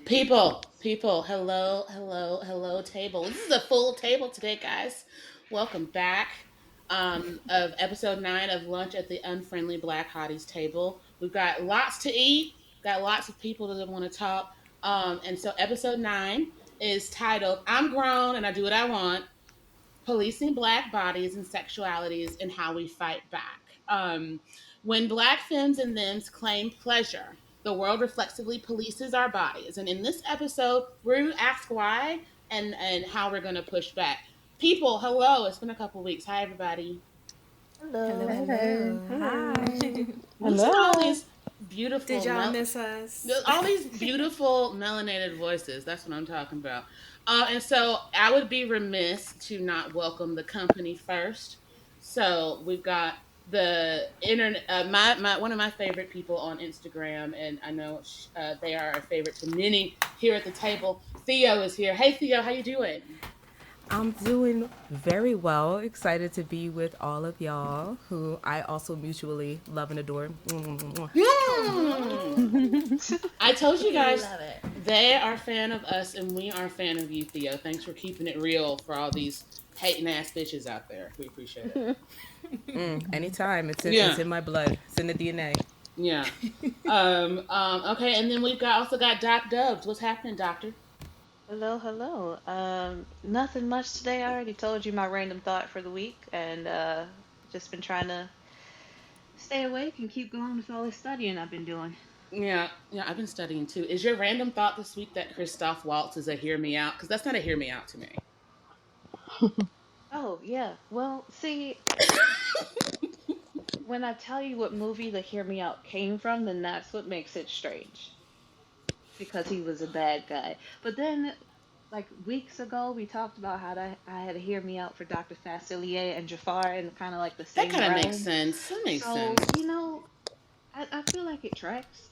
People, hello, table. This is a full table today, guys. Welcome back. Of episode 9 of Lunch at the Unfriendly Black Hotties table. We've got lots to eat, got lots of people that want to talk. And so episode 9 is titled I'm Grown and I Do What I Want, Policing Black Bodies and Sexualities and How We Fight Back. When Black femmes and thems claim pleasure, the world reflexively polices our bodies. And in this episode, we ask why and how we're going to push back. People, hello. It's been a couple weeks. Hi, everybody. Hello, Hello. hello. Hi. Listen to all Hello. these Did beautiful, y'all miss us? all these beautiful melanated voices. That's what I'm talking about. And so I would be remiss to not welcome the company first. So we've got the internet, my one of my favorite people on Instagram, and I know they are a favorite to many here at the table. Theo is here. Hey Theo, how you doing? I'm doing very well. Excited to be with all of y'all who I also mutually love and adore. Hmm. I told you We guys love it. they are a fan of us and we are a fan of you, Theo. Thanks for keeping it real for all these hating ass bitches out there. We appreciate it. Anytime. It's Yeah, in my blood. It's in the DNA. yeah. Okay, and then we've also got Doc Dubs. What's happening, Doctor? Hello, hello. Nothing much today. I already told you my random thought for the week, and just been trying to stay awake and keep going with all this studying I've been doing. Yeah, yeah. I've been studying too. Is your random thought this week that Christoph Waltz is a hear me out? Because that's not a hear me out to me. Oh, yeah. Well, see, when I tell you what movie the Hear Me Out came from, then that's what makes it strange. Because he was a bad guy. But then, like weeks ago, we talked about how I had to hear me out for Dr. Facilier and Jafar in kind of like the That same kind of makes realm. sense. That makes sense. So, I feel like it tracks.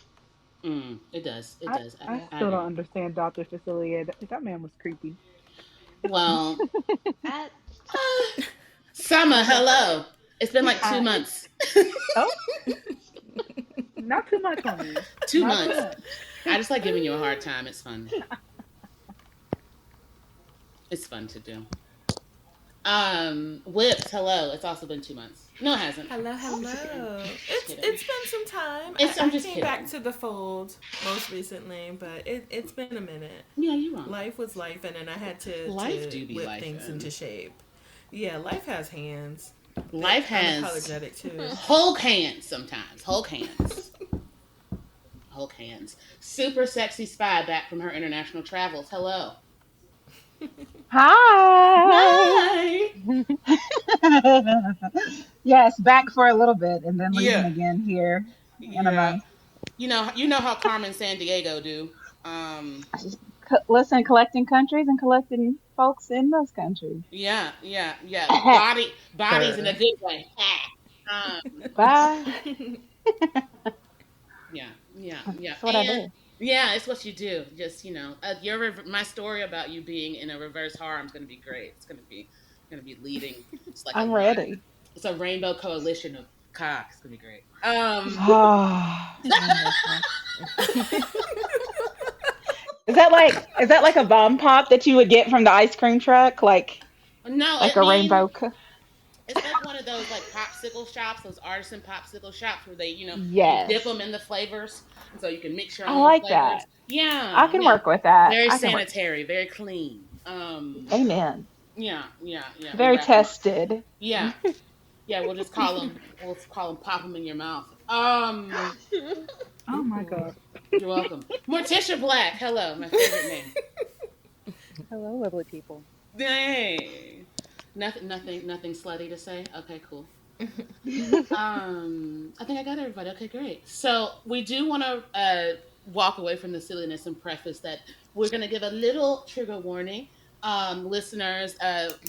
It does. It I, does. I I still don't agree. understand Dr. Facilier. That man was creepy. Well, I Summer, like I said, hello. It's been like two Hi. months. Oh, not too much on me. 2 months. Not too I just like giving you a hard time. It's fun. It's fun to do. Whips, hello. It's also been 2 months. No, it hasn't. much. Hello, Just kidding. hello. Just It's kidding. it's been some time. I'm I just came back kidding. to the fold most recently, but it's been a minute. Yeah, you're wrong. Life was life, and then I had Life to do be whip life, things and into shape. Yeah, life has hands. life has Unapologetic too. Hulk hands sometimes. Hulk hands. Hulk hands. Super sexy spy back from her international travels. Hello. Hi. Hi. Yes, back for a little bit and then leaving Yeah. again here in a Yeah. month. You know how Carmen San Diego do. Listen, collecting countries and collecting folks in those countries. Yeah. Bodies in a Sure. good way. Bye. Yeah. That's what I And do. yeah, it's what you do. Just my story about you being in a reverse harem is going to be great. It's going to be leading. It's like I'm ready. it's a rainbow coalition of cock. It's going to be great. Oh, wonderful. Is that like a bomb pop that you would get from the ice cream truck? No, Like it a means rainbow it's like one of those like popsicle shops, those artisan popsicle shops where you dip Yes. them in the flavors, and so you can mix your I own like flavors. that. I Yeah, can yeah, work with that. very I can work. sanitary, very clean. Amen. Yeah. We Very wrap them up. tested. Yeah, yeah. We'll call them pop them in your mouth. Oh my Ooh. god. You're welcome. Morticia Black. Hello, my favorite name. Hello, lovely people. Hey. Nothing slutty to say. Okay, cool. I think I got everybody. Okay, great. So we do want to walk away from the silliness and preface that we're going to give a little trigger warning. Listeners,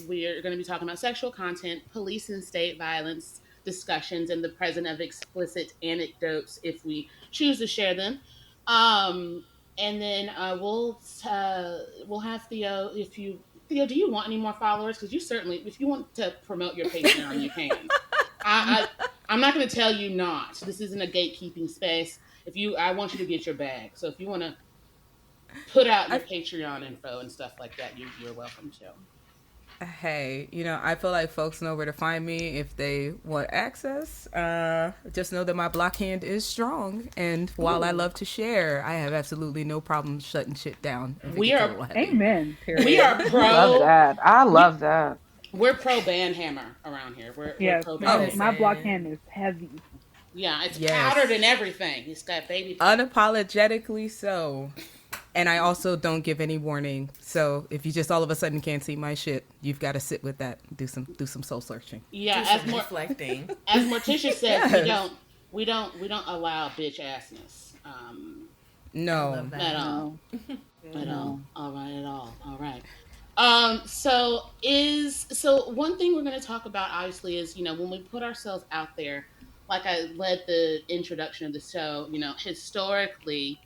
we are going to be talking about sexual content, police and state violence discussions, and the present of explicit anecdotes if we choose to share them. And then we'll have Theo. If you Theo, do you want any more followers? Because you certainly, if you want to promote your Patreon, you can. I'm not going to tell you not. This isn't a gatekeeping space. I want you to get your bag. So if you want to, put out your I Patreon info and stuff like that, you're welcome to. Hey, I feel like folks know where to find me if they want access. Just know that my block hand is strong, and while I Ooh. love to share, I have absolutely no problem shutting shit down if it We gets a are little heavy. Amen. we Period. are I love pro that. I we love that. we're pro band hammer around here. We're Yes, pro band Oh, hammer. my block hand Listen. is heavy. Yeah, it's powdered and yes, everything. It's got baby powder. unapologetically so. And I also don't give any warning. So if you just all of a sudden can't see my shit, you've got to sit with that. Do some soul searching. Yeah, Do some reflecting. as Morticia says, Yes. we don't allow bitch assness. I No. love At that. all. No, At all. no. All right, at all. All right. So one thing we're going to talk about obviously is, when we put ourselves out there, like I led the introduction of the show, historically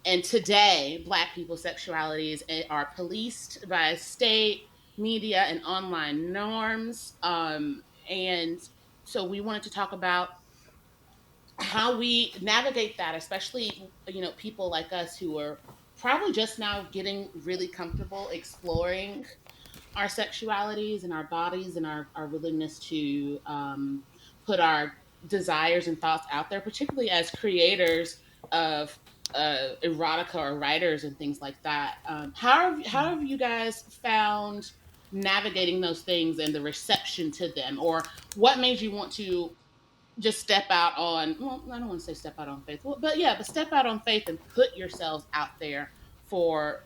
and today, Black people's sexualities are policed by state, media, and online norms. And so we wanted to talk about how we navigate that, especially people like us who are probably just now getting really comfortable exploring our sexualities and our bodies and our willingness to put our desires and thoughts out there, particularly as creators of erotica or writers and things like that. How have you guys found navigating those things and the reception to them, or what made you want to just step out on, well, I don't want to say step out on faith, but yeah, but step out on faith and put yourselves out there for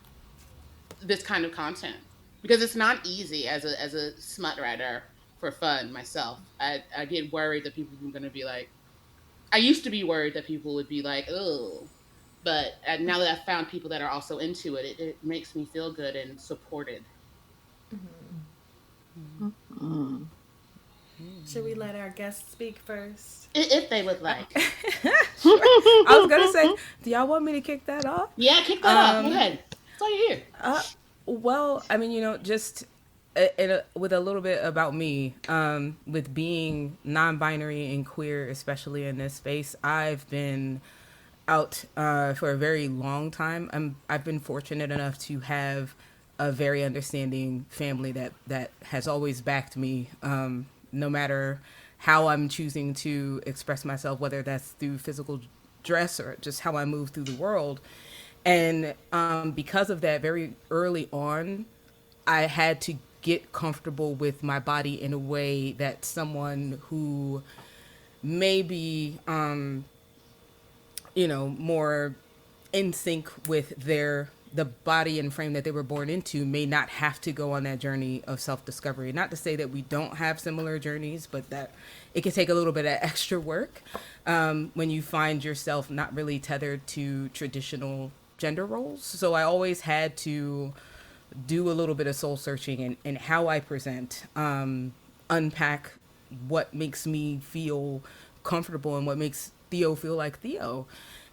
this kind of content, because it's not easy as a smut writer for fun myself. I get worried that people are going to be like, I used to be worried that people would be like, oh, but now that I've found people that are also into it, it makes me feel good and supported. Mm. Should we let our guests speak first? If they would like. Sure. I was gonna say, do y'all want me to kick that off? Yeah, kick that off. Go Um, ahead. That's all you hear. well, I mean, just with a little bit about me, with being non-binary and queer, especially in this space, I've been out for a very long time. I've been fortunate enough to have a very understanding family that has always backed me, no matter how I'm choosing to express myself, whether that's through physical dress or just how I move through the world. And because of that, very early on, I had to get comfortable with my body in a way that someone who maybe more in sync with the body and frame that they were born into may not have to go on that journey of self-discovery. Not to say that we don't have similar journeys, but that it can take a little bit of extra work when you find yourself not really tethered to traditional gender roles. So I always had to do a little bit of soul searching in how I present, unpack what makes me feel comfortable and what makes Theo feel like Theo.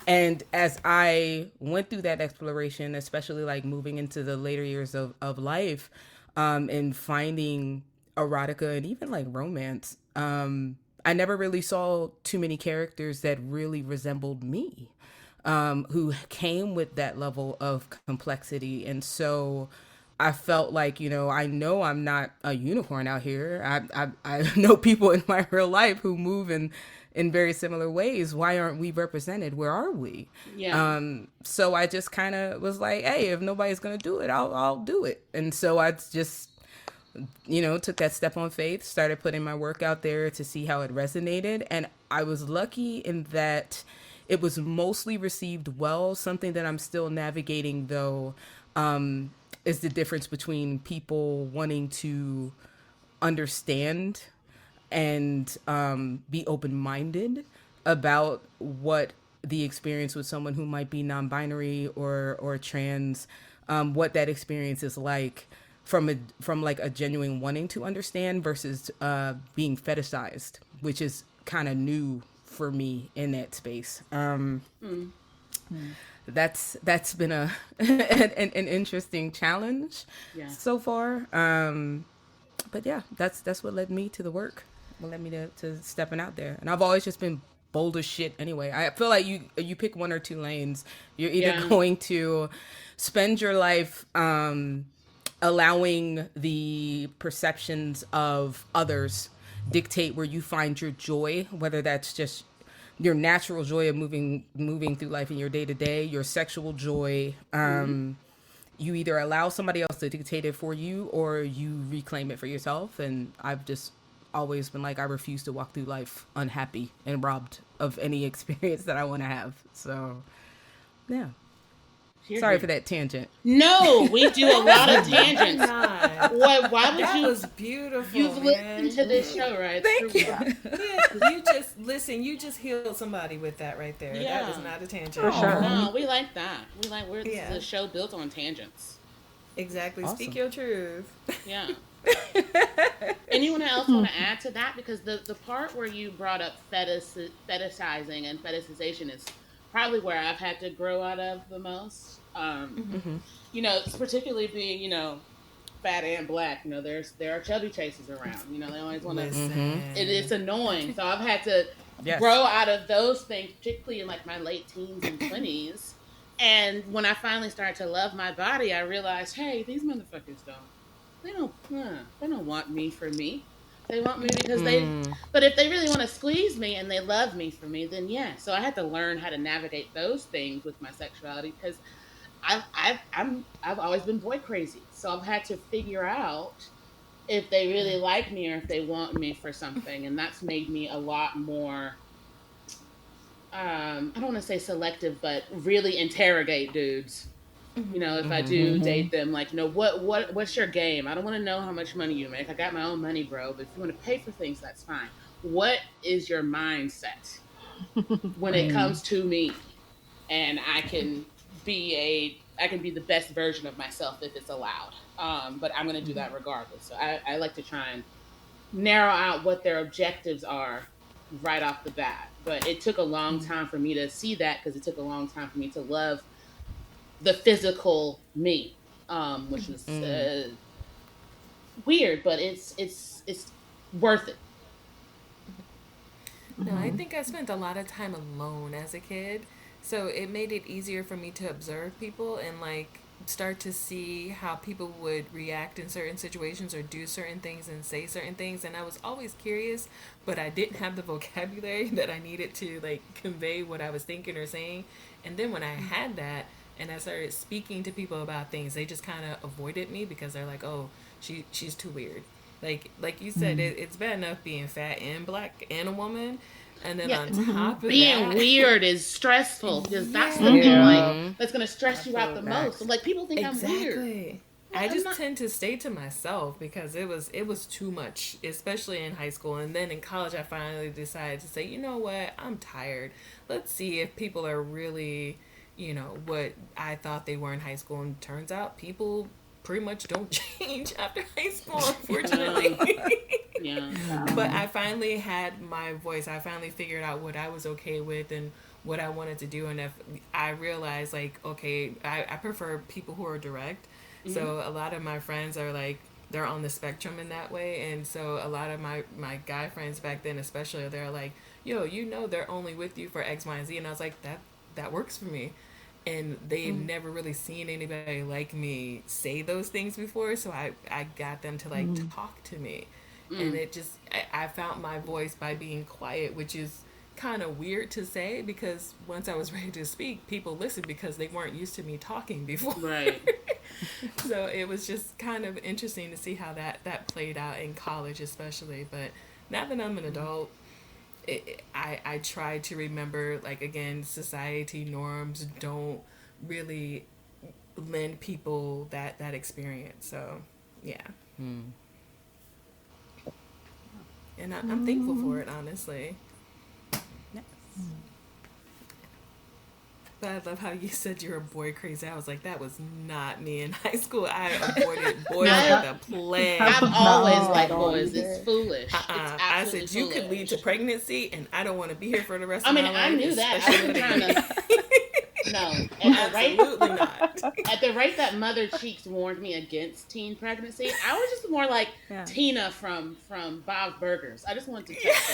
And as I went through that exploration, especially like moving into the later years of life, and finding erotica and even like romance, I never really saw too many characters that really resembled me, who came with that level of complexity. And so I felt like, I know I'm not a unicorn out here. I know people in my real life who move in very similar ways. Why aren't we represented? Where are we? Yeah. So I just kind of was like, hey, if nobody's going to do it, I'll do it. And so I just, took that step on faith, started putting my work out there to see how it resonated. And I was lucky in that it was mostly received well. Something that I'm still navigating, though, is the difference between people wanting to understand and be open-minded about what the experience with someone who might be non-binary or trans, what that experience is like from like a genuine wanting to understand versus being fetishized, which is kind of new for me in that space. That's been an interesting challenge Yeah. so far. But yeah, that's what led me to the work. What led me to stepping out there. And I've always just been bold as shit anyway. I feel like you pick one or two lanes. You're either Yeah. going to spend your life allowing the perceptions of others dictate where you find your joy, whether that's just your natural joy of moving through life in your day to day, your sexual joy. You either allow somebody else to dictate it for you or you reclaim it for yourself. And I've just always been like, I refuse to walk through life unhappy and robbed of any experience that I want to have. So, yeah. Sorry for that tangent. No, we do a lot of tangents. Not. Why would That you? was beautiful. You've man. listened to this show, right? Thank you. Yeah, you just listen. You just healed somebody with that right there. Yeah. That was not a tangent. For sure. No, we like that. We're Yeah. the show built on tangents. Exactly. Awesome. Speak your truth. Yeah. Anyone else want to add to that? Because the part where you brought up fetishizing and fetishization is probably where I've had to grow out of the most. You know, particularly being, you know, fat and black. You know, there are chubby chasers around. You know, they always want to. It's annoying. So I've had to grow out of those things, particularly in like my late teens and 20s. And when I finally started to love my body, I realized, hey, these motherfuckers they don't want me for me. They want me because but if they really want to squeeze me and they love me for me, then yeah. So I had to learn how to navigate those things with my sexuality because I've always been boy crazy. So I've had to figure out if they really like me or if they want me for something. And that's made me a lot more, I don't want to say selective, but really interrogate dudes. You know, if I do date them, like, you know, what's your game? I don't want to know how much money you make. I got my own money, bro. But if you want to pay for things, that's fine. What is your mindset when it comes to me? And I can be the best version of myself if it's allowed. But I'm going to do that regardless. So I like to try and narrow out what their objectives are right off the bat. But it took a long time for me to see that because it took a long time for me to love the physical me, which is weird, but it's worth it. No, I think I spent a lot of time alone as a kid, so it made it easier for me to observe people and like start to see how people would react in certain situations or do certain things and say certain things. And I was always curious, but I didn't have the vocabulary that I needed to like convey what I was thinking or saying. And then when I had that and I started speaking to people about things, they just kind of avoided me because they're like, oh, she's too weird. Like you said, it's bad enough being fat and black and a woman. And then on top of being that, weird is stressful because that's the thing like that's gonna stress you out the most. Like people think I'm weird. I just tend to stay to myself because it was too much, especially in high school. And then in college, I finally decided to say, you know what, I'm tired. Let's see if people are really, you know, what I thought they were in high school. And turns out people pretty much don't change after high school, unfortunately. Yeah. But I finally had my voice. I finally figured out what I was okay with and what I wanted to do. And if I realized, like, okay, I prefer people who are direct. So a lot of my friends are like, they're on the spectrum in that way. And so a lot of my guy friends back then, especially, they're like, yo, you know, they're only with you for X, Y, and Z. And I was like, that works for me. And they've never really seen anybody like me say those things before. So I got them to like talk to me. And it just, I found my voice by being quiet, which is kind of weird to say because once I was ready to speak, people listened because they weren't used to me talking before. Right. So it was just kind of interesting to see how that played out in college especially. But now that I'm an adult, I try to remember, like, again, society norms don't really lend people that experience. So, yeah. And I'm thankful for it, honestly. Yes. But I love how you said you were boy crazy. I was like, that was not me in high school. I avoided boys like the plague. I've always liked boys. It's foolish. It's I absolutely said, you foolish. could lead to pregnancy, and I don't want to be here for the rest I of mean, my life. I knew that. especially I've been with a trying to. No, Absolutely not. at the rate that Mother Cheeks warned me against teen pregnancy, I was just more like Yeah. Tina from Bob's Burgers. I just wanted to touch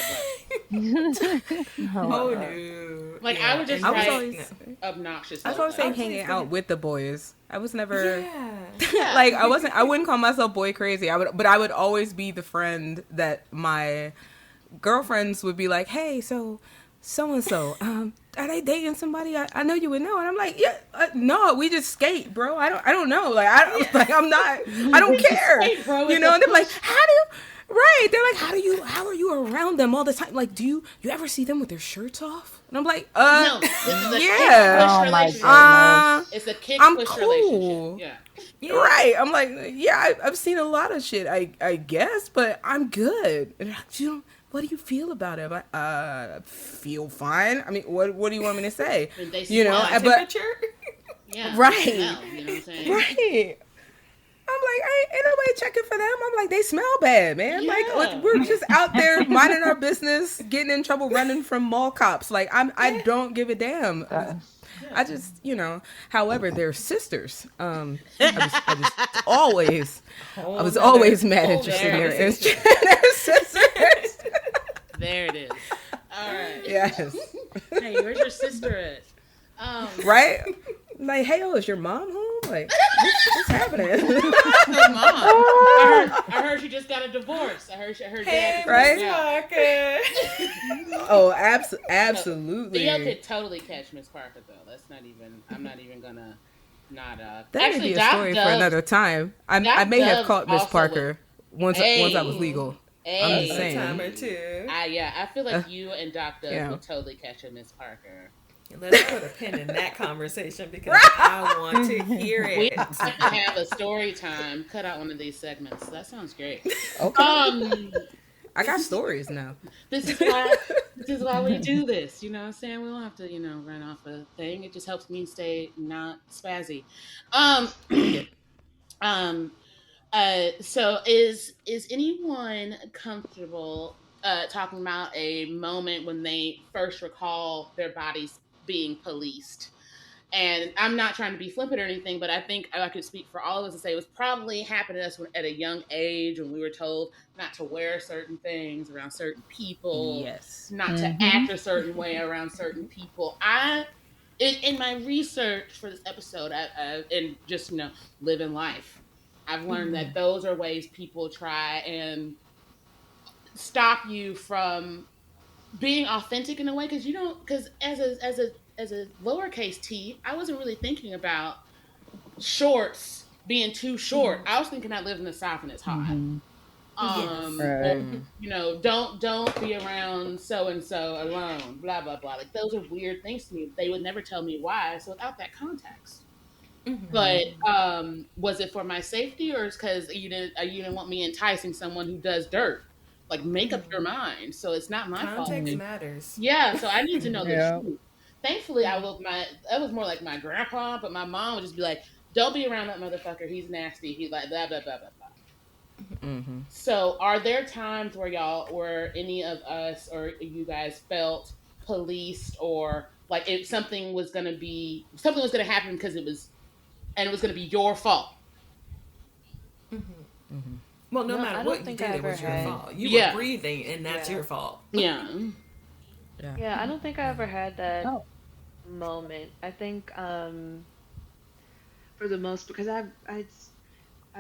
their butt. Oh Oh, no. Like Yeah, I would just and I was write always, obnoxious. I was stuff. always saying I was hanging always out thinking- with the boys. I was never Yeah. like I wouldn't call myself boy crazy. I would always be the friend that my girlfriends would be like, "Hey, so and so, are they dating somebody? I know you would know." And I'm like, "Yeah, no, we just skate, bro. I don't know. Like I'm not. I don't care, skate, bro. you It's know." a And they're like, push. "How do you?" Right? They're like, how are you around them all the time? Like, do you ever see them with their shirts off? And I'm like, No, this is a yeah. kick-push oh my relationship. goodness. It's a kick I'm push cool. relationship. Yeah. Right. I'm like, yeah, I've seen a lot of shit, I guess, but I'm good. And what do you feel about it? I'm like, feel fine. I mean, what do you want me to say? And they You know, smell. but Temperature? Yeah. Right. Smell, you know what I'm saying? right. I'm like, ain't nobody checking for them. I'm like, they smell bad, man. Yeah. Like, we're just out there minding our business, getting in trouble, running from mall cops. Like, I don't give a damn. I just, however, they're sisters. I was always mad interested in their sisters. There it is. All right. Yes. Hey, where's your sister at? Right? Like, hey, is your mom home? Like, what's happening? Her mom. I heard she just got a divorce. I heard her Hey, dad. Right? Parker. Oh, absolutely. Theo could totally catch Miss Parker though. I'm not even gonna not. That may be a Doc story for Dove- another time. I Doc may have Dove caught Miss also Parker once I was Hey. legal. I'm Hey. just A time saying. or two. I feel like you and Doc Dove Yeah. would totally catch a Miss Parker. Let's put a pin in that conversation because I want to hear We it. have to have a story time. Cut out one of these segments. That sounds great. Okay. I got stories now. This is why we do this. You know what I'm saying? We don't have to, run off a thing. It just helps me stay not spazzy. So is anyone comfortable talking about a moment when they first recall their bodies being policed? And I'm not trying to be flippant or anything, but I think I could speak for all of us and say it was probably happening to us at a young age when we were told not to wear certain things around certain people, Yes. not to act a certain way around certain people. In my research for this episode, and just living life, I've learned that those are ways people try and stop you from being authentic in a way because as a lowercase t, I wasn't really thinking about shorts being too short. I was thinking I live in the South and it's hot. Right. Or, don't be around so and so alone. Blah blah blah. Like those are weird things to me. They would never tell me why. So without that context. But was it for my safety, or is because you didn't want me enticing someone who does dirt? Like make up your mind. So it's not my fault. Context matters. Yeah, so I need to know the Yeah. truth. Thankfully, that was more like my grandpa, but my mom would just be like, "Don't be around that motherfucker. He's nasty. He's like blah blah blah blah blah." Mm-hmm. So, are there times where any of us or you guys felt policed, or like if something was gonna happen because it was gonna be your fault? Well, no No, matter I what don't you think did, I it was ever your had- fault. You Yeah. were breathing, and that's Yeah. your fault. Yeah. Yeah, I don't think I ever had that Oh. moment. I think for the most because I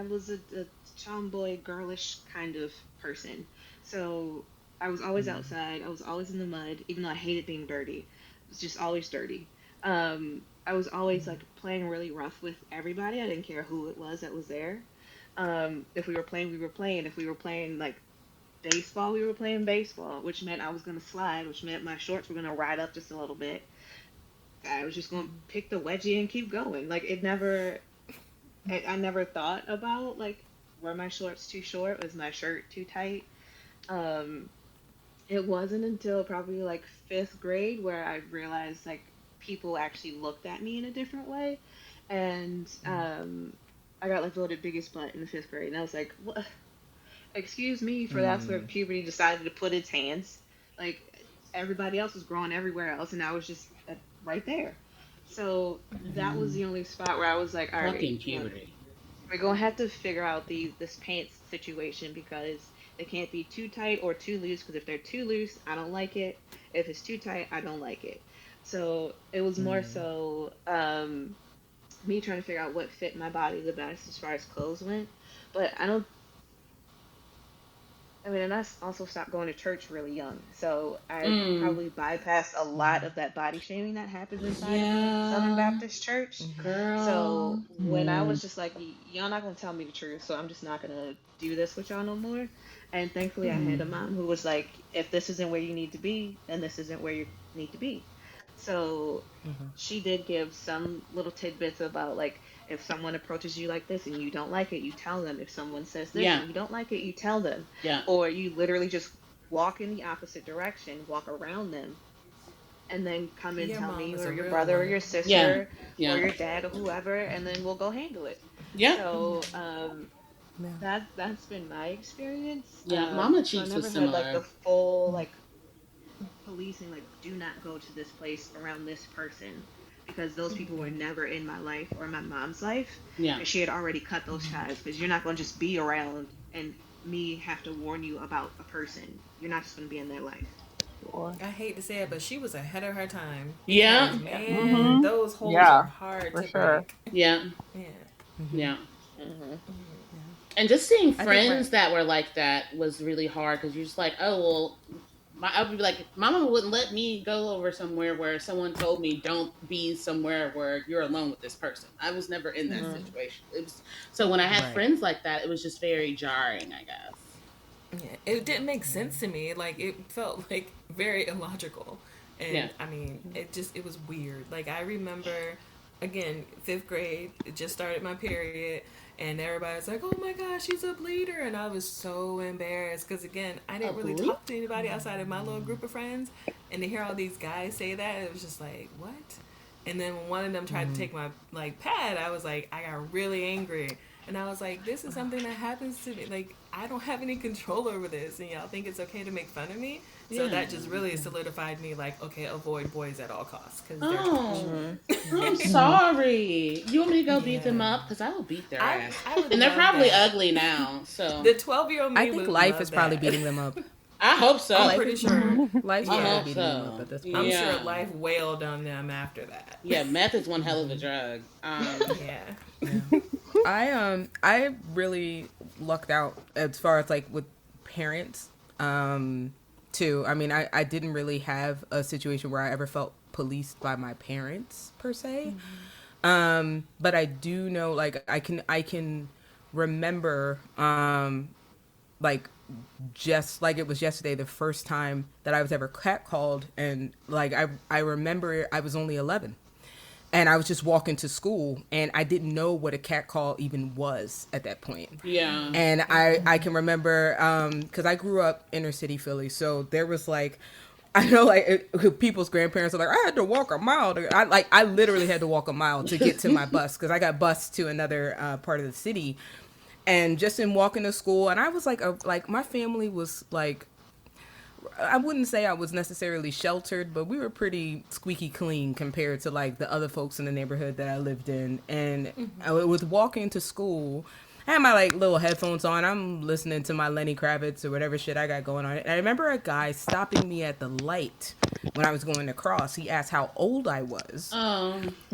was a tomboy, girlish kind of person. So I was always outside. I was always in the mud, even though I hated being dirty. It was just always dirty. I was always like playing really rough with everybody. I didn't care who it was that was there. If we were playing, we were playing. If we were playing like baseball, we were playing baseball, which meant I was gonna slide, which meant my shorts were gonna ride up just a little bit. I was just gonna pick the wedgie and keep going. Like I never thought about like were my shorts too short, was my shirt too tight. Um, it wasn't until probably like fifth grade where I realized like people actually looked at me in a different way, and I got like voted biggest butt in the fifth grade, and I was like, what? Excuse me, for that's where puberty decided to put its hands. Like everybody else was growing everywhere else, and I was just right there. So that was the only spot where I was like, all right, Fucking puberty. we're gonna have to figure out this pants situation because they can't be too tight or too loose. Because if they're too loose, I don't like it. If it's too tight, I don't like it. So it was more so me trying to figure out what fit my body the best as far as clothes went. But I don't. I mean, and I also stopped going to church really young, so I probably bypassed a lot of that body shaming that happens inside of a Southern Yeah, Baptist church. So girl. when I was just like, y'all not gonna tell me the truth, so I'm just not gonna do this with y'all no more. And thankfully, I had a mom who was like, if this isn't where you need to be, then this isn't where you need to be. So she did give some little tidbits about like if someone approaches you like this and you don't like it, you tell them. If someone says this Yeah, and you don't like it, you tell them. yeah, Or you literally just walk in the opposite direction, walk around them, and then come and Your tell mom me is or a your real brother or one. your yeah, sister or yeah, your dad or whoever, and then we'll go handle it. yeah, So Yeah. that's been my experience. yeah. Mama So I Cheeks was never had like similar. the full like policing like do not go to this place around this person because those people were never in my life or my mom's life Yeah, because she had already cut those ties because you're not going to just be around and me have to warn you about a person. You're not just going to be in their life. Sure. I hate to say it, but she was ahead of her time yeah, because Yeah. man, those holes Yeah, are hard for to sure. break. yeah, Yeah. yeah. Hmm. And just seeing I think my friends that were like that was really hard because you're just like, oh well, I would be like, Mama wouldn't let me go over somewhere where someone told me don't be somewhere where you're alone with this person. I was never in that Hmm. situation. It was so when I had right. friends like that, it was just very jarring, I guess. Yeah, it didn't make sense to me. Like it felt like very illogical, Yeah. and I mean, it was weird. Like I remember, again, fifth grade, it just started my period, and everybody's like, "Oh my gosh, she's a bleeder," and I was so embarrassed because again, I A didn't really bleep? talk to anybody outside of my little group of friends, and to hear all these guys say that, it was just like, what? And then when one of them tried to take my like pad, I was like, I got really angry. And I was like, this is something that happens to me. Like, I don't have any control over this. And y'all think it's okay to make fun of me? So Yeah. that just really solidified me, like, okay, avoid boys at all costs because they're trash. Oh, I'm sorry. You want me to go beat them Yeah. up? Because I will beat their I, ass. I would And they're love probably that. ugly now, so The 12-year-old I me think would life love is probably that. beating them up. I hope I'm so. pretty sure. Life's I probably hope beating them up so. at this point. I'm Yeah. sure life wailed on them after that. Yeah, meth is one hell of a drug. Yeah. I really lucked out as far as like with parents too. I mean, I didn't really have a situation where I ever felt policed by my parents per se. But I do know like I can remember like just like it was yesterday the first time that I was ever catcalled, and like I remember I was only 11 and I was just walking to school and I didn't know what a catcall even was at that point. Yeah. And I can remember because I grew up inner city Philly, so there was like I know like people's grandparents are like I had to walk a mile. I literally had to walk a mile to get to my bus because I got bused to another part of the city. And just in walking to school, and I was like my family was like, I wouldn't say I was necessarily sheltered, but we were pretty squeaky clean compared to like the other folks in the neighborhood that I lived in. And with walking to school, I had my like little headphones on. I'm listening to my Lenny Kravitz or whatever shit I got going on. And I remember a guy stopping me at the light when I was going across. He asked how old I was.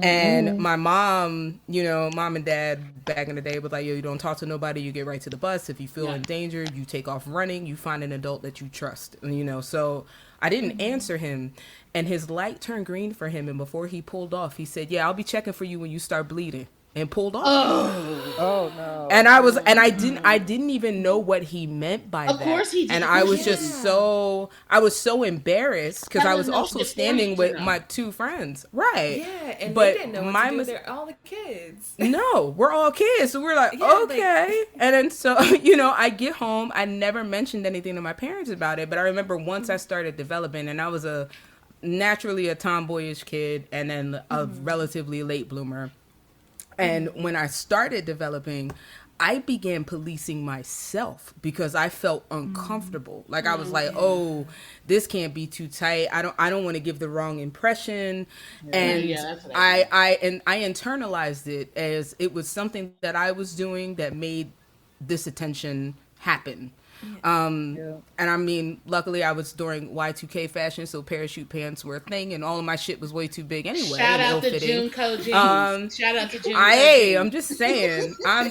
And my mom, mom and dad back in the day was like, yo, you don't talk to nobody, you get right to the bus. If you feel in danger, you take off running, you find an adult that you trust, So I didn't answer him, and his light turned green for him. And before he pulled off, he said, yeah, I'll be checking for you when you start bleeding, and pulled off. Oh no. And I didn't even know what he meant by that. Of course he did. And I was just so embarrassed because I was Telling them also before standing you with turn my up. two friends. Right. Yeah, and But they didn't know what my to do. mis- They're all the kids. No, we're all kids. So we're like, Yeah, like- okay. And then so, I get home. I never mentioned anything to my parents about it. But I remember once I started developing, and I was naturally a tomboyish kid and then a relatively late bloomer. And when I started developing, I began policing myself because I felt uncomfortable. Like I was like, "Oh, this can't be too tight. I don't want to give the wrong impression." And that's what I I internalized it as it was something that I was doing that made this attention happen. And I mean, luckily I was during Y2K fashion, so parachute pants were a thing, and all of my shit was way too big anyway. Shout and out to ill-fitting. Junko jeans. Shout out to Junko jeans. I'm just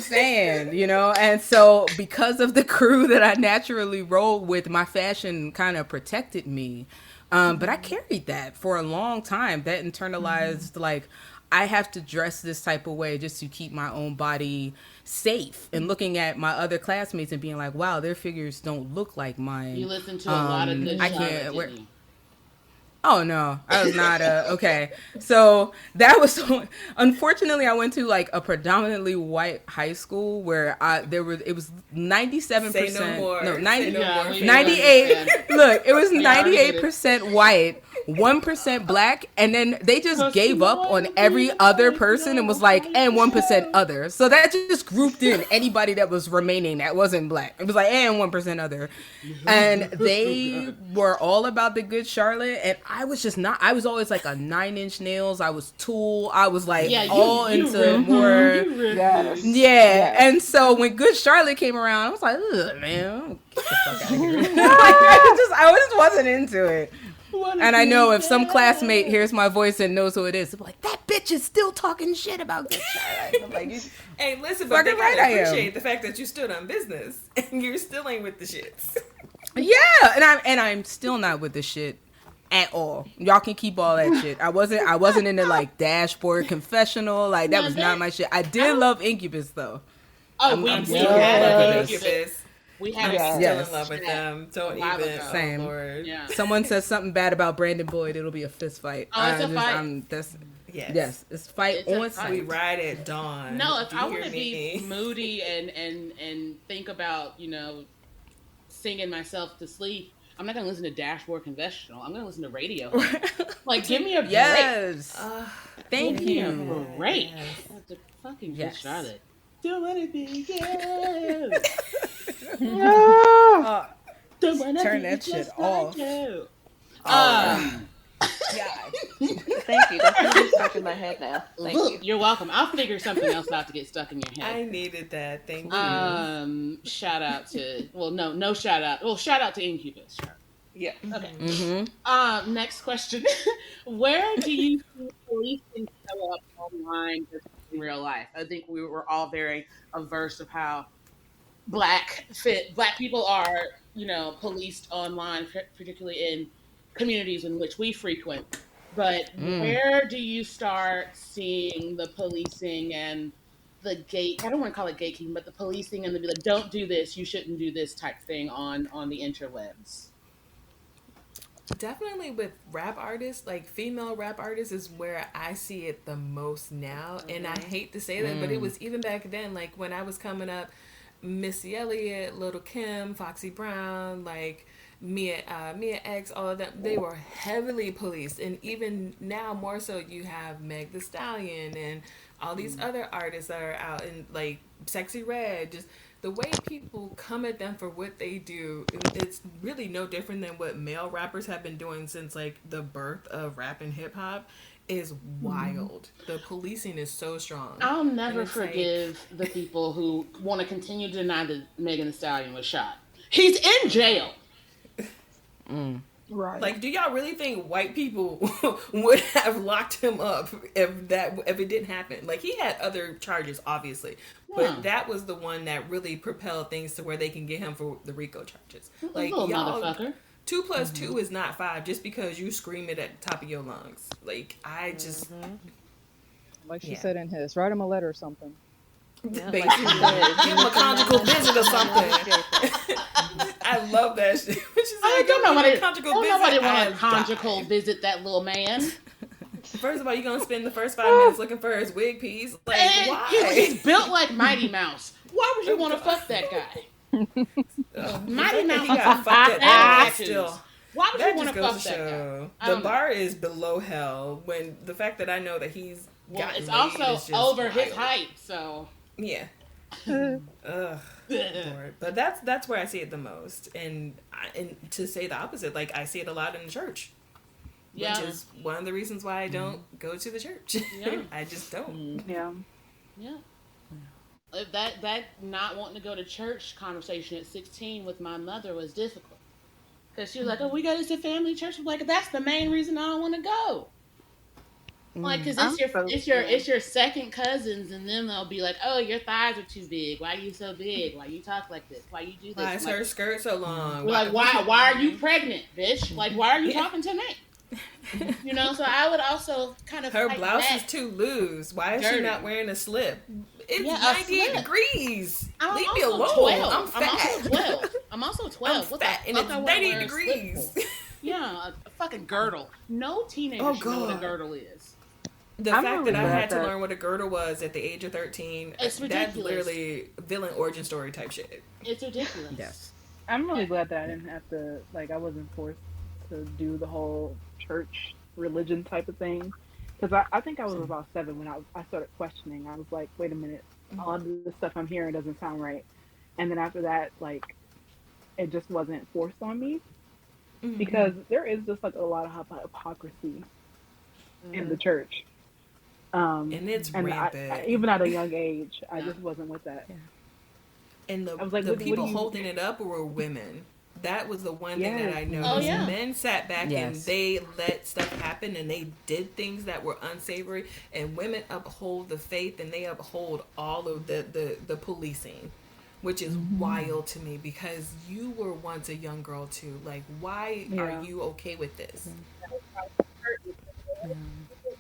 saying, and so because of the crew that I naturally rolled with, my fashion kind of protected me. But I carried that for a long time, that internalized, like, I have to dress this type of way just to keep my own body safe, and looking at my other classmates and being like, wow, their figures don't look like mine. You listen to a lot of good Charlotte, didn't you? Oh no, I was not okay. So that was unfortunately I went to like a predominantly white high school where it was 97%. No, 98. Look, it was 98% white, 1% black, and then they just gave up on every other person and was like, and 1% other. So that just grouped in anybody that was remaining that wasn't black. It was like, and 1% other. And they were all about the good Charlotte, and I was just not. I was always like a 9-inch nails. I was Tool. I was like into more. Yes. And so when Good Charlotte came around, I was like, ugh, man, get the fuck out of here. I just wasn't into it. And I know if some classmate hears my voice and knows who it is, they'll be like, that bitch is still talking shit about Good Charlotte. I'm like, hey, listen, but they gotta appreciate the fact that you stood on business and you still ain't with the shits. Yeah, and I'm still not with the shit at all. Y'all can keep all that shit. I wasn't into like dashboard confessional. Like that was not my shit. I did love Incubus though. Oh, I'm still in love with Incubus. We had still in love with them. Don't even. Same. Oh, Lord. Yeah. Someone says something bad about Brandon Boyd, it'll be a fist fight. Oh, it's a fight. Yes, it's fight on site. We ride at dawn. No, if I want to be moody and think about, singing myself to sleep, I'm not gonna listen to Dashboard Confessional. I'm gonna listen to radio. Like, give me a break. Yes. Thank Give me you. a break. That's a fucking Good Charlotte. Do anything, yeah. Turn that shit off. Thank you. That's really stuck in my head now. Thank you. You're welcome. I'll figure something else out to get stuck in your head. I needed that. Thank you. Shout out to no shout out. Well, shout out to Incubus. Sure. Yeah. Okay. Mm-hmm. Next question. Where do you see policing show up online versus in real life? I think we were all very averse of how black people are, policed online, particularly in communities in which we frequent. But where do you start seeing the policing and the I don't want to call it gatekeeping, but the policing and the don't do this, you shouldn't do this type thing on the interwebs? Definitely with rap artists, like female rap artists is where I see it the most now. And I hate to say that, but it was even back then, like when I was coming up, Missy Elliott, Little Kim, Foxy Brown, like Mia X, all of them, they were heavily policed. And even now more so, you have Meg Thee Stallion and all these other artists that are out, and like Sexy Red, just the way people come at them for what they do, it's really no different than what male rappers have been doing since like the birth of rap and hip hop. Is wild. The policing is so strong. I'll never forgive the people who want to continue to deny that Megan Thee Stallion was shot. He's in jail. Right. Like, do y'all really think white people would have locked him up if it didn't happen? Like, he had other charges, obviously, but that was the one that really propelled things to where they can get him for the RICO charges. Like, little y'all, motherfucker. 2 + 2 is not 5 just because you scream it at the top of your lungs. Like, I just... Like she said in his, write him a letter or something. Yeah, basically. Give him a conjugal visit or something. I love that shit. Don't nobody want to conjugal visit that little man. First of all, you're going to spend the first 5 minutes looking for his wig piece. Like, why? He's built like Mighty Mouse. Why would you want to fuck that guy? Mighty Mouse got fucked that still. Why would you want to fuck that guy? The bar is below hell when the fact that I know that he's Well, gotten it's laid also is just over wild. his height, so. Yeah. Ugh, Lord. But that's where I see it the most, and to say the opposite, like I see it a lot in the church, Yeah. which is one of the reasons why I don't go to the church. Yeah. I just don't. Yeah. Yeah. That not wanting to go to church conversation at 16 with my mother was difficult. Because she was like, oh, we go to this family church. I'm like, that's the main reason I don't want to go. Like, because I'm so it's your second cousins, and then they'll be like, oh, your thighs are too big. Why are you so big? Why you talk like this? Why you do this? Why is like, her skirt so long? We're like, why are you pregnant, bitch? Like, why are you talking to me? You know, so I would also kind of her fight blouse back. is too loose. Why is she Dirty. not wearing a slip? It's Yeah, a 98 slip. degrees. I'm Leave me also alone. 12. I'm fat. also 12. I'm also 12. I'm What fat the and fuck it's I wanna 90 wear a slip degrees. for? Yeah, a fucking girdle. No teenager Oh, should know what a God. girdle is. The I'm fact really that I glad had to that- learn what a girdle was at the age of 13, It's that's ridiculous. literally villain origin story type shit. It's ridiculous. Yes. I'm really glad that I didn't have to, like, I wasn't forced to do the whole church religion type of thing. Because I think I was about 7 when I started questioning. I was like, wait a minute, all of the stuff I'm hearing doesn't sound right. And then after that, like, it just wasn't forced on me. Because there is just, like, a lot of hypocrisy in the church. And it's rampant. Even at a young age, I Yeah. just wasn't with that. Yeah. And I was like, the what do people you- holding it up were women. That was the one thing that Yes. I noticed. Oh, yeah. Men sat back and Yes. they let stuff happen and they did things that were unsavory. And women uphold the faith and they uphold all of the policing, which is wild to me because you were once a young girl too. Like, why Yeah. are you okay with this?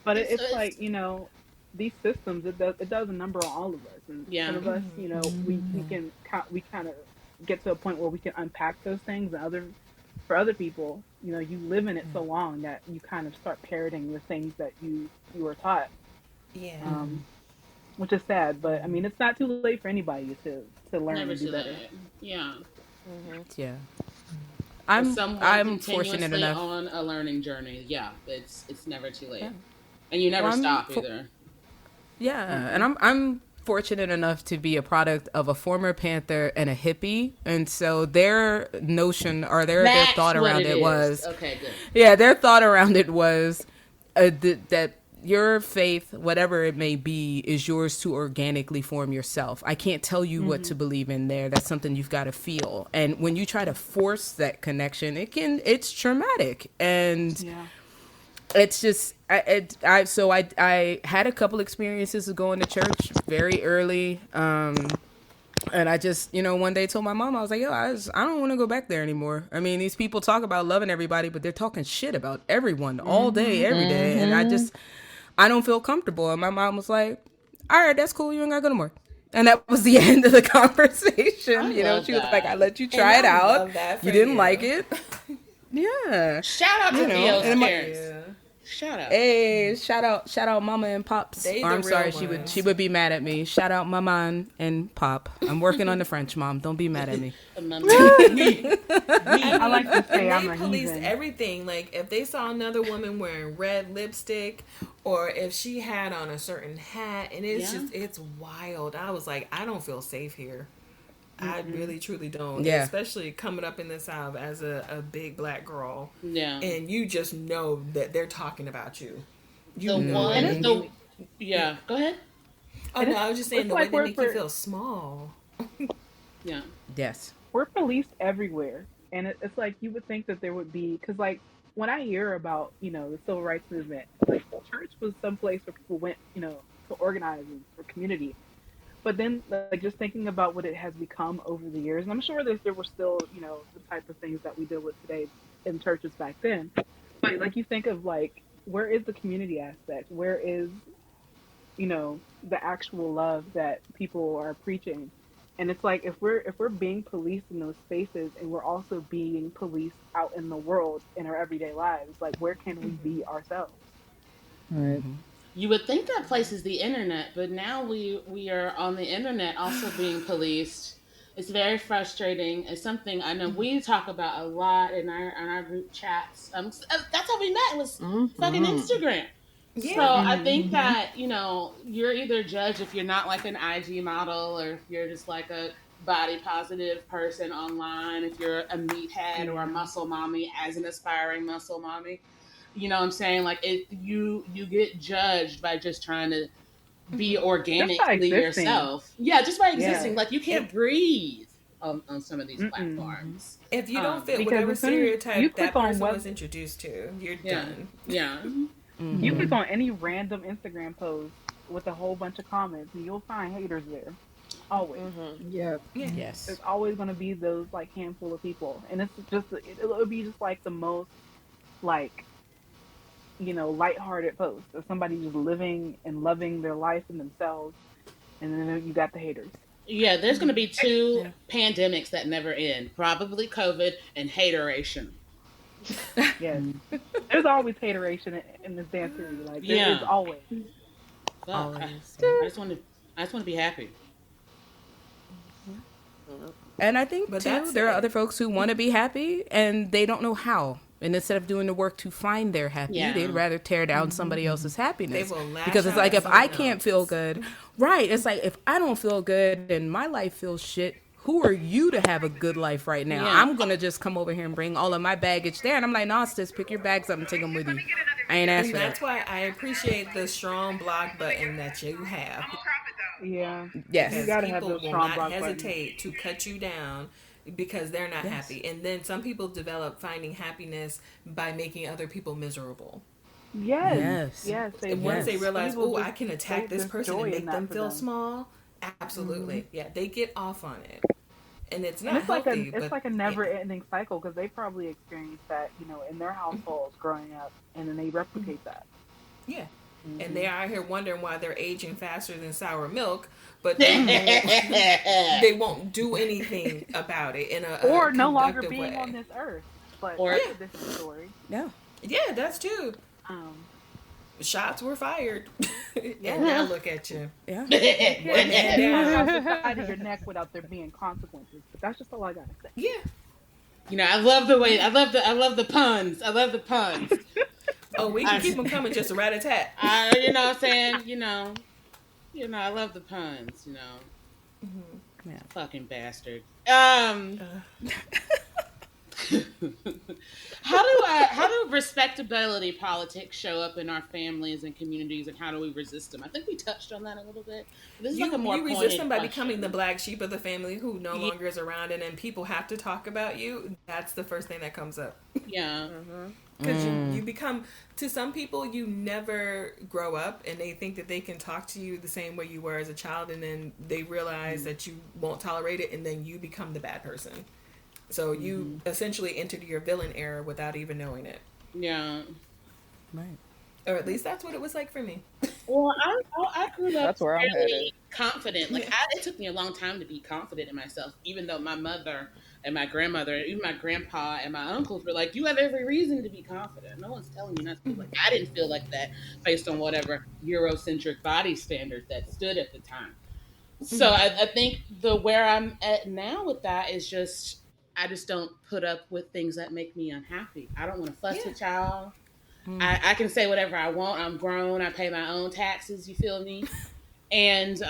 But It's- it's it's- like, you know, these systems, it does a number on all of us. And Yeah. some of us, you know, we kind of get to a point where we can unpack those things. And for other people, you know, you live in it so long that you kind of start parroting the things that you were taught, Yeah. which is sad. But I mean, it's not too late for anybody to learn Never and do too better. late. Yeah. Yeah. For I'm someone fortunate continuously enough. on a learning journey. Yeah, it's never too late. Yeah. And you never Well, I'm stop fo- either. Yeah, and I'm fortunate enough to be a product of a former Panther and a hippie, and so their notion or their That's thought what around it it is. was Okay, good. yeah, their thought around it was that your faith, whatever it may be, is yours to organically form yourself. I can't tell you what to believe in there. That's something you've got to feel. And when you try to force that connection, it's traumatic. And Yeah. it's just I had a couple experiences of going to church very early, and I just, you know, one day told my mom, I was like, yo, I don't want to go back there anymore. I mean, these people talk about loving everybody, but they're talking shit about everyone all day, every day, and I don't feel comfortable. And my mom was like, all right, that's cool, you ain't gotta go no more. And that was the end of the conversation. You know, love she was that. like, I let you try it I out. love that for You didn't you. like it. Yeah. Shout out to You know, Theo's and my- parents. Yeah. Shout out. Hey, shout out Mama and Pops. They Or the I'm sorry, real she would be mad at me. Shout out Mama and Pop. I'm working on the French, Mom. Don't be mad at me. I like to say And I'm they a policed heathen. everything. Like, if they saw another woman wearing red lipstick, or if she had on a certain hat, and it's wild. I was like, I don't feel safe here. I really, truly don't. Yeah. Especially coming up in the South as a big black girl. Yeah. And you just know that they're talking about you. You The know one, it. yeah. Go ahead. Oh, no, I was just saying it's the way like they we're make you for- feel small. Yeah. Yes. We're policed everywhere, and it's like you would think that there would be, because like when I hear about, you know, the civil rights movement, like church was some place where people went, you know, to organize and for community. But then, like, just thinking about what it has become over the years, and I'm sure that there were still, you know, the type of things that we deal with today in churches back then. But like, you think of like, where is the community aspect? Where is, you know, the actual love that people are preaching? And it's like, if we're being policed in those spaces, and we're also being policed out in the world in our everyday lives, like, where can we be ourselves? Right. You would think that place is the internet, but now we are on the internet also being policed. It's very frustrating. It's something I know we talk about a lot in our group chats. That's how we met. Was fucking Instagram. So Yeah. I think Mm-hmm. that, you're either judged if you're not like an IG model or if you're just like a body positive person online, if you're a meathead or a Yeah. muscle mommy as an aspiring muscle mommy. You know what I'm saying? Like you get judged by just trying to be Hmm. Just by organically existing. yourself. Yeah, just by Yeah. existing. Yeah. Like you If can't breathe on some of these Mm-mm. platforms. if you don't fit Because whatever as soon as you stereotype click that on person web, was introduced to, you're Yeah. done. Yeah. you Mm-hmm. click on any random Instagram post with a whole bunch of comments, and you'll find haters there. Always. Mhm. Yeah. Yeah. There's Yes. always going to be those like handful of people, and it's just it'll be just like the most like lighthearted post of somebody just living and loving their life and themselves, and then you got the haters. Yeah, there's going to be two Yeah. pandemics that never end. Probably COVID and hateration. Yes, there's always hateration in this dancery. Like there is Yeah. always. Fuck. Always. Yeah. I just want to be happy. Mhm. And I think But too, that's there are it. other folks who want to be happy and they don't know how. And instead of doing the work to find their happy, they'd Yeah. rather tear down somebody else's They happiness. will lash Because it's out like at if I someone can't feel else. good, right? It's like if I don't feel good and my life feels shit, who are you to have a good life right now? Yeah. I'm gonna just come over here and bring all of my baggage there, and I'm like, nah, sis, pick your bags up and take them with you. I ain't asked And for that. that's why I appreciate the strong block button that you have, Yeah, you Yes, because got to have people those will strong not block buttons. hesitate to cut you down because they're not yes, happy. And then some people develop finding happiness by making other people miserable. Yes, yes, yes, they And once will. they yes. Some realize, people oh, just I can attack this there's person and joy in make that them for feel them. small, Hmm. absolutely. Yeah, they get off on it. And it's And not healthy, it's but like a yeah. never ending cycle because they probably experienced that in their households growing up, and then they replicate that. Yeah. And Hmm. they are out here wondering why they're aging faster than sour milk, but they won't Yeah. they won't do anything about it in a Or no longer conductive being on way. this earth, but Or that's Yeah. a different story. Yeah, Yeah, that's true. Um, Shots were fired. And yes, now look at you. yeah. you One can't man hang down. across the side of your neck without there being consequences. But that's just all I gotta say. Yeah. I love the way I love the puns. I love the puns. Oh, we can keep I, them coming, just a rat a tat. you know what I'm saying, I love the puns. Yeah. Fucking bastard. Uh, How do respectability politics show up in our families and communities, and how do we resist them? I think we touched on that a little bit. This is like a more you resist pointed them by becoming the question. black sheep of the family who no Yeah. longer is around, and then people have to talk about you. That's the first thing that comes up. Yeah. Mhm. Because you become, to some people, you never grow up and they think that they can talk to you the same way you were as a child, and then they realize that you won't tolerate it, and then you become the bad person. So you essentially entered your villain era without even knowing it. Yeah. Right. Or at least that's what it was like for me. Well, I grew up That's where I'm headed. fairly confident. Like Yeah. it took me a long time to be confident in myself, even though my mother and my grandmother, even my grandpa and my uncles were like, "You have every reason to be confident. No one's telling you not to be." Like I didn't feel like that based on whatever Eurocentric body standard that stood at the time. So I think the where I'm at now with that is just I just don't put up with things that make me unhappy. I don't want to fuss Yeah. with y'all. I can say whatever I want. I'm grown. I pay my own taxes. You feel me? And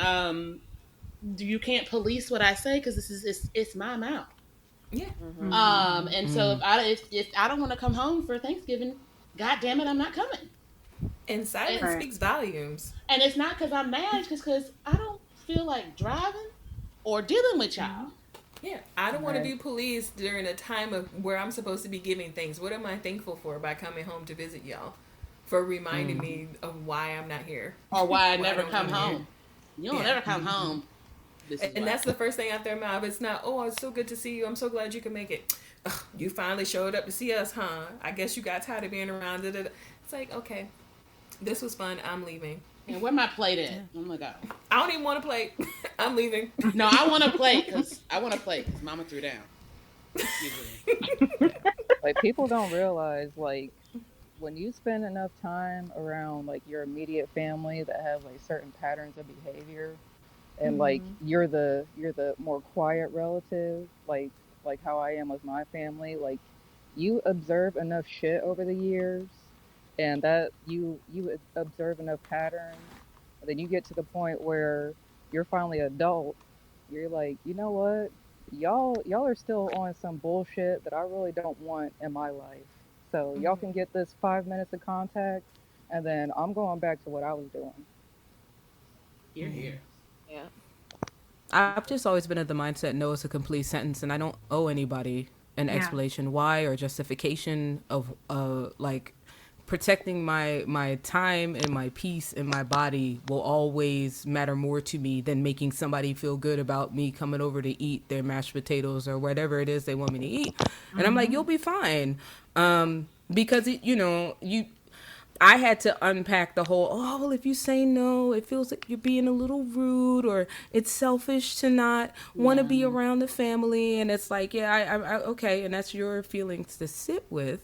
you can't police what I say because it's my mouth. Yeah. Mhm. And so if I don't want to come home for Thanksgiving, God damn it, I'm not coming. And And, silence Right. speaks volumes. and it's not because I'm mad, just because I don't feel like driving or dealing with y'all. Yeah, I don't want to Right. be policed during a time of where I'm supposed to be giving things. What am I thankful for by coming home to visit y'all? For reminding me of why I'm not here. Or why I Why I never don't come come here. home. You don't Yeah. ever come home. This is And why. that's the first thing out their mouth. It's not, oh, it's so good to see you. I'm so glad you can make it. Ugh, you finally showed up to see us, huh? I guess you got tired of being around. Da, da, da. It's like, okay, this was fun. I'm leaving. And where my plate at? Oh my god. I don't even want to play. I'm leaving. No, I want to play because Mama threw down. Excuse me. Like people don't realize like when you spend enough time around like your immediate family that have like certain patterns of behavior and like you're the more quiet relative like how I am with my family like you observe enough shit over the years and that you observe enough patterns, and then you get to the point where you're finally adult. You're like, you know what, y'all are still on some bullshit that I really don't want in my life. So y'all can get this 5 minutes of contact, and then I'm going back to what I was doing. Here, here. Yeah. I've just always been of the mindset no is a complete sentence, and I don't owe anybody an Yeah. explanation why or justification of like protecting my time and my peace and my body will always matter more to me than making somebody feel good about me coming over to eat their mashed potatoes or whatever it is they want me to eat. And I'm like, Mm-hmm. you'll be fine. Because you I had to unpack the whole, oh, well, if you say no, it feels like you're being a little rude or it's selfish to not want to Yeah. be around the family. And it's like, yeah, okay. And that's your feelings to sit with.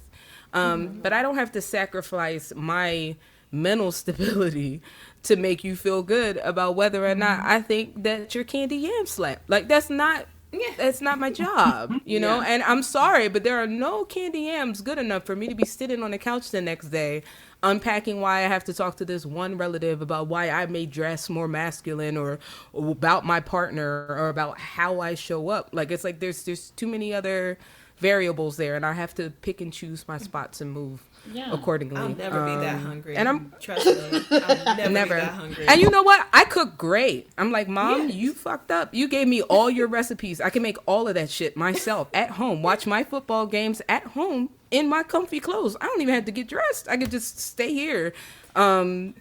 But I don't have to sacrifice my mental stability to make you feel good about whether or not I think that your candy yam slap. Like, that's not my job, Yeah. and I'm sorry, but there are no candy yams good enough for me to be sitting on the couch the next day unpacking why I have to talk to this one relative about why I may dress more masculine or about my partner or about how I show up. Like, it's like there's too many other variables there, and I have to pick and choose my spots and move Yeah. accordingly. I'll never be that hungry. And I'm Trust me. I'll never, never. be that hungry. And you know what? I cook great. I'm like, Mom, Yes. you fucked up. You gave me all your recipes. I can make all of that shit myself at home. Watch my football games at home in my comfy clothes. I don't even have to get dressed. I could just stay here. For And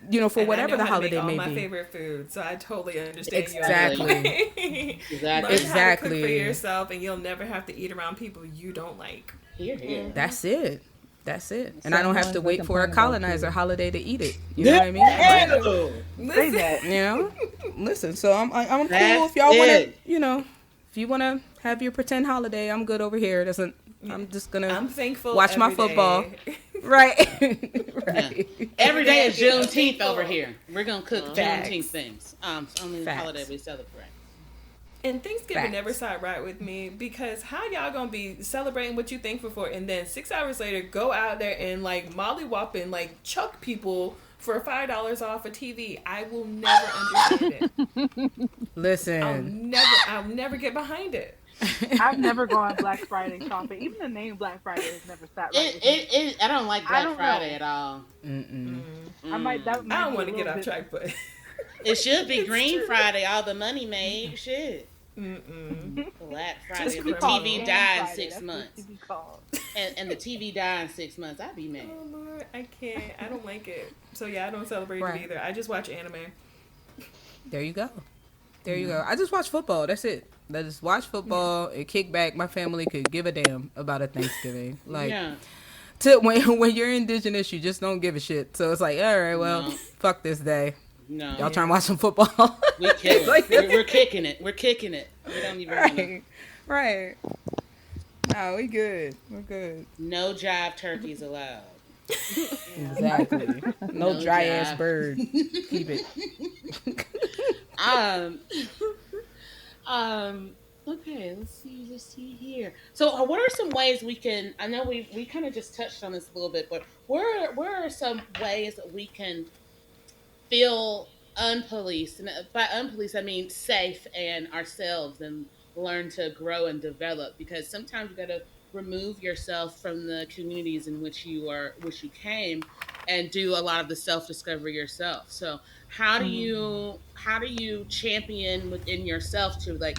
whatever I know the how to make holiday all may my be. favorite food, so I totally understand you. Exactly. Exactly. Learn how to cook for Exactly. yourself, and you'll never have to eat around people you don't like. Here, here. That's it. That's it. And I Same don't have ones to that wait for a complain about colonizer you. holiday to eat it. You know what I mean? Like, Ew. Say Listen, that. you know, listen. So I'm cool That's if y'all want to, it. if you want to have your pretend holiday, I'm good over here. It doesn't. I'm just gonna I'm thankful. watch my every football. day. Right. Yeah. Right. Every day is I get Juneteenth thankful. over here. We're gonna cook Facts. Juneteenth things. It's only the Facts. holiday we celebrate. And Thanksgiving never Facts. sat right with me because how y'all gonna be celebrating what you thankful for and then 6 hours later go out there and like mollywop and like chuck people for $5 off a TV? I will never understand it. Listen. I'll never get behind it. I've never gone Black Friday shopping. Even the name Black Friday has never sat right It, with me. it, it, I don't like I Black don't Friday know. at all. Mm-mm. That I might don't be a want to get little off bit. track, but It should be it's Green true. Friday, all the money made. Shit. Mm-mm. Black It Friday. should The be called TV Scam die in Friday. 6 That's what it months. should be called. And the TV die in 6 months. I'd be mad. Oh Lord, I can't. I don't like it. So yeah, I don't celebrate Right. it either. I just watch anime. There you go. There you go. I just watch football. That's it. I just watch football and kick back. My family could give a damn about a Thanksgiving. Like, Yeah. when you're indigenous, you just don't give a shit. So it's like, all right, well, No. fuck this day. No. Y'all trying to watch some football? We kill Like- it. We're kicking it. We're kicking it. We don't even want to. Right. No, we good. We're good. No jive turkeys allowed. Exactly. No No dry jive. ass bird. Keep it. Um, okay, let's see here. So, what are some ways we can? I know we kind of just touched on this a little bit, but where are some ways that we can feel unpoliced? And by unpoliced, I mean safe and ourselves, and learn to grow and develop. Because sometimes you got to remove yourself from the communities in which you came, and do a lot of the self discovery yourself. So how do you champion within yourself to like,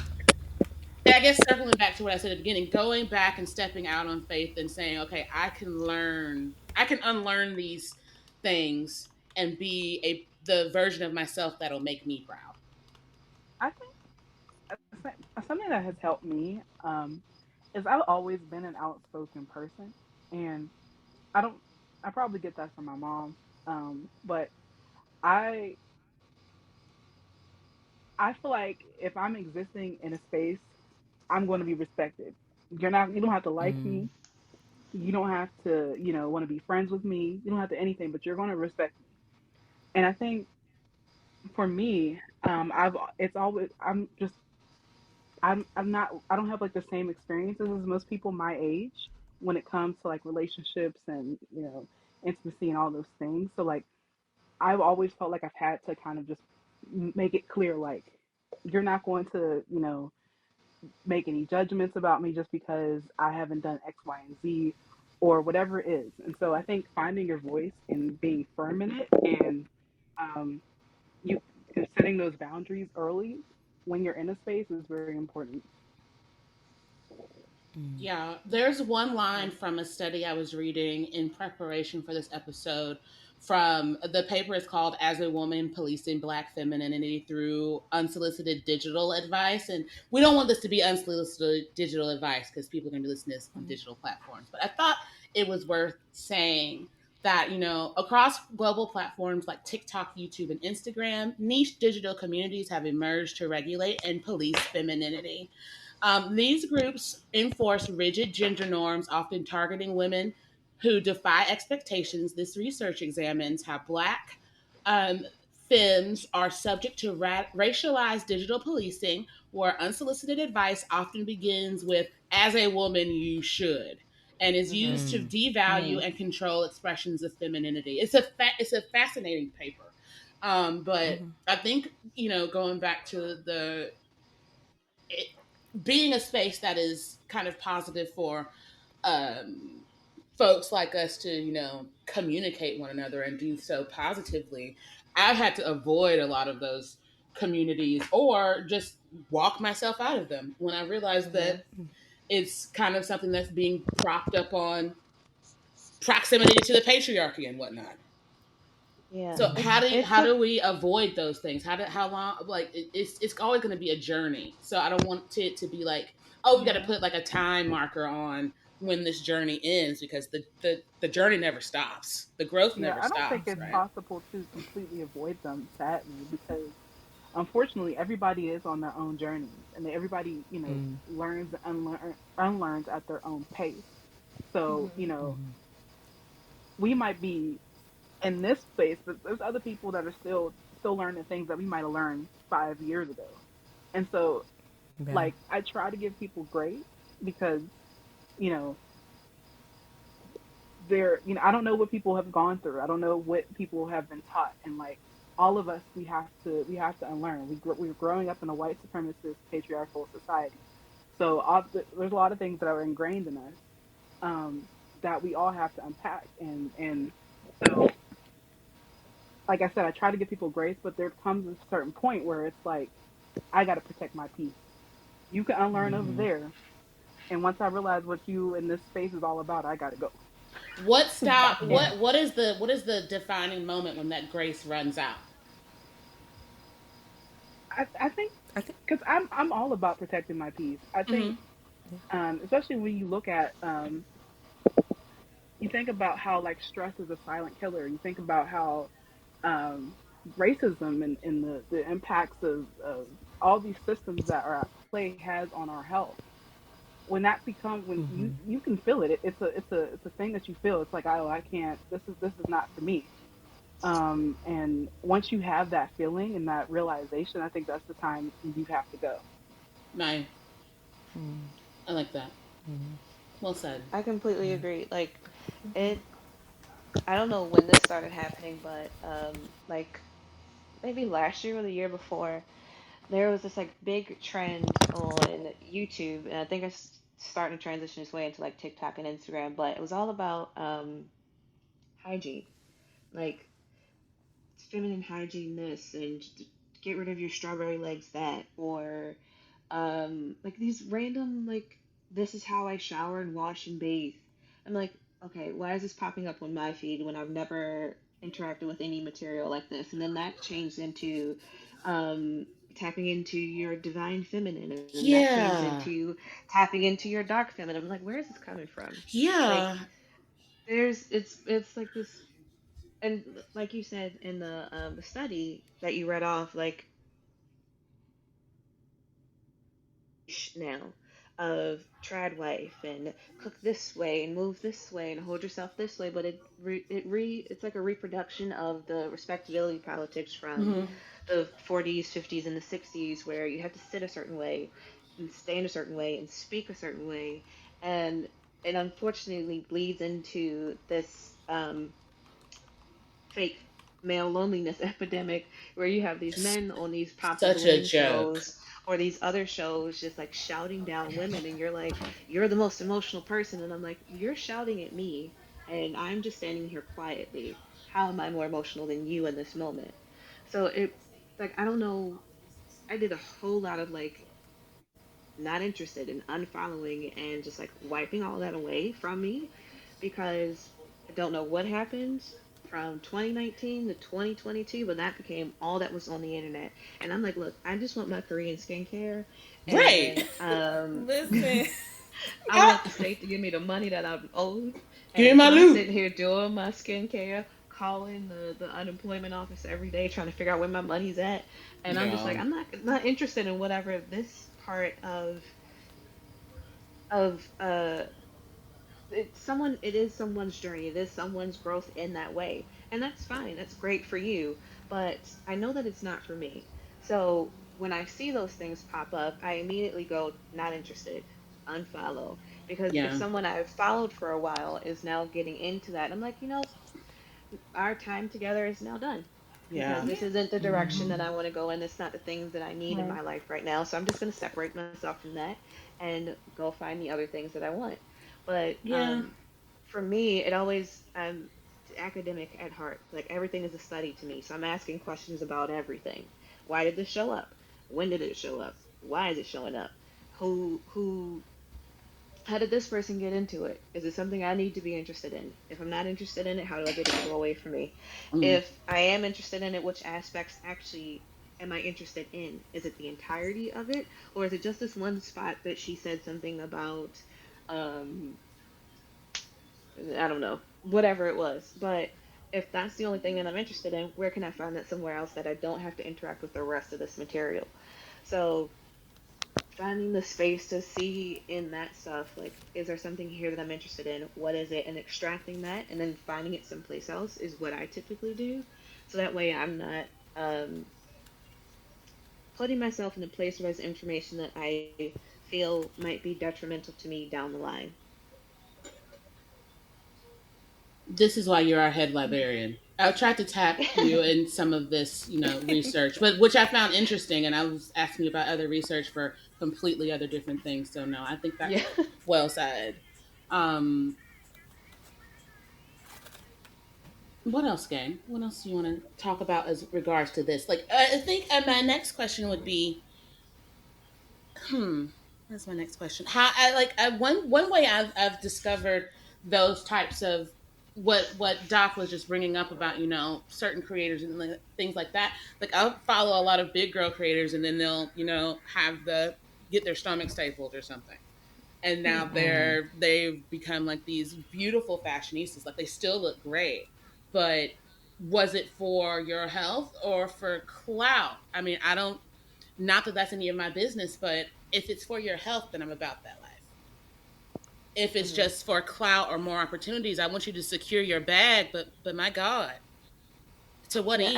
I guess circling back to what I said at the beginning, going back and stepping out on faith and saying, okay, I can unlearn these things and be the version of myself that'll make me proud. I think something that has helped me is I've always been an outspoken person, and I don't. I probably get that from my mom, but I I feel like if I'm existing in a space, I'm going to be respected. You're not. You don't have to like me. You don't have to, want to be friends with me. You don't have to anything, but you're going to respect me. And I think for me, it's always, I'm not, I don't have like the same experiences as most people my age when it comes to like relationships and, intimacy and all those things. So like I've always felt like I've had to kind of just make it clear, like you're not going to, make any judgments about me just because I haven't done X, Y, and Z or whatever it is. And so I think finding your voice and being firm in it, and um, you and setting those boundaries early when you're in a space is very important. Yeah, there's one line from a study I was reading in preparation for this episode. From the paper is called "As a Woman Policing Black Femininity Through Unsolicited Digital Advice," and we don't want this to be unsolicited digital advice because people are going to be listening to this on digital platforms. But I thought it was worth saying that across global platforms like TikTok, YouTube, and Instagram, niche digital communities have emerged to regulate and police femininity. These groups enforce rigid gender norms, often targeting women who defy expectations. This research examines how Black um, femmes are subject to racialized digital policing, where unsolicited advice often begins with, "as a woman, you should," and is Mhm. used to devalue Mm. and control expressions of femininity. It's a fascinating paper. But I think, going back to it, being a space that is kind of positive for um, folks like us to, communicate one another and do so positively, I've had to avoid a lot of those communities or just walk myself out of them when I realized Mhm. that it's kind of something that's being propped up on proximity to the patriarchy and whatnot. Yeah. So It how took. do we avoid those things? How long, like it's always going to be a journey. So I don't want it to be like, oh, we got to Yeah. put like a time marker on when this journey ends, because the journey never stops. The growth Yeah, never I don't think stops, it's right? possible to completely avoid them, sadly, because unfortunately everybody is on their own journeys, and everybody, learns and unlearns at their own pace. So, Mhm. we might be in this space, but there's other people that are still learning things that we might have learned 5 years ago. And so, Yeah. like, I try to give people grace because, you know, I don't know what people have gone through. I don't know what people have been taught, and like all of us, we have to unlearn. We're growing up in a white supremacist patriarchal society, so there's a lot of things that are ingrained in us, that we all have to unpack, and so like I said, I try to give people grace, but there comes a certain point where it's like I got to protect my peace. You can unlearn over there, and once I realize what you in this space is all about, I got to go. Yeah. What is the defining moment when that grace runs out? I think I think. because I'm all about protecting my peace. I think, Mm-hmm. especially when you look at, you think about how like stress is a silent killer. You think about how, um, racism and the impacts of all these systems that are at play has on our health. When that becomes when you can feel it, it's a thing that you feel. It's like, oh, I can't. This is not for me. And once you have that feeling and that realization, I think that's the time you have to go. Nice. I like that. Well said. I completely agree. Like it. I don't know when this started happening, but like maybe last year or the year before, there was this like big trend on YouTube, and I think it's starting to transition its way into like TikTok and Instagram. But it was all about hygiene, like feminine hygiene this, and get rid of your strawberry legs that, or like these random like this is how I shower and wash and bathe. I'm like, okay, why is this popping up on my feed when I've never interacted with any material like this? And then that changed into um, tapping into your divine feminine, and then that changed Yeah. into tapping into your dark feminine. I'm like, where is this coming from? Like, Yeah. it's like this, and like you said in the study that you read off, like now of trad wife and cook this way and move this way and hold yourself this way, but it's like a reproduction of the respectability politics from Mm-hmm. the 40s, 50s, and the 60s, where you have to sit a certain way and stand a certain way and speak a certain way, and it unfortunately bleeds into this. fake male loneliness epidemic where you have these men on these pop the Such a balloon joke. shows or these other shows just like shouting down women, and you're like, you're the most emotional person, and I'm like, you're shouting at me and I'm just standing here quietly. How am I more emotional than you in this moment? So it, like, I don't know, I did a whole lot of like not interested in unfollowing and just like wiping all that away from me because I don't know what happened from 2019 to 2022, but that became all that was on the internet. And I'm like, look, I just want my Korean skincare, Right. and Listen. I want the state to give me the money that I'm owed. Give me And my so I'm loot. sitting here doing my skincare, calling the unemployment office every day, trying to figure out where my money's at. And I'm just Yeah. like, I'm not interested in whatever this part of it is someone's journey, it is someone's growth in that way, and that's fine, that's great for you, but I know that it's not for me. So when I see those things pop up, I immediately go, not interested, unfollow. Because if Yeah. someone I've followed for a while is now getting into that, I'm like, our time together is now done, because Yeah. this Yeah. isn't the direction that I want to go in. It's not the things that I need in Right. my life right now. So I'm just going to separate myself from that and go find the other things that I want. But Yeah. for me, it always, I'm academic at heart. Like everything is a study to me. So I'm asking questions about everything. Why did this show up? When did it show up? Why is it showing up? Who how did this person get into it? Is it something I need to be interested in? If I'm not interested in it, how do I get it to go away from me? Mm. If I am interested in it, which aspects actually am I interested in? Is it the entirety of it? Or is it just this one spot that she said something about, um, I don't know, whatever it was. But if that's the only thing that I'm interested in, where can I find that somewhere else that I don't have to interact with the rest of this material? So finding the space to see in that stuff, like, is there something here that I'm interested in? What is it? And extracting that and then finding it someplace else is what I typically do. So that way I'm not um, putting myself in a place where there's information that I feel might be detrimental to me down the line. This is why you're our head librarian. I tried to tap you in some of this, research, but which I found interesting, and I was asking you about other research for completely other different things. So no, I think Yeah. that's well said. Um, what else, gang? What else do you want to talk about as regards to this? Like, I think my next question would be, hmm, what's my next question? How I like I, one way I've discovered those types of what Doc was just bringing up about certain creators and like, things like that. Like I'll follow a lot of big girl creators, and then they'll have the get their stomach stapled or something, and now Mm-hmm. they've become like these beautiful fashionistas. Like they still look great, but was it for your health or for clout? I mean, I don't, not that that's any of my business, but if it's for your health, then I'm about that life. If it's Hmm. just for clout or more opportunities, I want you to secure your bag, but my God, to what Yeah, end?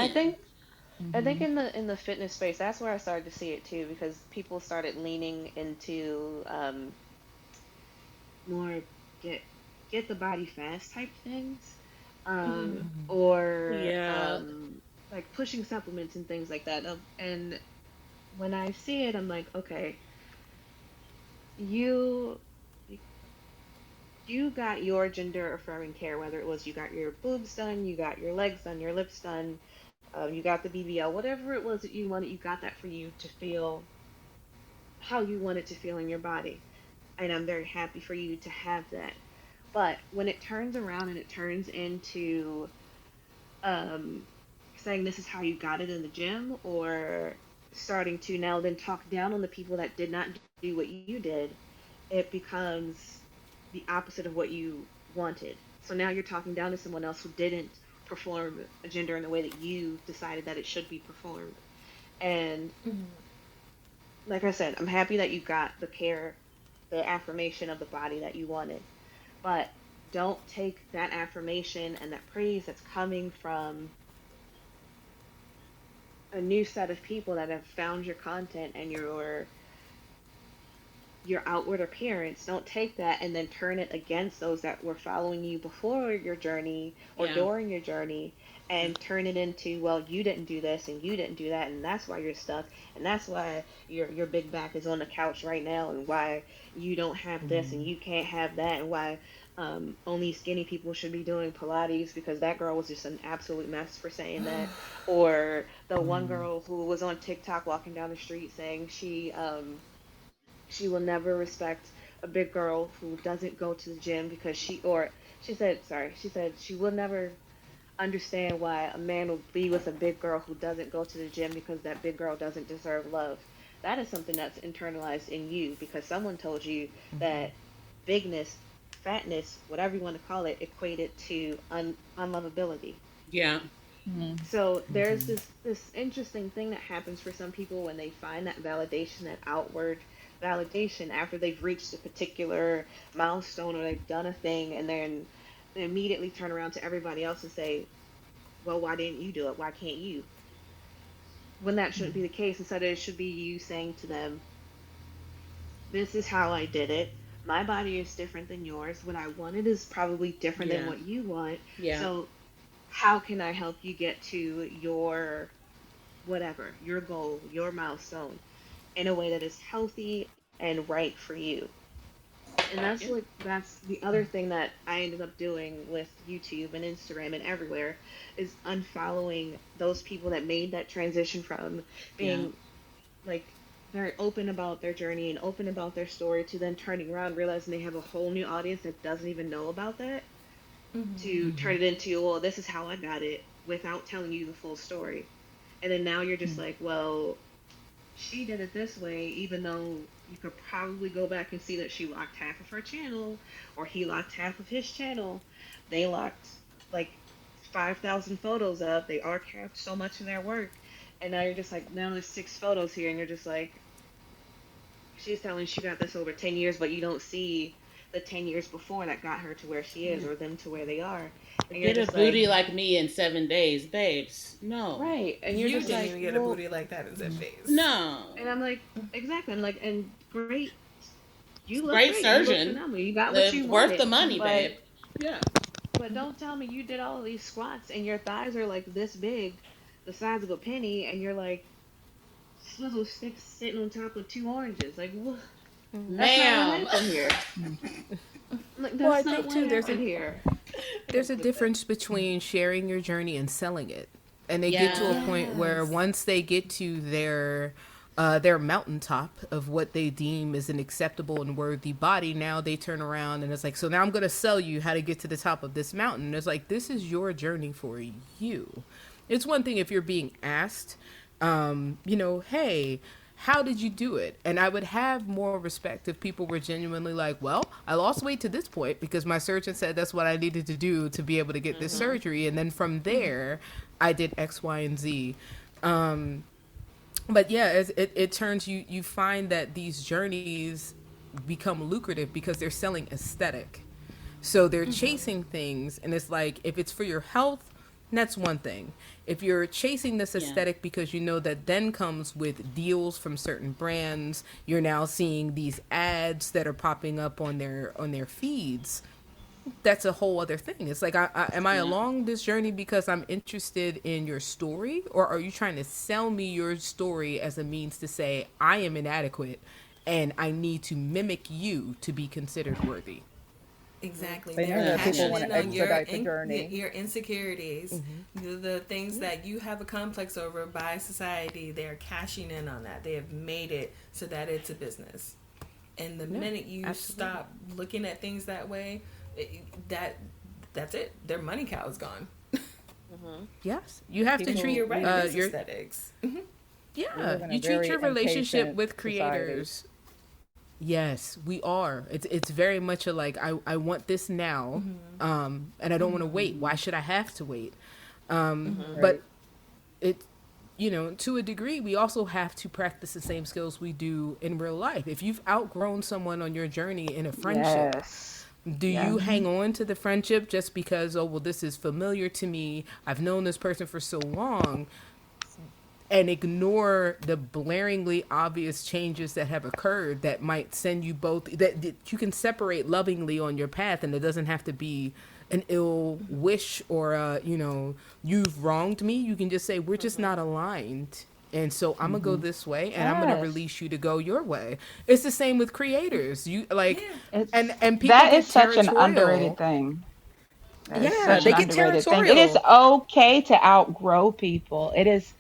I think Mm-hmm. in the fitness space, that's where I started to see it too, because people started leaning into more get get the body fast type things, Mm, or yeah, like pushing supplements and things like that. And when I see it, I'm like, okay, you you got your gender affirming care, whether it was you got your boobs done, you got your legs done, your lips done, you got the BBL, whatever it was that you wanted, you got that for you to feel how you wanted to feel in your body. And I'm very happy for you to have that. But when it turns around and it turns into um, saying this is how you got it in the gym, or starting to now then talk down on the people that did not do what you did, it becomes the opposite of what you wanted. So now you're talking down to someone else who didn't perform a gender in the way that you decided that it should be performed. And like I said, I'm happy that you got the care, the affirmation of the body that you wanted. But don't take that affirmation and that praise that's coming from a new set of people that have found your content and your outward appearance. Don't take that and then turn it against those that were following you before your journey or Yeah. during your journey, and turn it into, well, you didn't do this and you didn't do that, and that's why you're stuck, and that's why your big back is on the couch right now, and why you don't have this and you can't have that, and why only skinny people should be doing Pilates because that girl was just an absolute mess for saying that. Or the one girl who was on TikTok walking down the street saying she will never respect a big girl who doesn't go to the gym because she said, sorry, she said she will never understand why a man will be with a big girl who doesn't go to the gym because that big girl doesn't deserve love. That is something that's internalized in you because someone told you that bigness, fatness, whatever you want to call it, equated to unlovability. Yeah. So there's this interesting thing that happens for some people when they find that validation, that outward validation after they've reached a particular milestone or they've done a thing, and then they immediately turn around to everybody else and say, "Well, why didn't you do it? Why can't you?" When that shouldn't be the case. Instead, it should be you saying to them, "This is how I did it. My body is different than yours. What I wanted is probably different than Yeah. what you want. Yeah. So how can I help you get to your whatever, your goal, your milestone in a way that is healthy and right for you?" And Yeah. that's the other thing that I ended up doing with YouTube and Instagram and everywhere is unfollowing those people that made that transition from Yeah. being like very open about their journey and open about their story to then turning around realizing they have a whole new audience that doesn't even know about that, to turn it into, well, this is how I got it without telling you the full story. And then now you're just like, well, she did it this way, even though you could probably go back and see that she locked half of her channel or he locked half of his channel. They locked like 5,000 photos up. They archived so much of their work. And now you're just like, now there's 6 photos here, and you're just like, she's telling she got this over 10 years, but you don't see the 10 years before that got her to where she is or them to where they are. And you're Get a just like, booty like me in 7 days, babes. No. right. And you're You just didn't like, even get a well, booty like that in 7 days. No. and I'm like, exactly. I'm like, and great. You look Great great. You look surgeon. phenomenal. You got what you Worth the wanted. money, But babe. Yeah. don't tell me you did all of these squats and your thighs are like this big, the size of a penny, and you're like swizzle sticks sitting on top of 2 oranges. Like, what? That's not what Ma'am. happened here. Like, Well, I that's not think what too, happened here. there's a difference between sharing your journey and selling it. And they get to a Yeah. point where Yes. once they get to their mountaintop of what they deem is an acceptable and worthy body, now they turn around and it's like, so now I'm going to sell you how to get to the top of this mountain. It's like, this is your journey for you. It's one thing if you're being asked, hey, how did you do it? And I would have more respect if people were genuinely like, well, I lost weight to this point because my surgeon said that's what I needed to do to be able to get this surgery. And then from there, I did X, Y, and Z. But yeah, it turns you find that these journeys become lucrative because they're selling aesthetic. So they're chasing things, and it's like, if it's for your health, that's one thing. If you're chasing this Yeah. aesthetic because you know that then comes with deals from certain brands, you're now seeing these ads that are popping up on their feeds. That's a whole other thing. It's like, am I Yeah. along this journey because I'm interested in your story, or are you trying to sell me your story as a means to say I am inadequate and I need to mimic you to be considered worthy? Exactly. They know They're that people cashing want in to on your expedite the journey. your insecurities, the things that you have a complex over by society. They're cashing in on that. They have made it so that it's a business. And the minute you absolutely. stop looking at things that way, that's it. Their money cow is gone. Yes, you have to People- treat You're right. It is your aesthetics. We yeah. live in a You treat very your relationship impatient with society. creators. Yes, we are. It's very much a like, I want this now, and I don't want to wait. Why should I have to wait? But it, to a degree, we also have to practice the same skills we do in real life. If you've outgrown someone on your journey in a friendship, Yes. do you hang on to the friendship just because, oh, well, this is familiar to me, I've known this person for so long? and ignore the blaringly obvious changes that have occurred that might send you both, that you can separate lovingly on your path, and it doesn't have to be an ill wish or you've wronged me. You can just say we're just not aligned, and so I'm gonna go this way, and I'm gonna Yes. release you to go your way. It's the same with creators. You like, Yeah. It's and people that get is such an underrated territorial. thing. That is Yeah, such they an get underrated thing. It is territorial. okay to outgrow people. It is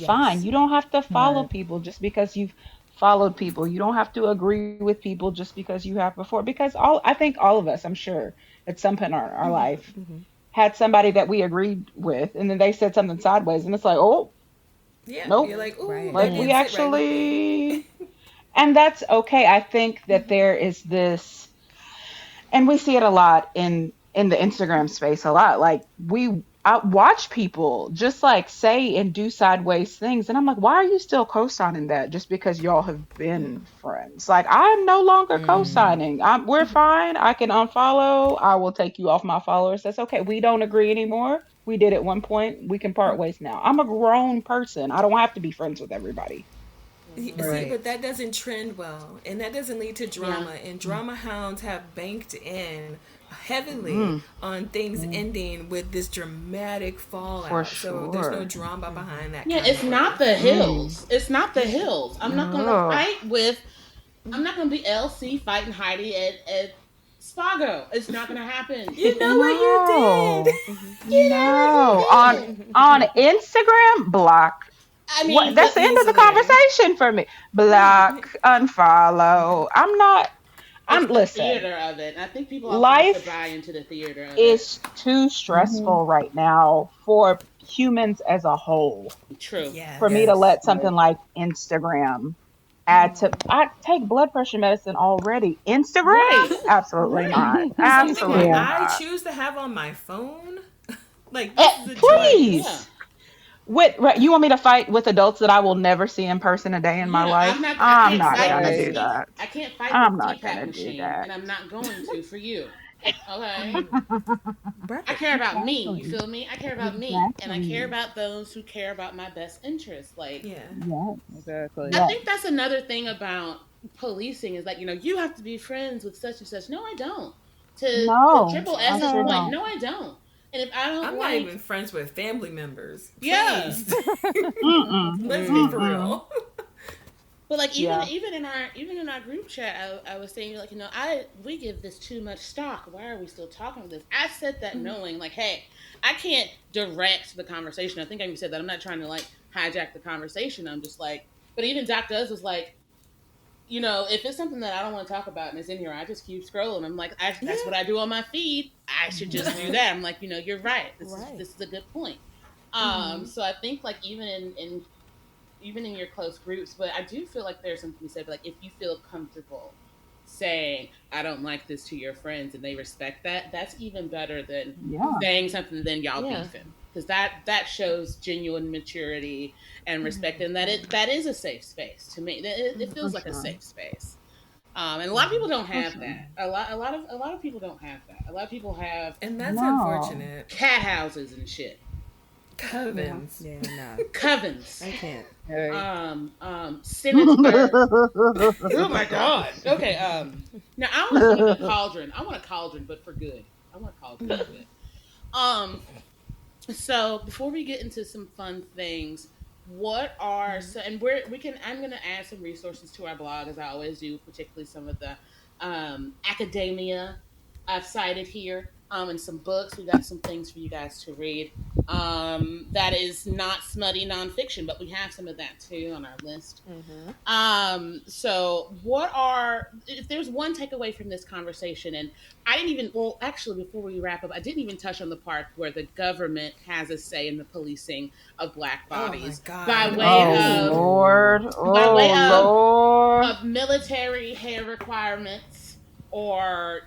fine. Yes. You don't have to follow Right. people just because you've followed people. You don't have to agree with people just because you have before. Because I think all of us, I'm sure, at some point in our life, had somebody that we agreed with, and then they said something sideways, and it's like, oh, Yeah. nope. You're like, ooh, Right. that Like we didn't sit right with me. actually, and that's okay. I think that there is this, and we see it a lot in the Instagram space a lot. Like I watch people just like say and do sideways things, and I'm like, why are you still co-signing that just because y'all have been friends? Like I'm no longer co-signing. We're fine. I can unfollow. I will take you off my followers. That's okay. We don't agree anymore. We did at one point. We can part ways now. I'm a grown person. I don't have to be friends with everybody. See, Right. but that doesn't trend well, and that doesn't lead to Yeah. drama. And drama hounds have banked in heavily Mm, on things mm, ending with this dramatic for fallout. So there's no sure. drama behind that Yeah, it's not category. the Mm. hills. It's not the hills. I'm not gonna Ugh. fight with. I'm not gonna be LC fighting Heidi at Spago. It's not gonna happen. You know what you did? No. You know what you No. On did. Instagram, block. I What? mean, That's but the end of the Easily. conversation for me. yeah, Block, unfollow. I'm not. it's I'm the listen. theater of it. And I think people also have to Life buy into the theater of it. is too Mm-hmm. stressful right now for humans as a whole. True. For me to Yes. Yes. let something Right. like Instagram add to, I take blood pressure medicine already. Instagram? Right. Absolutely Right. not. Something that Absolutely Yeah. I not. choose to have on my phone? Like, this is a Yeah. choice. Please. Right, you want me to fight with adults that I will never see in person a day in my Yeah. I'm life? not. I I'm can't not fight gonna the do Right. C. that. I can't fight the I'm not CPAP gonna do machine, that. and I'm not going to for you. Okay. Mm. I Right. care about me. You Exactly. feel me? I care about me, and I care Exactly. about those who care about my best interests. Like, Yeah. Yes. I Exactly. Yes. think that's another thing about policing is like, you have to be friends with such and such. No, I don't. To No, Triple I S's sure point, don't. no, I don't. And if I don't I'm not even like, friends with family members. yeah. Please. Mm-mm. Let's be for Mm-mm. real. But like Yeah. even in our group chat, I was saying like, we give this too much stock. Why are we still talking about this? I said that knowing like, hey, I can't direct the conversation. I think I even said that. I'm not trying to like hijack the conversation. I'm just like, but even Doc Does was like, if it's something that I don't want to talk about and it's in here, I just keep scrolling. I'm like, that's Yeah. what I do on my feed. I should just do that. I'm like, you're right. This is Right. this is a good point. Mm-hmm. So I think like even in your close groups, but I do feel like there's something to say, like if you feel comfortable saying I don't like this to your friends and they respect that, that's even better than Yeah. saying something then y'all Yeah. beefing. Because that shows genuine maturity and respect, and that is a safe space to me. It For feels like a sure. safe space, and a lot of people don't For have sure. that. A lot of people don't have that. A lot of people have And that's No. unfortunate. cat houses and shit, Yeah. Covens. Yeah. Nah. covens, I can't. Hey. senator. Oh my god. Okay. Now I want to put in a cauldron. I want a cauldron, but for good. I want a cauldron for good. Um. So before we get into some fun things, what are so and we can I'm gonna add some resources to our blog as I always do, particularly some of the academia I've cited here, and some books. We got some things for you guys to read. That is not smutty nonfiction, but we have some of that too on our list. Mm-hmm. So what are if there's one takeaway from this conversation, and I didn't even well, actually before we wrap up, I didn't even touch on the part where the government has a say in the policing of black Oh my bodies by God. way Oh of Lord. by Oh way of Lord. military hair requirements or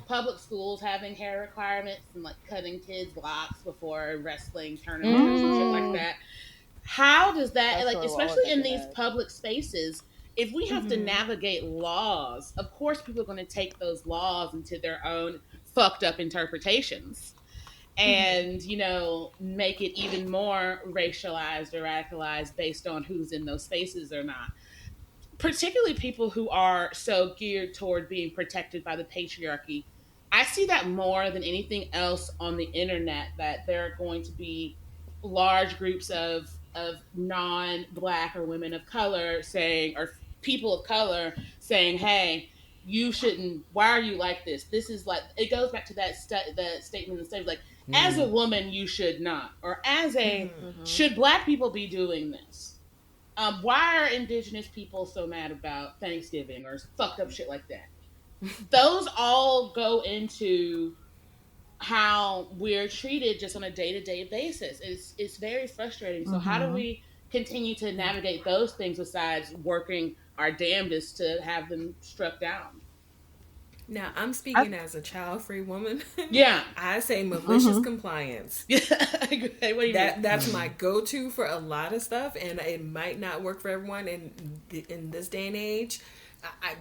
public schools having hair requirements and like cutting kids locks before wrestling tournaments and shit like Mm. that. How does that That's like sort of what I was especially in thinking these of. public spaces, if we have to Mm-hmm. navigate laws, of course people are going to take those laws into their own fucked up interpretations. and make it even more racialized or radicalized based on who's in those spaces or not, particularly people who are so geared toward being protected by the patriarchy. I see that more than anything else on the internet, that there are going to be large groups of non-black or women of color saying, or people of color saying, hey, you shouldn't, why are you like this? This is like, it goes back to that statement in the stage, like, as a woman you should not, or as a, Mhm. should black people be doing this? Why are indigenous people so mad about Thanksgiving or fucked up shit like that? Those all go into how we're treated just on a day to day basis. It's very frustrating. So how do Mhm. we continue to navigate those things besides working our damnedest to have them struck down? Now, I'm I, speaking as a child free woman. Yeah. I say malicious mhm. compliance. Yeah. What do you mean? That's my go to for a lot of stuff, and it might not work for everyone in this day and age. I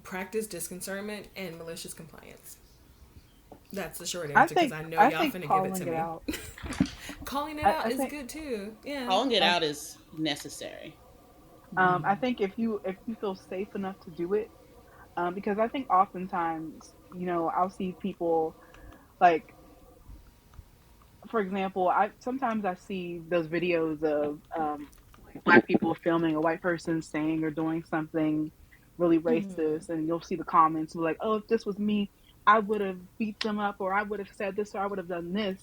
practice disconcernment and malicious compliance. That's the short I answer because think I know I y'all think finna give it calling to it me. out. Calling it I out is think good too. Yeah. Calling it I, out is necessary. I think if you feel safe enough to do it, because I think oftentimes, I'll see people like, for example, I sometimes I see those videos of like black people filming a white person saying or doing something really Mhm. racist, and you'll see the comments like, "Oh, if this was me, I would have beat them up, or I would have said this, or I would have done this."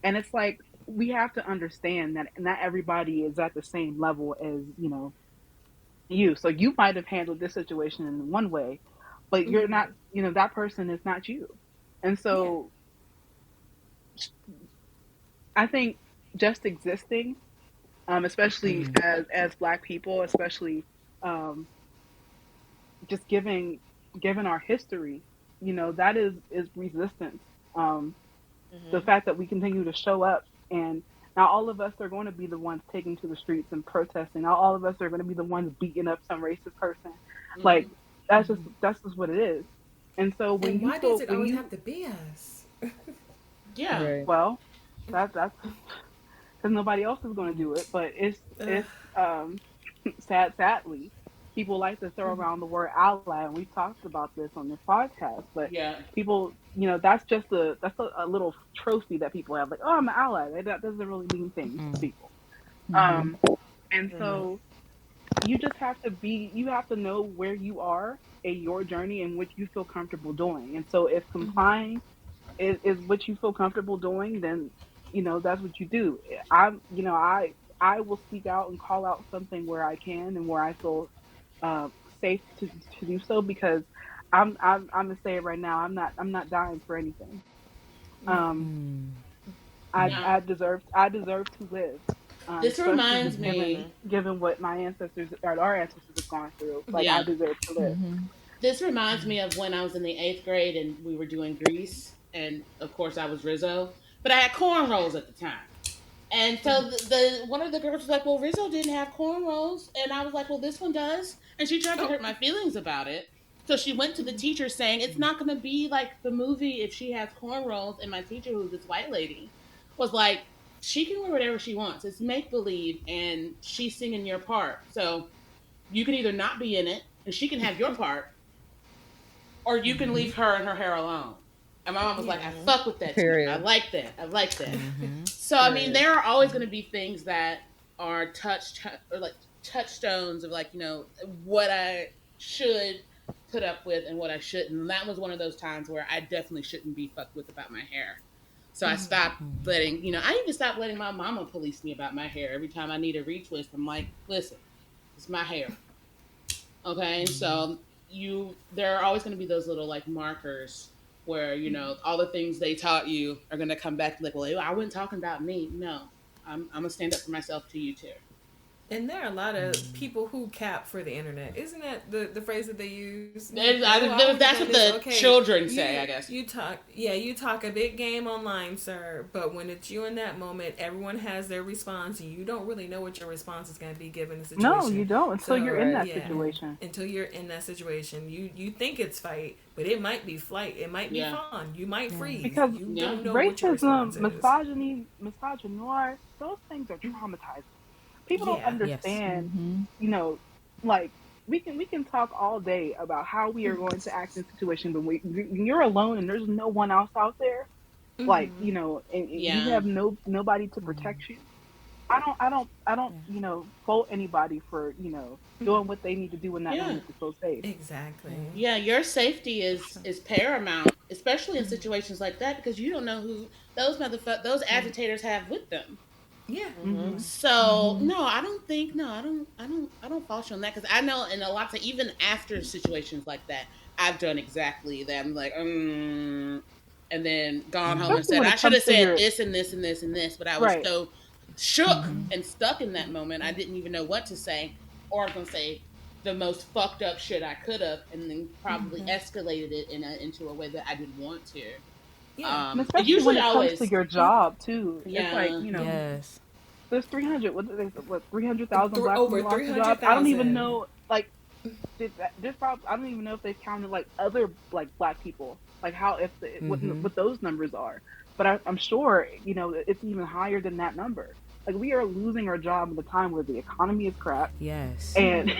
And it's like we have to understand that not everybody is at the same level as you. So you might have handled this situation in one way, but you're not. That person is not you, and Yeah. so I think just existing, especially as Black people, especially um, just given our history, that is resistance. Um, the Mhm. fact that we continue to show up, and not all of us are going to be the ones taking to the streets and protesting. Not all of us are going to be the ones beating up some racist person. Like Hmm. that's just what it is. And so And why does it always have to be us? Yeah. Right. well, that's because nobody else is going to do it. But Ugh. it's sadly, people like to throw around the word ally, and we've talked about this on this podcast. But Yeah. people, that's a little trophy that people have. Like, oh, I'm an ally. That doesn't really mean things to people. Mhm. Um, and Mhm. so you have to know where you are in your journey and what you feel comfortable doing. And so if complying is what you feel comfortable doing, then that's what you do. I will speak out and call out something where I can and where I feel uh, safe to do so, because I'm gonna say it right now. I'm not dying for anything. Um, I Now, I deserve I deserve to live, this especially reminds just given me. Mhm. given what my ancestors or our ancestors have gone through. Like, I Yeah. deserve to live. Mhm. This reminds me of when I was in the eighth grade and we were doing Grease, and of course I was Rizzo, but I had cornrows at the time. And so the one of the girls was like, "Well, Rizzo didn't have cornrows," and I was like, "Well, this one does." And she tried to Oh. hurt my feelings about it. So she went to the teacher saying, "It's not going to be like the movie if she has cornrows." And my teacher, who's this white lady, was like, "She can wear whatever she wants. It's make believe, and she's singing your part. So you can either not be in it, and she can have your part, or you can leave her and her hair alone." And my mom was like, Yeah. "I Mhm. fuck with that teacher. I Period. like that. I like that." So I mean, Right. there are always going to be things that are or like touchstones of like what I should put up with and what I shouldn't. And that was one of those times where I definitely shouldn't be fucked with about my hair. So I Mhm. stopped letting I even stopped letting my mama police me about my hair. Every time I need a retwist, I'm like, listen, it's my hair. Okay, and so there are always going to be those little like markers where all the things they taught you are going to come back like, well, I wasn't talking about me. No, I'm gonna stand up for myself to you too. And there are a lot of people who cap for the internet. Isn't that the phrase that they use? That's what the children say, I guess. You talk, yeah, you talk a big game online, sir. But when it's you in that moment, everyone has their response, and you don't really know what your response is going to be given the situation. No, you don't until you're in that situation. Until you're in that situation, you think it's fight, but it might be flight. It might be fawn. You might freeze Because you don't know racism, what misogyny, misogynoir, those things are traumatizing. People don't understand, you know, like we can talk all day about how we are going to act in situations, but when you're alone and there's no one else out there, like, you know, and you have nobody to protect you. I don't, you know, fault anybody for, you know, doing what they need to do in that moment to feel safe. Exactly. Yeah, your safety is paramount, especially in situations like that, because you don't know who those agitators have with them. Yeah. So no, I don't fault you on that, because I know in a lot of, even after situations like that, I've done exactly that. I'm like, and then gone home and Especially said when I it should comes have to said your this and this and this and this, but I was right. so shook and stuck in that moment, I didn't even know what to say, or I was gonna say the most fucked up shit I could have, and then probably escalated it into a way that I didn't want to. Yeah. And It especially when usually it comes to always, your job too. It's like, yeah. you know, Yes. there's 300, what 300,000 black Over people lost their jobs. I don't even 300,000. know, like, there's probably, I don't even know if they've counted like other like black people, like how if what those numbers are. But I'm sure, you know, it's even higher than that number. Like, we are losing our job at a time where the economy is crap, Yes. and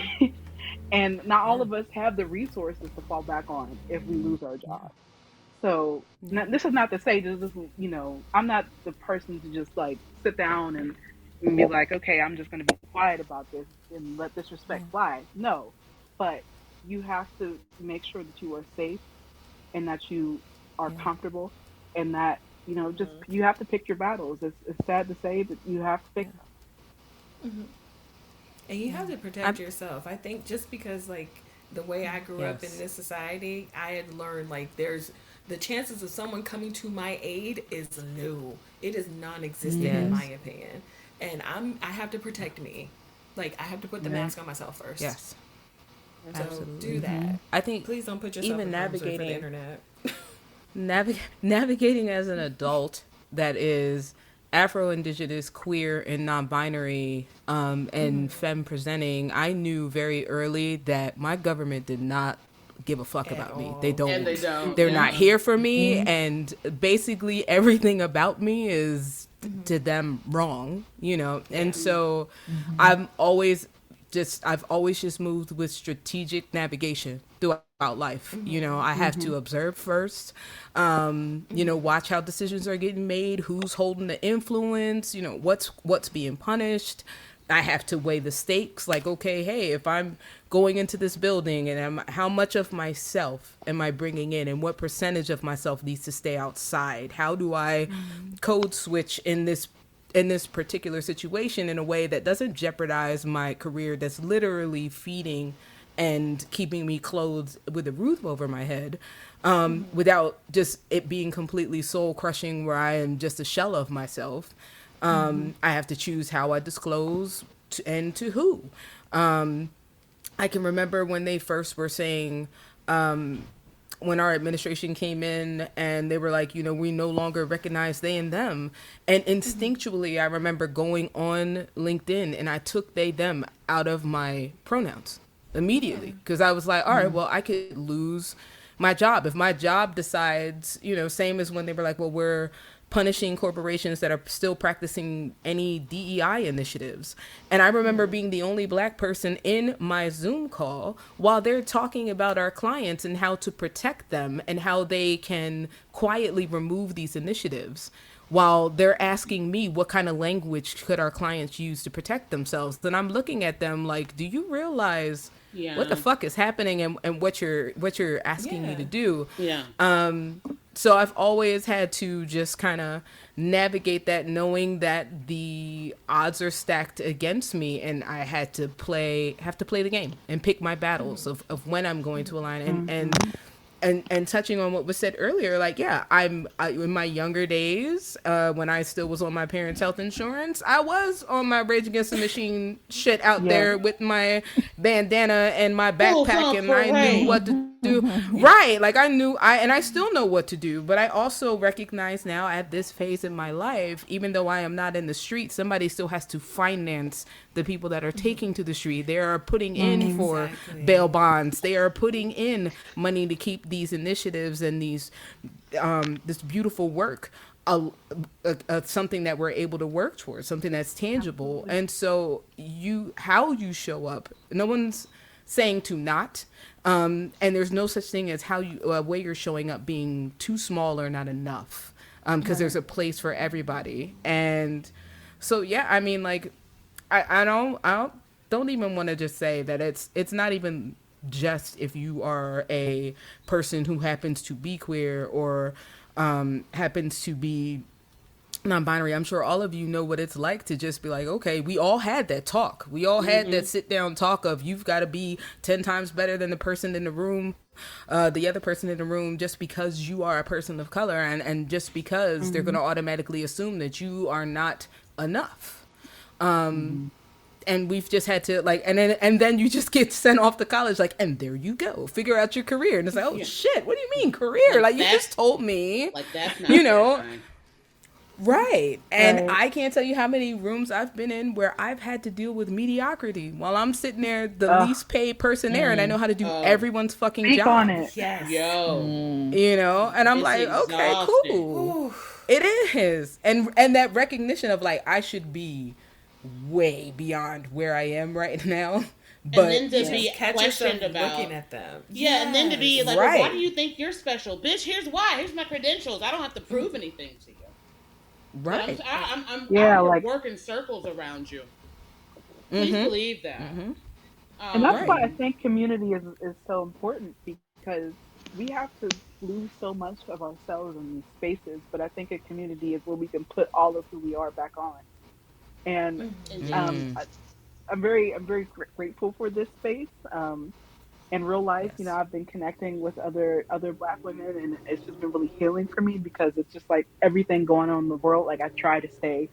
and not Yeah. all of us have the resources to fall back on if we lose our job. So now, this is not to say this, you know, I'm not the person to just like sit down and be like, okay, I'm just going to be quiet about this and let disrespect fly. No, but you have to make sure that you are safe and that you are Yeah. comfortable, and that, you know, just you have to pick your battles. It's sad to say, but you have to pick them. And you have to protect yourself. I think just because, like, the way I grew up in this society, I had learned, like, there's the chances of someone coming to my aid is low. It is non-existent in my opinion. And I have to protect me. Like, I have to put the mask on myself first. Yes. So Absolutely. do that. I think Please don't put yourself even in harm's way for the navigating internet. navigating as an adult that is Afro-Indigenous, queer, and non-binary, and femme presenting, I knew very early that my government did not give a fuck about me. They don't. And they don't. They're not here for me, and basically everything about me is to them wrong, you know. And so I've always just moved with strategic navigation throughout life. You know, I have to observe first, you know, watch how decisions are getting made, who's holding the influence, you know, what's being punished. I have to weigh the stakes, like, okay, hey, if I'm going into this building and how much of myself am I bringing in, and what percentage of myself needs to stay outside? How do I code switch in this particular situation in a way that doesn't jeopardize my career, that's literally feeding and keeping me clothed with a roof over my head, without just it being completely soul crushing where I am just a shell of myself. I have to choose how I disclose and to who. I can remember when they first were saying, when our administration came in and they were like, you know, we no longer recognize they and them. And instinctually, I remember going on LinkedIn and I took they, them out of my pronouns immediately, because I was like, all right, well, I could lose my job. If my job decides, you know, same as when they were like, well, we're punishing corporations that are still practicing any DEI initiatives. And I remember being the only Black person in my Zoom call while they're talking about our clients and how to protect them and how they can quietly remove these initiatives, while they're asking me what kind of language could our clients use to protect themselves. Then I'm looking at them like, do you realize what the fuck is happening, and what you're asking me to do? So I've always had to just kind of navigate that, knowing that the odds are stacked against me, and I have to play the game and pick my battles of when I'm going to align. And and touching on what was said earlier, like, yeah, in my younger days, when I still was on my parents' health insurance, I was on my Rage Against the Machine shit out Yes. there with my bandana and my Fools backpack, on and I knew parade. what to do. Right, like and I still know what to do, but I also recognize now at this phase in my life, even though I am not in the street, somebody still has to finance the people that are taking to the street. They are putting in for Exactly. bail bonds. They are putting in money to keep these initiatives and this beautiful work something that we're able to work towards, something that's tangible. Absolutely. And so how you show up, no one's saying to not. And there's no such thing as how you way you're showing up being too small or not enough, because there's a place for everybody. And so yeah, I mean, like, I don't even want to just say that it's not even just if you are a person who happens to be queer or happens to be non-binary. I'm sure all of you know what it's like to just be like, okay, we all had that talk. We all had that sit down talk of you've got to be 10 times better than the person in the room, the other person in the room, just because you are a person of color, and just because they're going to automatically assume that you are not enough. And we've just had to, like, and then you just get sent off to college, like, and there you go, figure out your career. And it's like, oh shit, what do you mean career? Like, you just told me, Like that's not you know, terrifying. right. And Right. I can't tell you how many rooms I've been in where I've had to deal with mediocrity while I'm sitting there, the Ugh. least paid person there, and I know how to do everyone's fucking Speak job. on it. Yes. Yo, You know, and I'm It's like, okay, exhausting. cool. It is. And that recognition of, like, I should be way beyond where I am right now. But and then to Just be catch yourself questioned about. looking at them. Yeah, and then to be like, Right. well, why do you think you're special, bitch? Here's why. Here's my credentials. I don't have to prove anything to you. But right. I'm Yeah, out here like, working circles around you. Please Mm-hmm. believe that. and that's Um, why Right. I think community is so important, because we have to lose so much of ourselves in these spaces. But I think a community is where we can put all of who we are back on. And indeed. I, I'm very grateful for this space. In real life, Yes. I've been connecting with other Black women, and it's just been really healing for me, because it's just like everything going on in the world. Like, I try to stay,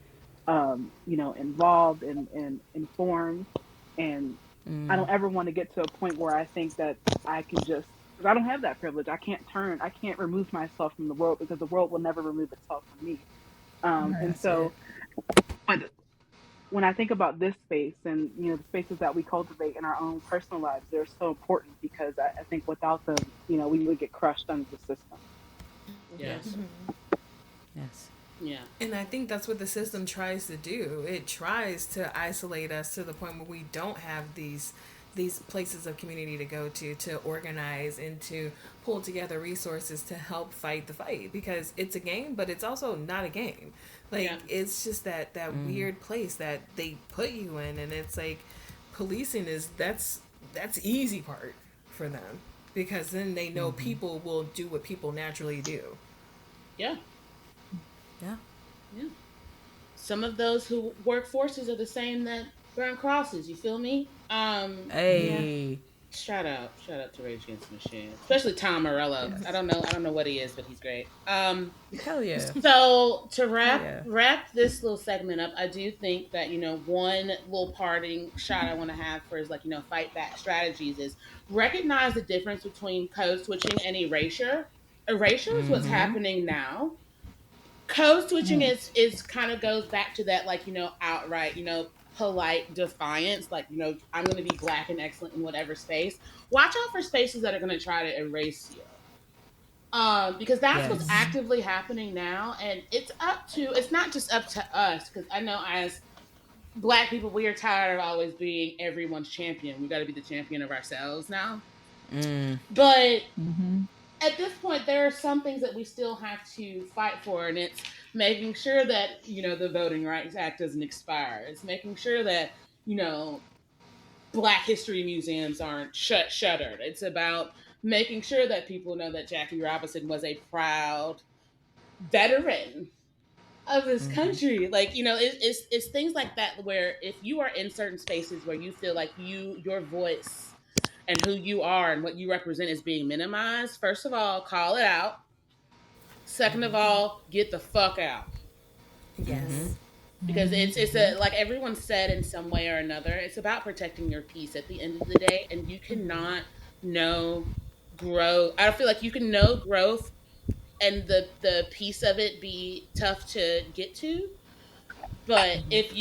involved and informed, and I don't ever want to get to a point where I think that I can just, because I don't have that privilege. I can't remove myself from the world, because the world will never remove itself from me. And That's it. so, but when I think about this space, and the spaces that we cultivate in our own personal lives, they're so important, because I think without them, we would get crushed under the system. Yes. Yes. Yeah. And I think that's what the system tries to do. It tries to isolate us to the point where we don't have these places of community to go to organize and to pull together resources to help fight the fight, because it's a game, but it's also not a game. Like, Yeah. it's just that weird place that they put you in, and it's like policing is that's easy part for them, because then they know people will do what people naturally do. Yeah. Yeah. Yeah. Some of those who work forces are the same that burn crosses. You feel me? Hey. Shout out to Rage Against the Machine, especially Tom Morello. Yes. I don't know what he is, but he's great. Hell yeah. So to Hell yeah. wrap this little segment up, I do think that one little parting shot I want to have for is, like, fight back strategies is recognize the difference between code switching and erasure. Erasure is what's happening now. Code switching is kind of goes back to that, like, outright, polite defiance, like, I'm going to be Black and excellent in whatever space. Watch out for spaces that are going to try to erase you, because that's what's Yes. actively happening now. And it's not just up to us, because I know as Black people, we are tired of always being everyone's champion. We got to be the champion of ourselves now. But at this point, there are some things that we still have to fight for, and it's making sure that the Voting Rights Act doesn't expire. It's making sure that Black history museums aren't shuttered. It's about making sure that people know that Jackie Robinson was a proud veteran of this country. Like, it's things like that, where if you are in certain spaces where you feel like your voice and who you are and what you represent is being minimized, first of all, call it out. Second of all, get the fuck out. Mm-hmm. Yes. Because it's Mm-hmm. a, like everyone said in some way or another, it's about protecting your peace at the end of the day, and you cannot know growth. I feel like you can know growth and the piece of it be tough to get to, but if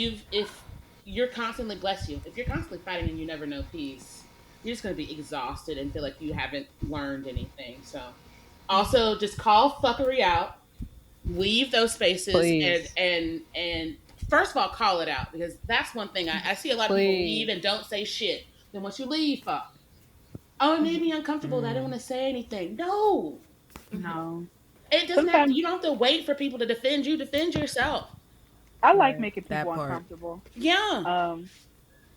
you're constantly, bless you, if you're constantly fighting and you never know peace, you're just going to be exhausted and feel like you haven't learned anything. So also just call fuckery out, leave those spaces, Please. and first of all, call it out, because that's one thing I see a lot of people leave Please. and don't say shit. Then once you leave, fuck, oh, it made me uncomfortable that I didn't Mm. want to say anything. No, No. it doesn't have to. Sometimes You don't have to wait for people to defend you. Defend yourself. I like Right. making That people part. uncomfortable. Yeah. Um,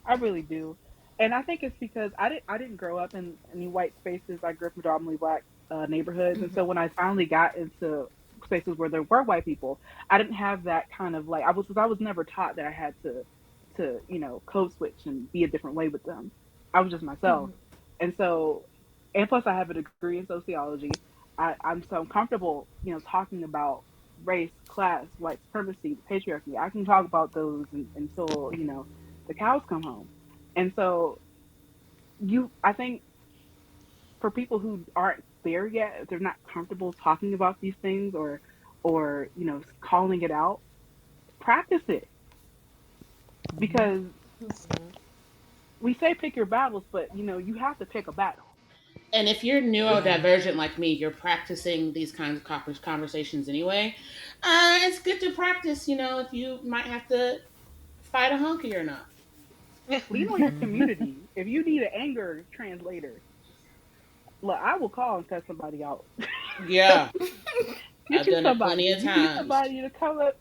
I really do, and I think it's because I didn't grow up in any white spaces. I grew up in predominantly black neighborhoods, and so when I finally got into spaces where there were white people, I didn't have that kind of like I was never taught that I had to code switch and be a different way with them. I was just myself, and so and plus I have a degree in sociology. I'm so comfortable talking about race, class, white supremacy, patriarchy. I can talk about those until the cows come home. And so I think for people who aren't there yet, if they're not comfortable talking about these things or calling it out, practice it, Mm-hmm. because we say pick your battles, but you have to pick a battle. And if you're Yeah. neurodivergent like me, you're practicing these kinds of conversations anyway. It's good to practice, if you might have to fight a honky or not. Lean on your Mm-hmm. community. If you need an anger translator, look, I will call and cut somebody out. Yeah, Get I've you done it somebody. plenty If of you need times. somebody to come up,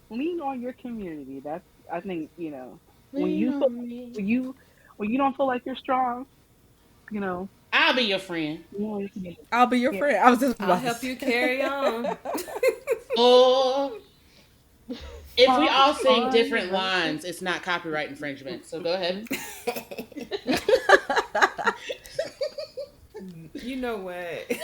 lean on your community. That's I think when Lean you feel on me. when you don't feel like you're strong, you know, I'll be your friend. lean on your community. I'll be your Yeah. friend. I was just I'll about to help say. you carry on. Or if we Talk all sing on your different birthday. lines, it's not copyright infringement. So go ahead. You know what? And,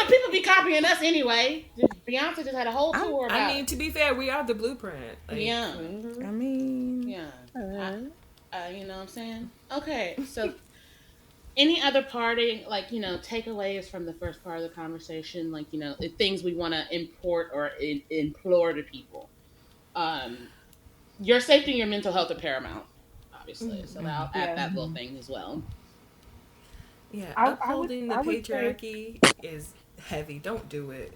people be copying us anyway. Beyonce just had a whole I'm. tour I about mean, it. to be fair, we are the blueprint. Like, Yeah, I mean, yeah. You know what I'm saying? Okay, so any other parting, like, takeaways from the first part of the conversation, like, things we want to import or implore to people. Um, your safety and your mental health are paramount, obviously. So I'll add Yeah. that little mm-hmm. thing as well. yeah, I would upholding the I would say patriarchy is heavy. Don't do it.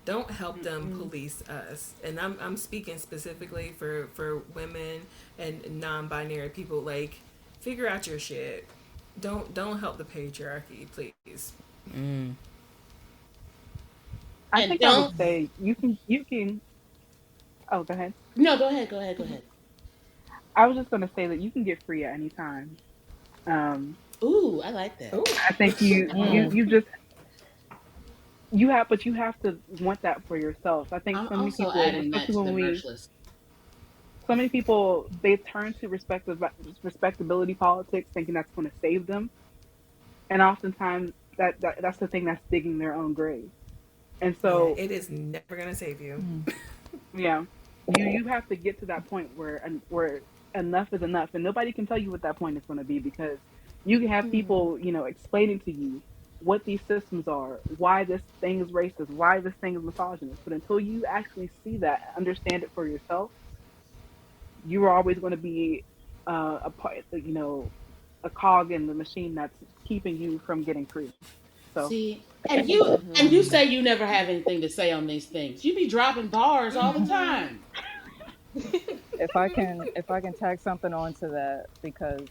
Don't help them mm-mm. police us. And I'm speaking specifically for women and non-binary people. Like, figure out your shit. Don't help the patriarchy, please. Mm. I And think I would don't, say you can oh go ahead. no, go ahead, go ahead, go ahead. I was just gonna say that you can get free at any time. Um Ooh, I like that. Ooh. I think you Mm. you just you have to want that for yourself. I think I'm so many also people, adding that especially to the when merch we list. so many people they turn to respectability politics thinking that's going to save them, and oftentimes that's the thing that's digging their own grave. And Yeah, so it is never gonna save you. Mm. yeah, you have to get to that point where enough is enough, and nobody can tell you what that point is going to be, because you can have people explaining to you what these systems are, why this thing is racist, why this thing is misogynist, but until you actually see that, understand it for yourself, you are always going to be a part, a cog in the machine that's keeping you from getting free. So See, and you say you never have anything to say on these things. You be dropping bars all the time. If I can tag something onto that, because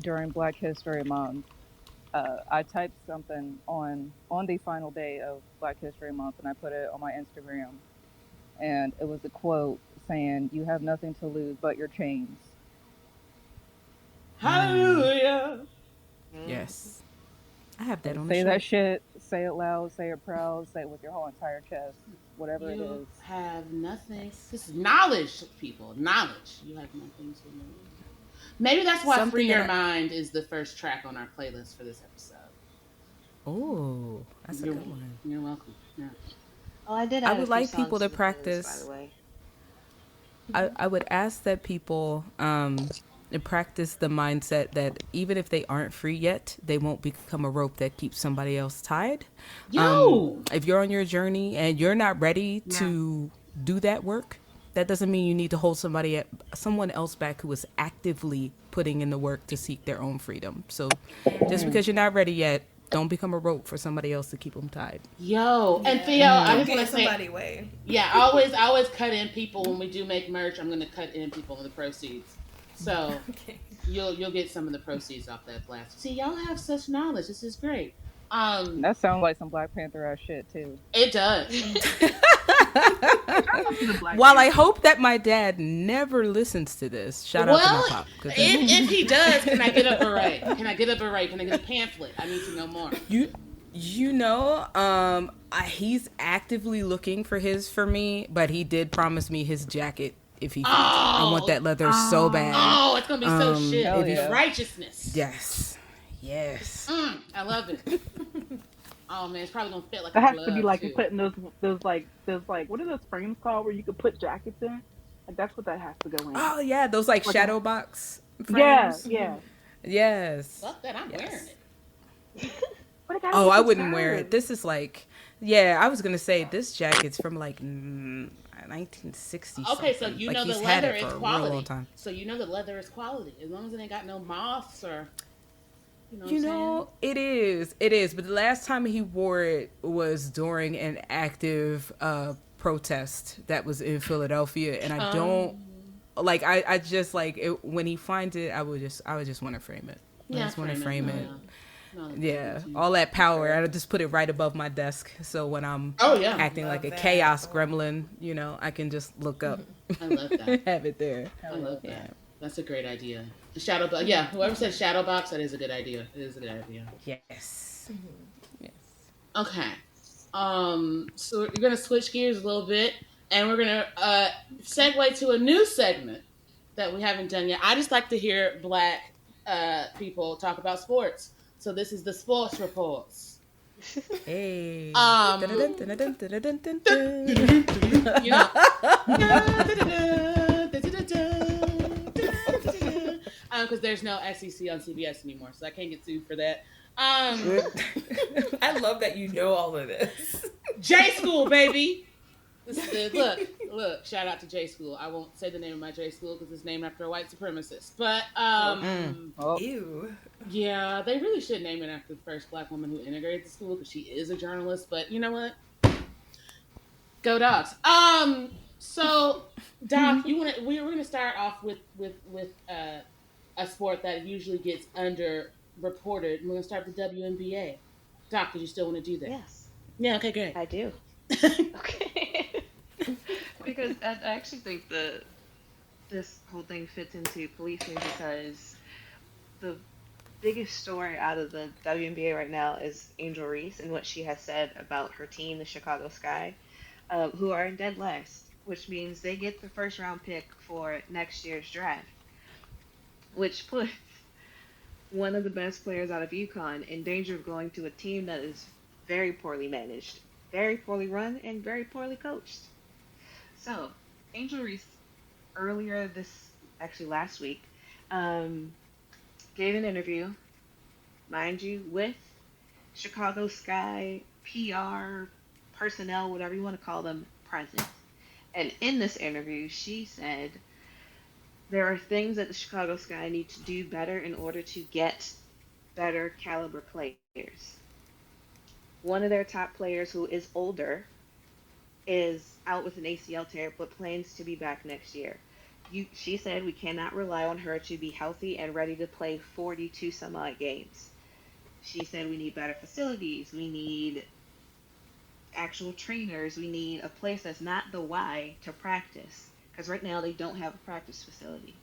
during Black History Month, I typed something on the final day of Black History Month, and I put it on my Instagram, and it was a quote saying, "You have nothing to lose but your chains." Mm. Hallelujah. Yes, I have that Like, on a say that shirt. shit, say it loud, say it proud, say it with your whole entire chest, whatever it You is. have nothing. This is knowledge, people. Knowledge. You have nothing to lose. Maybe that's why "Free Something Your that Mind" is the first track on our playlist for this episode. oh, that's a You're good one. you're welcome. Yeah. Oh, I did I add a would few like people songs to to the playlist, by the practice. way. I would ask that people practice the mindset that even if they aren't free yet, they won't become a rope that keeps somebody else tied. Yo. If you're on your journey and you're not ready Yeah. to do that work, that doesn't mean you need to hold someone else back who is actively putting in the work to seek their own freedom. So just because you're not ready yet, don't become a rope for somebody else to keep them tied. Yo. And Yeah. Theo, I Don't just get want in to say, somebody's way. yeah, I always cut in people when we do make merch. I'm gonna cut in people in the proceeds. So Okay. you'll get some of the proceeds off that blast. See, y'all have such knowledge. This is great. That sounds like some Black Panther ass shit too. It does. Shout out to the Black While I Panthers. hope that my dad never listens to this, shout out to my Well, pop. 'Cause if he does, can I get a beret? Can I get a beret? Can I get a pamphlet? I need to know more. he's actively looking for his for me, but he did promise me his jacket if he finds it. I want Oh, that leather so bad. oh, it's gonna be so shit. Hell if he- yeah. Righteousness. Yes. Yes. I love it. Oh man, it's probably gonna fit like That a has to be glove like too. putting those what are those frames called where you could put jackets in? Like that's what that has to go in. Oh yeah, those like Like a, shadow box yeah, frames. yeah. Yes. Fuck that, I'm wearing Yes. it. But it gotta Oh, be I wouldn't wear it. conserved. This is like, yeah, I was gonna say this jacket's from like 1960 Okay, so something. you Like know the he's had leather it for is a real long quality. time. So you know the leather is quality. As long as it ain't got no moths or what You I'm saying? know, it is. But the last time he wore it was during an active protest that was in Philadelphia, and I don't Um like. I just like it, when he finds it. I would just want to frame it. I yeah, just want to frame it. frame No, it. yeah. No, that's Yeah, too. all that power. I just put it right above my desk, so when I'm Oh yeah. acting like Love a that. chaos Oh. gremlin, I can just look up, I love that. have it there. I love Yeah. that. That's a great idea. The shadow box. Yeah, whoever said shadow box, that is a good idea. It is a good idea. Yes. Yes. Okay. So we're gonna switch gears a little bit, and we're gonna segue to a new segment that we haven't done yet. I just like to hear black people talk about sports. So this is the sports reports. Hey. Um, Dun-dun, dun-dun, dun-dun, dun-dun, dun. you know. Because there's no SEC on CBS anymore, so I can't get sued for that. I love that you know all of this. J School, baby. Look. Shout out to J School. I won't say the name of my J School because it's named after a white supremacist. But Oh, Ew. yeah, they really should name it after the first black woman who integrated the school because she is a journalist. But you know what? Go Dogs. So Doc, we're gonna start off with a sport that usually gets underreported. We're gonna start with the WNBA. Doc, did you still want to do that? Yes, Yeah. Okay. Great. I do. Okay. Because I actually think this whole thing fits into policing because the biggest story out of the WNBA right now is Angel Reese and what she has said about her team, the Chicago Sky, who are in dead last, which means they get the first round pick for next year's draft, which puts one of the best players out of UConn in danger of going to a team that is very poorly managed, very poorly run, and very poorly coached. So, Angel Reese earlier actually last week, um, gave an interview, mind you, with Chicago Sky PR personnel, whatever you want to call them, present. And in this interview, she said there are things that the Chicago Sky need to do better in order to get better caliber players. One of their top players, who is older, is out with an ACL tear but plans to be back next year. She said we cannot rely on her to be healthy and ready to play 42 some odd games. She said we need better facilities, we need actual trainers, we need a place that's not the Y to practice. Because right now they don't have a practice facility.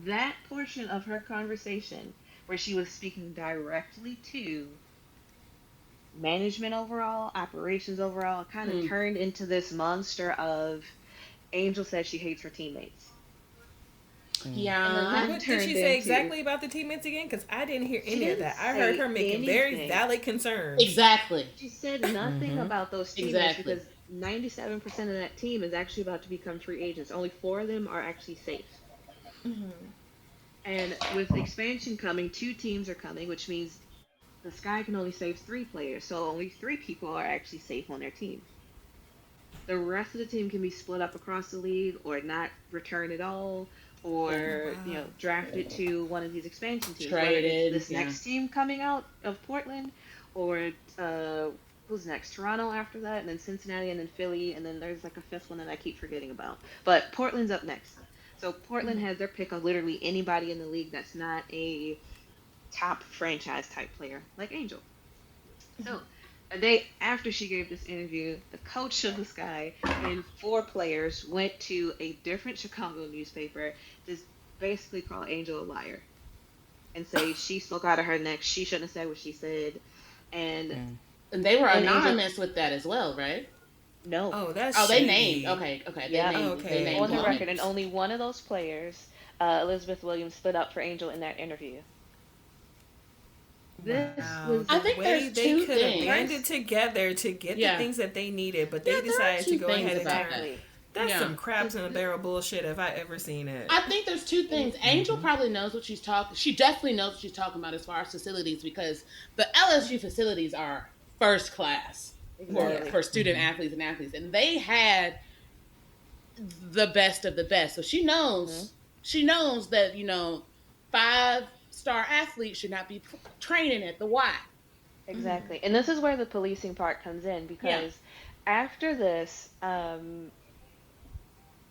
That portion of her conversation, where she was speaking directly to management overall, operations overall, kind of Mm. turned into this monster of Angel says she hates her teammates. And then Yeah. that What did she turned say into, exactly about the teammates again? Because I didn't hear she any of didn't that. I heard say her making very anything. valid concerns. Exactly. She said nothing about those teammates Exactly. because 97% of that team is actually about to become free agents. Only four of them are actually safe. And with expansion coming, two teams are coming, which means the Sky can only save three players. So only three people are actually safe on their team. The rest of the team can be split up across the league or not return at all Yeah. Oh or wow. drafted to one of these expansion teams, whether it's Traded. this Yeah. next team coming out of Portland or who's next, Toronto after that, and then Cincinnati, and then Philly, and then there's like a fifth one that I keep forgetting about, but Portland's up next. So Portland has their pick of literally anybody in the league that's not a top franchise type player like Angel. So, a day after she gave this interview, the coach of the Sky and four players went to a different Chicago newspaper to basically call Angel a liar and say she spoke out of her neck. She shouldn't have said what she said. And And they were then Angel, anonymous with that as well, right? no. Oh, that's Oh, they named. shady. Okay, okay. They Yep. Oh, named. They okay. named On the one. record. And only one of those players, Elizabeth Williams, stood up for Angel in that interview. This Wow, was I the think way there's they two could have things. banded together to get the Yeah. things that they needed, but Yeah, they there are decided to two go things ahead and about turn. that. exactly. That's Yeah. some crabs in a barrel bullshit if I ever seen it. I think there's two things. Angel probably knows what she's talking. She definitely knows what she's talking about as far as facilities because the LSU facilities are first class Yeah. Exactly. for student athletes and athletes, and they had the best of the best. So she Hmm. knows. She knows that 5-star athletes should not be training at the Y. Exactly. And this is where the policing part comes in Yeah. because after this,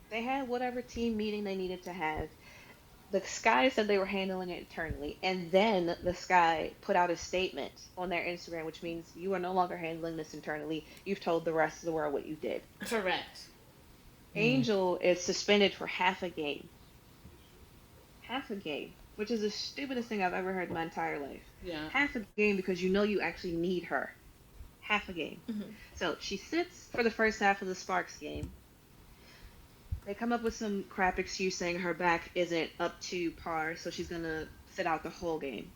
they had whatever team meeting they needed to have. The Sky said they were handling it internally, and then the Sky put out a statement on their Instagram, which means you are no longer handling this internally. You've told the rest of the world what you did. Correct. Angel is suspended for half a game. Half a game, which is the stupidest thing I've ever heard in my entire life. Yeah. Half a game because you know you actually need her. Half a game. So she sits for the first half of the Sparks game. They come up with some crap excuse saying her back isn't up to par, so she's gonna sit out the whole game.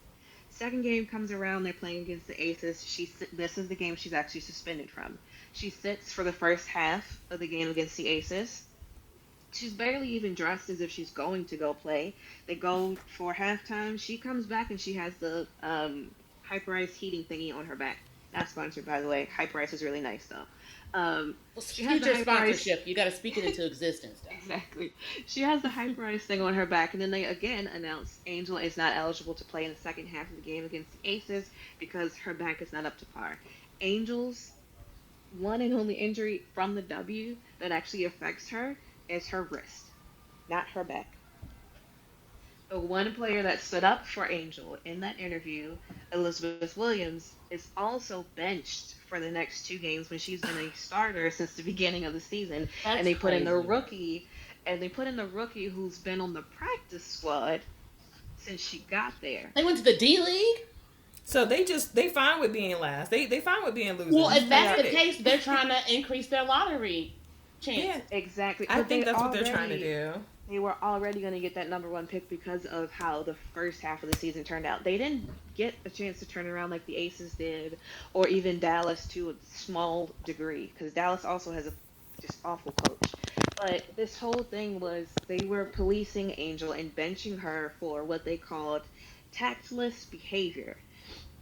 Second game comes around, they're playing against the Aces. This is the game she's actually suspended from. She sits for the first half of the game against the Aces. She's barely even dressed as if she's going to go play. They go for halftime. She comes back and she has the hyperized heating thingy on her back. Not sponsored, by the way. Hyperice is really nice though. Well, She has the future hyperized. sponsorship. You got to speak it into existence, though. Exactly. She has the hyperized thing on her back, and then they again announce Angel is not eligible to play in the second half of the game against the Aces because her back is not up to par. Angel's one and only injury from the W that actually affects her is her wrist, not her back. The one player that stood up for Angel in that interview, Elizabeth Williams, is also benched for the next two games when she's been a starter since the beginning of the season. And That's they put in the crazy. rookie, and they put in the rookie who's been on the practice squad since she got there. They went to the D League. So they fine with being last. They fine with being Well, losers. if I that's get the it. case, they're trying to increase their lottery Yeah, chances. Exactly. I But think that's what they're trying to do. they were already going to get that number one pick because of how the first half of the season turned out. They didn't get a chance to turn around like the Aces did, or even Dallas to a small degree, because Dallas also has a just awful coach. But this whole thing was they were policing Angel and benching her for what they called tactless behavior.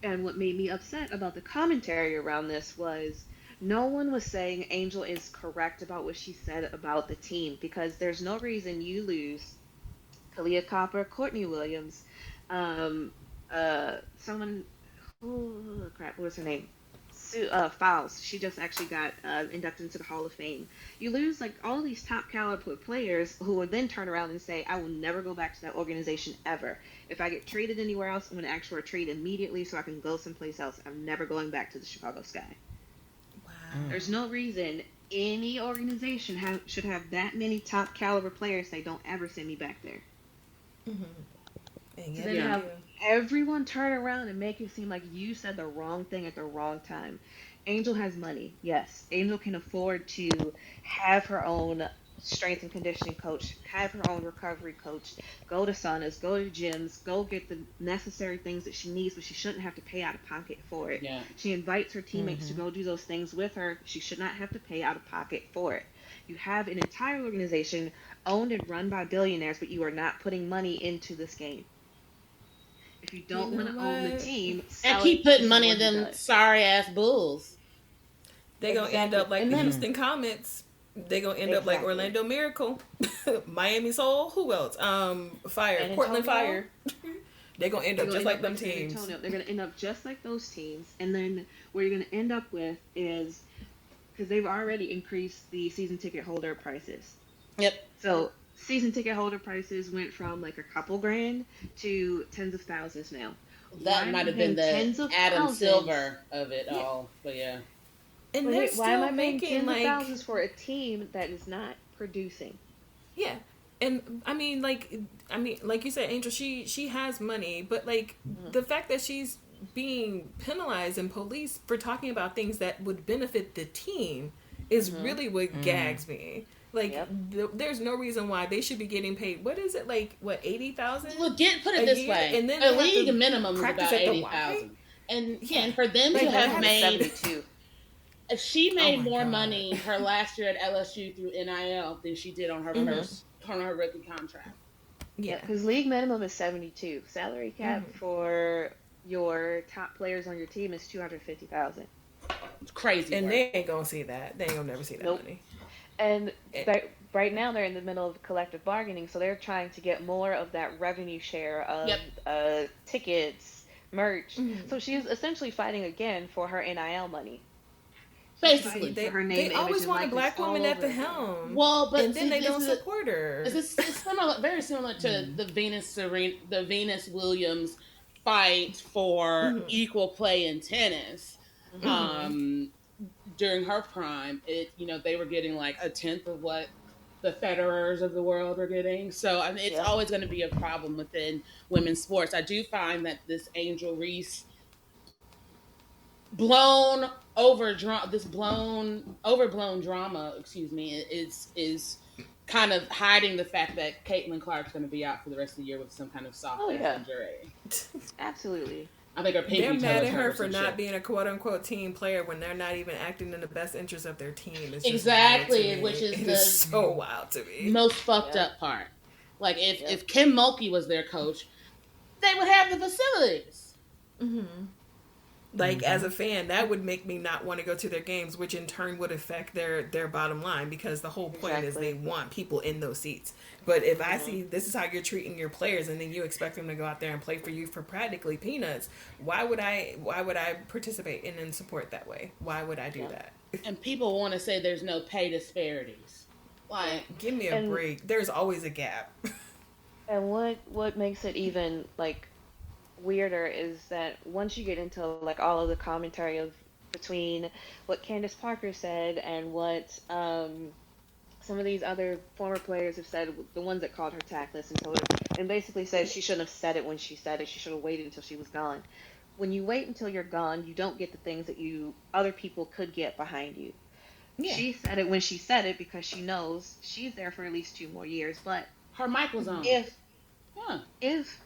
And what made me upset about the commentary around this was no one was saying Angel is correct about what she said about the team because there's no reason you lose Kalia Copper, Courtney Williams, someone who crap, what was her name? Fowles. She just actually got inducted into the Hall of Fame. You lose like all these top caliber players who would then turn around and say, "I will never go back to that organization ever. If I get traded anywhere else, I'm going to ask for a trade immediately so I can go someplace else. I'm never going back to the Chicago Sky." There's no reason any organization should have that many top caliber players say, "Don't ever send me back there." And So yet then they you Yeah. have do. everyone turn around and make it seem like you said the wrong thing at the wrong time. Angel has money. Yes. Angel can afford to have her own strength and conditioning coach, have her own recovery coach, go to saunas, go to gyms, go get the necessary things that she needs, but she shouldn't have to pay out of pocket for it. Yeah. She invites her teammates to Mm-hmm. go do those things with her. She should not have to pay out of pocket for it. You have an entire organization owned and run by billionaires, but you are not putting money into this game. If you You don't want know to own the what? team, And sell keep it to putting money someone in who them does. sorry ass bulls. They gonna end Exactly. up like And the then Houston Comets. They gonna end up like exactly. Orlando Miracle, Miami Soul. Who else? Fire, San Portland Antonio, Fire. They gonna end you're up gonna just end like up them like San teams. Antonio. They're gonna end up just like those teams. And then what you're gonna end up with is because they've already increased the season ticket holder prices. Yep. So season ticket holder prices went from like a couple grand to tens of thousands now. Why That am might I have been paying the tens of Adam thousands? Silver of it Yeah, all. But yeah. and But they're why am still I paying making tens of like thousands for a team that is not producing? yeah. And like you said, Angel, she has money, but like Mhm. the fact that she's being penalized and policed for talking about things that would benefit the team is Mhm. really what gags me. Like, Yep. there's no reason why they should be getting paid. What is it like? What 80,000 Well, put a it this year, way: and then a they have league to minimum is practice about at the Y? 80,000, and Yeah, for them to League like have minimum is made, 72. if she oh made my more god. money her last year at LSU through NIL than she did on her Mm-hmm. first on her rookie contract. Yeah, Yeah. because league minimum is 72. Salary cap Mm-hmm. for your top players on your team is 250,000. It's crazy And work. they ain't gonna see that. They ain't gonna never see that Nope. money. And Eh, right now they're in the middle of collective bargaining, so they're trying to get more of that revenue share of Yep. tickets, merch. mhm. So she's essentially fighting again for her NIL money. She's See, fighting Basically. for her they name, image, always and want a likeness black all woman at over the again. helm, Well, and but then see, they this don't is support her. it's similar, very similar to Mm. the Venus Williams fight for Mm-hmm. equal play in tennis. Hmm. Mm-hmm. Um, during her prime, they were getting like a tenth of what the Federers of the world are getting. So I mean, it's Yep. always going to be a problem within women's sports. I do find that this Angel Reese blown this blown overblown drama, excuse me, is kind of hiding the fact that Caitlin Clark's going to be out for the rest of the year with some kind of soft Oh ass yeah, injury. absolutely. I think her They're pinky toe mad is at hurt her or for some not shit. being a quote unquote team player when they're not even acting in the best interest of their team. It's just wild to Exactly, me. which is It is the so wild to me. most fucked Yep. up part. Like Yep. if Kim Mulkey was their coach, they would have the facilities. Mm-hmm. Like, as Mm-hmm. a fan, that would make me not want to go to their games, which in turn would affect their bottom line, because the whole point is they Exactly. want people in those seats. But if I Hmm. see this is how you're treating your players, and then you expect them to go out there and play for you for practically peanuts, why would I participate and then support that way? Why would I do Yep. that? And people want to say there's no pay disparities. Yep. Like, Give me a And break. There's always a gap. what makes it even like weirder is that once you get into like all of the commentary of between what Candace Parker said and what some of these other former players have said, the ones that called her tactless and told her, and basically said she shouldn't have said it when she said it. She should have waited until she was gone. When you wait until you're gone, you don't get the things that you other people could get behind you. Yeah. She said it when she said it because she knows she's there for at least 2 more years. But her mic was Mm-hmm. on. if Huh. if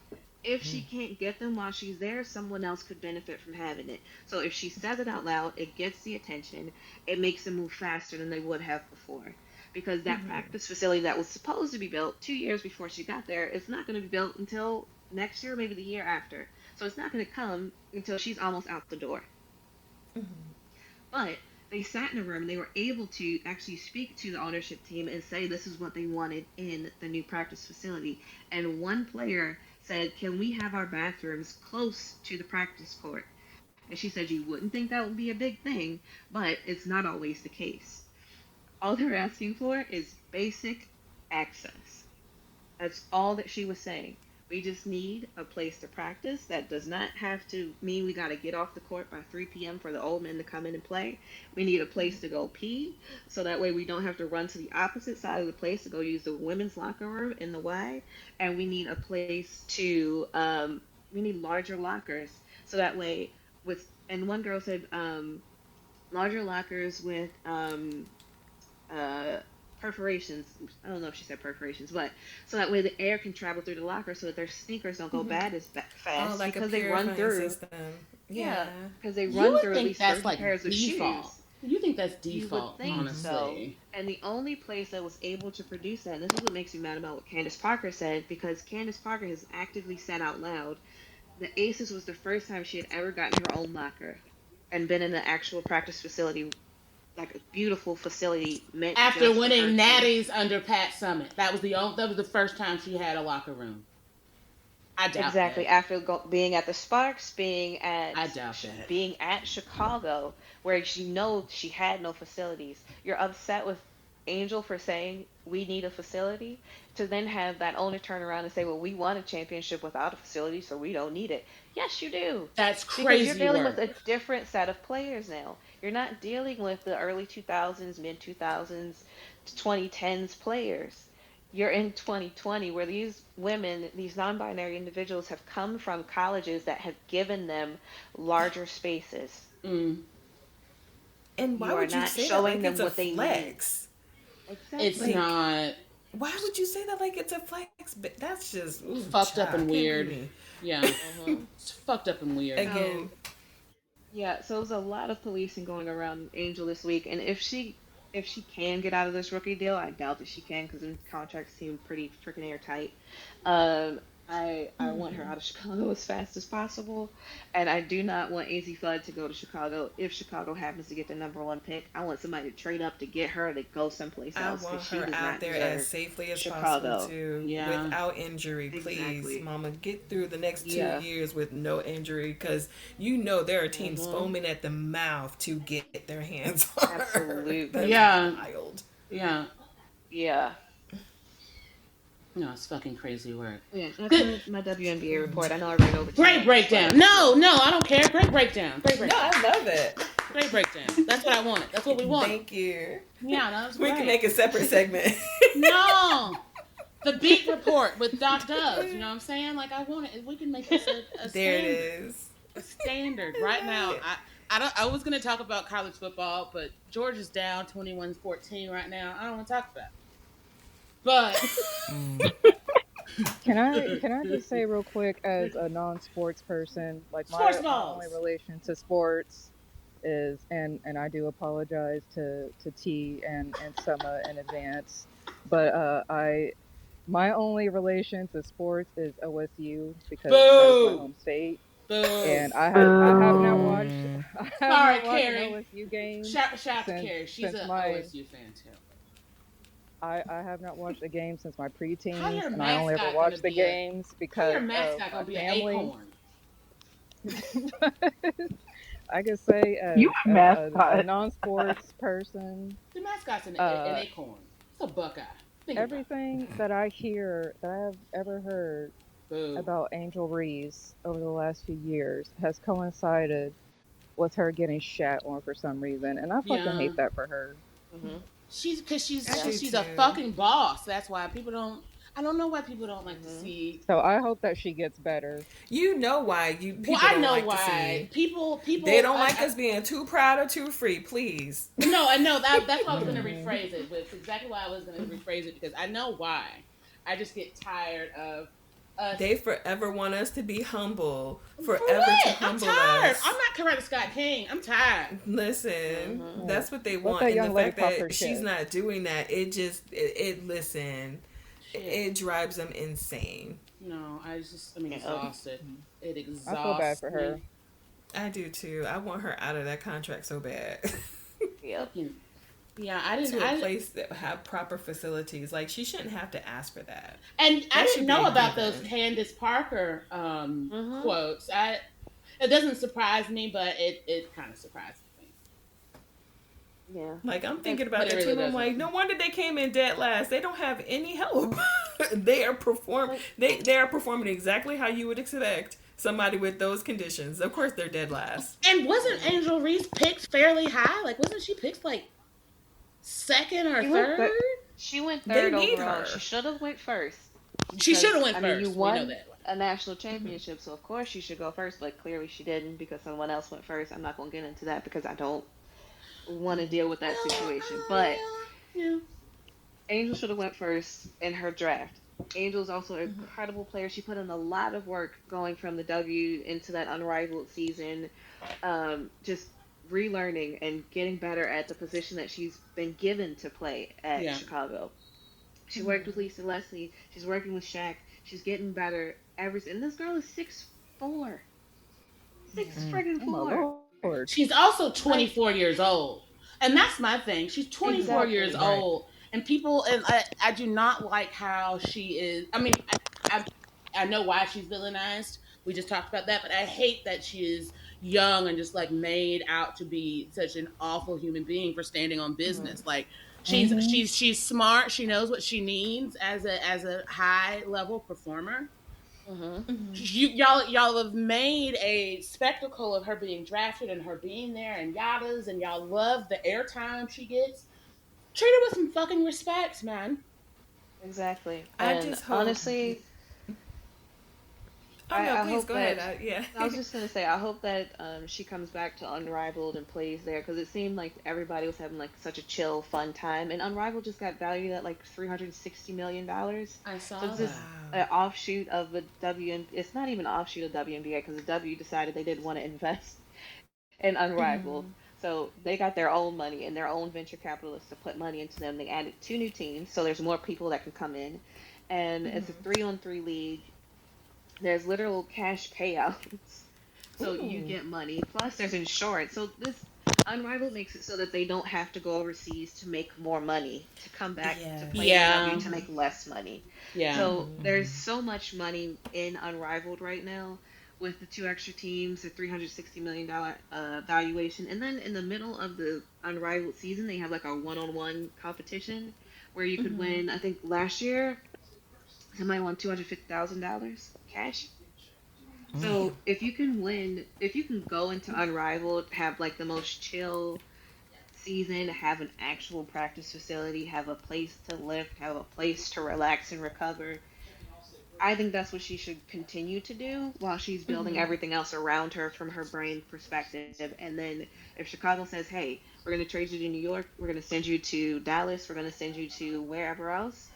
if she can't get them while she's there, someone else could benefit from having it. So if she says it out loud, it gets the attention. It makes them move faster than they would have before. Because that Mm-hmm. practice facility that was supposed to be built 2 years before she got there is not going to be built until next year, maybe the year after. So it's not going to come until she's almost out the door. Mm-hmm. But they sat in a room and they were able to actually speak to the ownership team and say this is what they wanted in the new practice facility. And one player said, "Can we have our bathrooms close to the practice court?" And she said, "You wouldn't think that would be a big thing, but it's not always the case. All they're asking for is basic access." That's all that she was saying. We just need a place to practice that does not have to mean we got to get off the court by 3 p.m. for the old men to come in and play. We need a place to go pee so that way we don't have to run to the opposite side of the place to go use the women's locker room in the Y. And we need a place to, we need larger lockers so that way and one girl said, larger lockers with, uh, perforations. I don't know if she said perforations, but so that way the air can travel through the locker, so that their sneakers don't go bad as Oh, fast like a because they run purifying through. system. Yeah. Yeah, because they You run would through at think least that's 30 like pairs of default. shoes. You think that's You would default, think so. honestly. And the only place that was able to produce that, and this is what makes me mad about what Candace Parker said, because Candace Parker has actively said out loud the Aces was the first time she had ever gotten her own locker and been in an actual practice facility, like a beautiful facility meant After just for her winning to. natties under Pat Summit, that was the first time she had a locker room. I doubt Exactly. that. After being at the Sparks, I doubt that. being at Chicago, where she had no facilities. You're upset with Angel for saying we need a facility, to then have that owner turn around and say, "Well, we won a championship without a facility, so we don't need it." Yes, you do. That's Because you're crazy dealing with work. a different set of players now. You're not dealing with the early 2000s, mid 2000s, 2010s players. You're in 2020 where these women, these non-binary individuals have come from colleges that have given them larger spaces. Mm. And why You are would you not say that showing like it's them a what they need. flex? It's Exactly. Like, not. why would you say that like it's a flex? But that's just Fucked up child, and can't be weird. me. Yeah, Hmm. it's fucked up and weird. Again, So yeah, so there's a lot of policing going around Angel this week, and if she can get out of this rookie deal, I doubt that she can because the contracts seem pretty freaking airtight. I want her out of Chicago as fast as possible, and I do not want AZ Flood to go to Chicago. If Chicago happens to get the number one pick, I want somebody to trade up to get her to go someplace I else want because she her does out not there as deserve safely as possible Chicago. too, Yeah. without injury. Please, Exactly. Mama, get through the next two Yeah. years with no injury, because there are teams Hmm. foaming at the mouth to get their hands on her. Absolutely. That's Yeah, wild. yeah. Yeah. No, it's fucking crazy work. Yeah. That's Good. my WNBA report. I know I ran over too Great much, breakdown. but No, no, I don't care. Great breakdown. Great No, breakdown. I love it. Great breakdown. That's what I wanted. That's what we wanted. Thank you. Yeah, that was We can great. make a separate segment. No, the beat report with Doc Dubs. You know what I'm saying? Like I want it. We can make this a There it standard. is. A standard right now. I don't. I was gonna talk about college football, but Georgia's down 21-14 right now. I don't want to talk about it. But Can I just say real quick, as a non-sports person, like sports my only balls. relation to sports is, and I do apologize to T and Summer in advance, but I my only relation to sports is OSU because that is my Boo. home state, Boo. and I have not Boo. watched Mm. I have Sorry, not watched an Carrie. OSU game Shout to since Carrie. She's since a my OSU fan too. I have not watched a game since my How preteens, your and I only ever mascot gonna watched the be a? games How your because of mascot my gonna be an family. acorn? I could say, You a a mascot. non-sports person, The mascot's an uh, acorn. It's a buckeye. Think about it. everything that I hear that I have ever heard Boo. about Angel Reese over the last few years has coincided with her getting shat on for some reason, and I fucking Yeah. hate that for her. hmm She's because she's I yeah. do she's a too. fucking boss. That's why people don't. I don't know why people don't like to hmm see. So I hope that she gets better. You know why you Well, people I don't know like to why see. They people. don't like us being too proud or too free. Please. No, I know that's why I was gonna Hmm. rephrase it. With exactly why I was gonna rephrase it because I know why. I just get tired of us. They forever want us to be humble. For Forever to what? I'm humble tired. us. I'm not Coretta Scott King. I'm tired. Listen, hmm that's what they Let want, that and the young lady fact pop her that she's shit. not doing that, listen, Shit. it drives them insane. No, I'm Yeah. exhausted. It I feel bad exhausts for me. her. I do too. I want her out of that contract so bad. Yep. Yeah, I didn't. To a place that have proper facilities. Like, she shouldn't have to ask for that. And I That didn't should be know a about those given. Candace Parker hmm quotes. It doesn't surprise me, but it kind of surprises me. Yeah. Like, I'm thinking But about it that really too. I'm like, doesn't. no wonder they came in dead last. They don't have any help. they are Like, they are performing exactly how you would expect somebody with those conditions. Of course, they're dead last. And wasn't hmm Angel Reese picked fairly high? Like, wasn't she picked like second or She went third? third. She went They third need overall. her. She should have went first She should have because went I mean you first. We know won that. a national championship, so of course she should go first. But clearly she didn't because someone else went first. I'm not gonna get into that because I don't want to deal with that situation. But Yeah, Angel should have went first in her draft. Angel's also an incredible player. She put in a lot of work going from the W into that unrivaled season, just relearning and getting better at the position that she's been given to play at Yeah. Chicago. She worked with Lisa Leslie. She's working with Shaq. She's getting better every. And this girl is 6'4", six Yeah. friggin' Oh my four. lord. She's also Like 24 years old. And that's my thing. She's 24 years exactly. Right. old. And people, and I do not like how she is. I mean, I, I know why she's villainized. We just talked about that. But I hate that she is young and just like made out to be such an awful human being for standing on Hmm. business. Like, Mm-hmm. she's smart. She knows what she needs as a high level performer. Hmm. Y'all have made a spectacle of her being drafted and her being there and yadas, and y'all love the airtime she gets. Treat her with some fucking respect, man. Exactly. I And just hope. honestly, Oh no, I please hope go ahead. that Yeah. I was just gonna say I hope that she comes back to Unrivaled and plays there because it seemed like everybody was having like such a chill, fun time, and Unrivaled just got valued at like $360 million. I So saw it's just that. Wow. an offshoot of the It's not even an offshoot of WNBA because the W decided they didn't want to invest in Unrivaled. Mhm. So they got their own money and their own venture capitalists to put money into them. They added two new teams, so there's more people that can come in, and it's a Mhm. 3-on-3 league. There's literal cash payouts. So you Ooh. get money. Plus there's insurance. So this Unrivaled makes it so that they don't have to go overseas to make more money, to come back to play in Yes. the W Yeah, to make less money. yeah. So Mhm. there's so much money in Unrivaled right now with the two extra teams, the $360 million valuation. And then in the middle of the Unrivaled season, they have like a one-on-one competition where you could Mhm. win. I think last year somebody won $250,000 cash. Damn. So if you can win, if you can go into Unrivaled, have like the most chill season, have an actual practice facility, have a place to lift, have a place to relax and recover, I think that's what she should continue to do while she's building Mhm. everything else around her from her brain perspective. And then if Chicago says, hey, we're going to trade you to New York, we're going to send you to Dallas, we're going to send you to wherever else,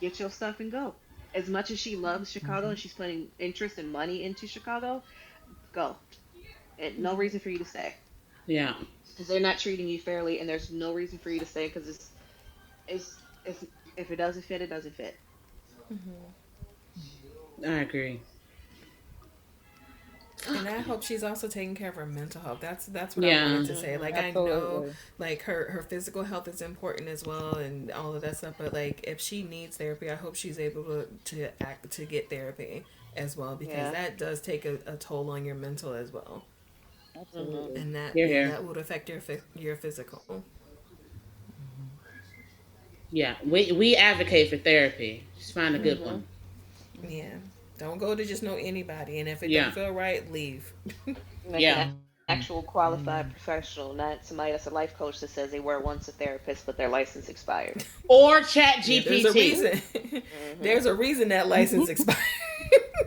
get your stuff and go. As much as she loves Chicago Mm-hmm. and she's putting interest and money into Chicago, go. And no Mhm. reason for you to stay Yeah, because they're not treating you fairly, and there's no reason for you to stay because it's if it doesn't fit, it doesn't fit. Mhm. I agree. And Fuck I man. hope she's also taking care of her mental health. That's what I wanted Yeah, to say. Like I know Absolutely. like her physical health is important as well and all of that stuff, but like if she needs therapy, I hope she's able to get therapy as well because Yeah. that does take a toll on your mental as well. Mhm. Absolutely. And that here, yeah, here. that would affect your physical. Yeah, we advocate for therapy. Just find a good Mhm. one. Yeah. Don't go to just know anybody and if it don't Yeah, feel right, leave. Like an yeah. actual qualified professional, not somebody that's a life coach that says they were once a therapist but their license expired. Or Chat Yeah, there's a GPT. reason. Mhm. There's a reason that license expired.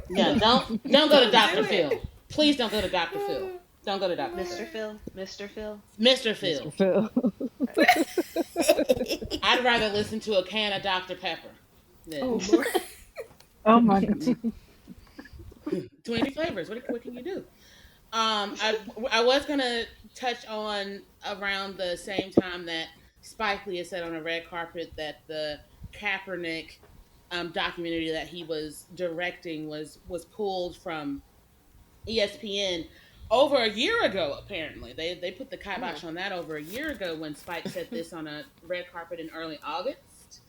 Yeah, don't go to Don't do Dr. Phil. it. Please don't go to Dr. Phil. Don't go to Dr. Phil. Mr. Phil, Mr. Phil. Mr. Mr. Phil. Phil. I'd rather listen to a can of Dr. Pepper Oh than Lord. Oh my goodness. 20 flavors. What can you do? I was gonna touch on around the same time that Spike Lee had said on a red carpet that the Kaepernick documentary that he was directing was pulled from ESPN over a year ago. Apparently, they put the Mm. kibosh on that over a year ago when Spike said this on a red carpet in early August.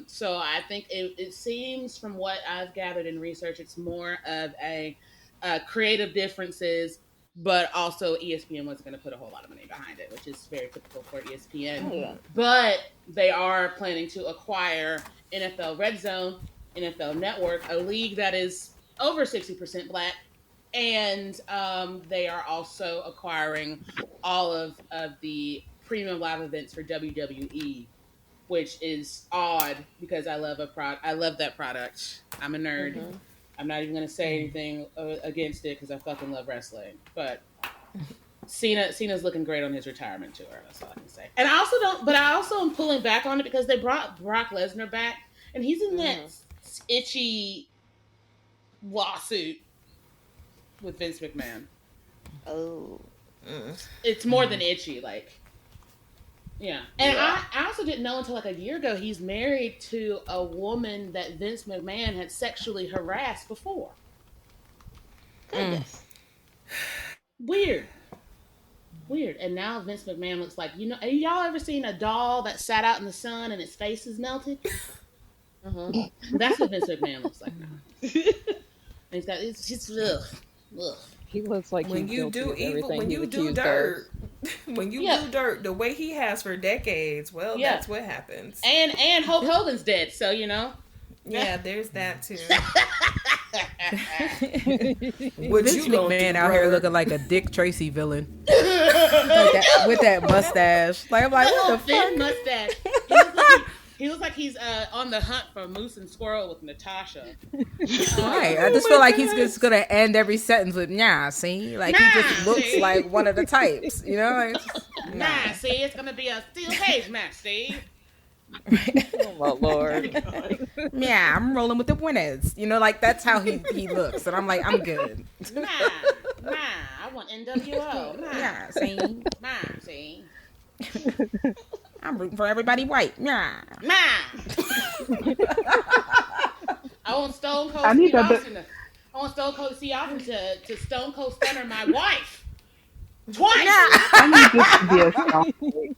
So I think it seems from what I've gathered in research, it's more of a creative differences, but also ESPN wasn't going to put a whole lot of money behind it, which is very typical for ESPN. Oh yeah. But they are planning to acquire NFL Red Zone, NFL Network, a league that is over 60% black, and they are also acquiring all of the premium live events for WWE, which is odd because I love that product. I'm a nerd. Mhm. I'm not even gonna say anything against it because I fucking love wrestling. But Cena's looking great on his retirement tour. That's all I can say. And I also don't, but I also am pulling back on it because they brought Brock Lesnar back, and he's in that itchy lawsuit with Vince McMahon. Oh. It's more than itchy, like. Yeah. And I also didn't know until like a year ago he's married to a woman that Vince McMahon had sexually harassed before. Goodness. Weird. And now Vince McMahon looks like, have y'all ever seen a doll that sat out in the sun and its face is melted? That's what Vince McMahon looks like now. It's just ugh. He looks like when he's you guilty do of evil, everything when he's you do accused dirt, of. when you do dirt the way he has for decades, well, that's what happens. And Hulk Hogan's dead, so Yeah, there's that too. Vince McMahon out here looking like a Dick Tracy villain, with that mustache. Like I'm like, what the fuck? Mustache. He looks like he's on the hunt for moose and squirrel with Natasha. Right. I just feel like he's just gonna end every sentence with "nah." See, like he just looks like one of the types. Like, nah. See, it's gonna be a steel cage match. See. Oh my lord. Yeah, I'm rolling with the winners. Like that's how he looks, and I'm like, I'm good. Nah, I want NWO. Nah, see. Nah, see. I'm rooting for everybody white. Nah. I want Stone Cold Steve Austin. I want Stone Cold Steve Austin to Stone Cold Stunner my wife. Twice. I need this to be a Stone.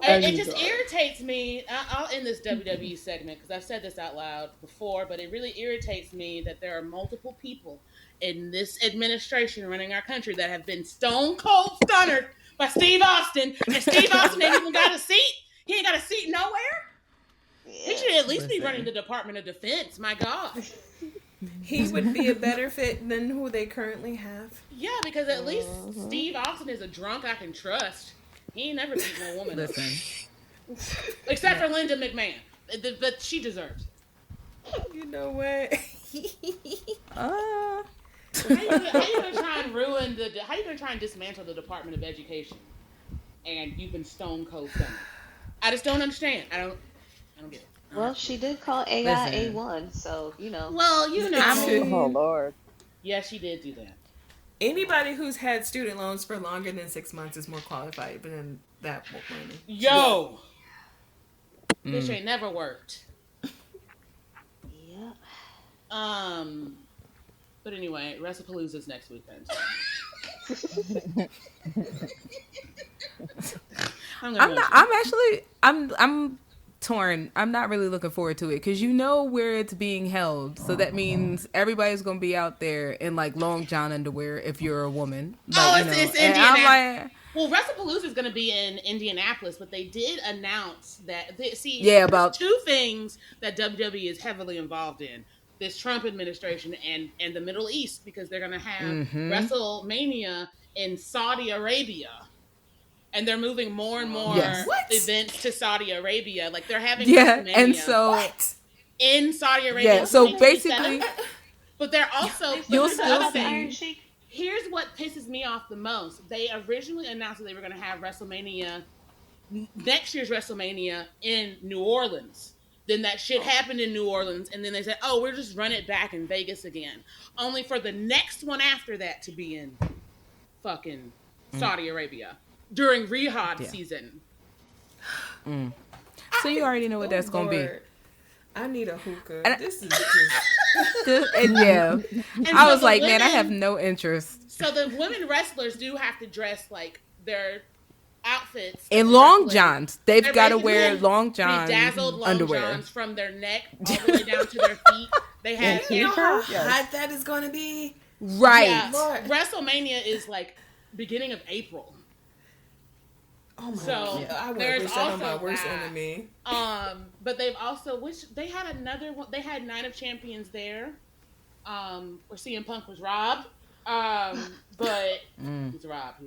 It just irritates me. I'll end this WWE segment because I've said this out loud before, but it really irritates me that there are multiple people in this administration running our country that have been Stone Cold Stunnered by Steve Austin, and Steve Austin ain't even got a seat. He ain't got a seat nowhere. He should at least be running the Department of Defense. My God. He would be a better fit than who they currently have. Yeah, because at least Steve Austin is a drunk I can trust. He ain't never beat no woman. Listen. Except for Linda McMahon. But she deserves it. You know what? How you gonna try and how you gonna try and dismantle the Department of Education and you've been stone cold stunning? I just don't understand. I don't get it. Well, she did call AI A1, so Well, Oh lord. Yeah, she did do that. Anybody who's had student loans for longer than 6 months is more qualified than that woman. Yo! This ain't never worked. Yeah. But anyway, WrestlePalooza's next weekend. I'm torn. I'm not really looking forward to it because where it's being held, so that means everybody's gonna be out there in like long john underwear if you're a woman. It's Indianapolis. Well, WrestlePalooza is going to be in Indianapolis, but they did announce that. About two things that WWE is heavily involved in: this Trump administration and the Middle East, because they're going to have WrestleMania in Saudi Arabia. And they're moving more and more events to Saudi Arabia. Like they're having WrestleMania. And so in Saudi Arabia. Yeah, so basically, but they're also you'll still see. Here's what pisses me off the most. They originally announced that they were going to have WrestleMania, next year's WrestleMania in New Orleans. Then that shit happened in New Orleans, and then they said, "Oh, we're just run it back in Vegas again," only for the next one after that to be in fucking Saudi Arabia during Riyadh season. So you already know what that's gonna be. I need a hookah. This is just. I was like, man, I have no interest. So the women wrestlers do have to dress like their outfits in long johns. They've got to wear long johns, bedazzled long underwear johns from their neck all the way down to their feet. They have how hot that is going to be. Right. Yeah. WrestleMania is like beginning of April. Oh my God. I would wish that on my worst enemy. But they've also they had another one. They had Night of Champions there. Where CM Punk was robbed. But he's robbed.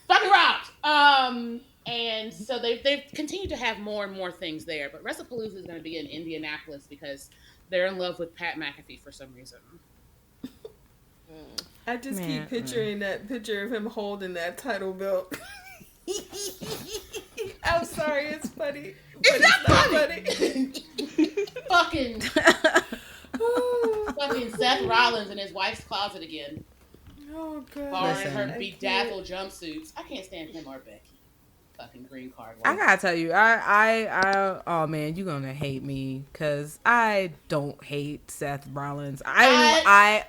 Fucking robbed. And so they've continued to have more and more things there. But WrestlePalooza is going to be in Indianapolis because they're in love with Pat McAfee for some reason. I just Man, keep picturing that picture of him holding that title belt. I'm sorry, it's funny. But It's not funny. Fucking fucking Seth Rollins in his wife's closet again. Oh god. Borrowing her Listen. bedazzled jumpsuits. I can't stand him or Becky. Fucking green card. I gotta tell you, oh man, you gonna hate me because I don't hate Seth Rollins. I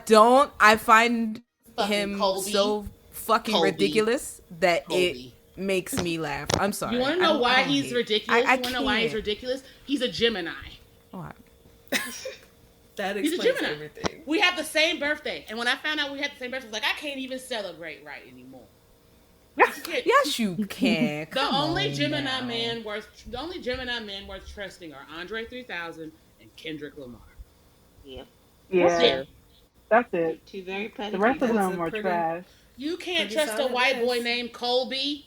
don't. I find Fucking him Colby. so fucking Colby. ridiculous that Colby. it makes me laugh. I'm sorry. You want to I know don't- why I don't he's hate- ridiculous? I You want to know why he's can't. ridiculous? He's a Gemini. Oh, That He's a explains Gemini. everything. We have the same birthday, and when I found out we had the same birthday, I was like, I can't even celebrate right anymore. yes, you can. The only on Gemini now. men worth trusting are Andre 3000 and Kendrick Lamar. Yep. Yeah, that's it. Two very petty The rest of people. them are trash. You can't Pretty trust a solid white boy list. named Colby.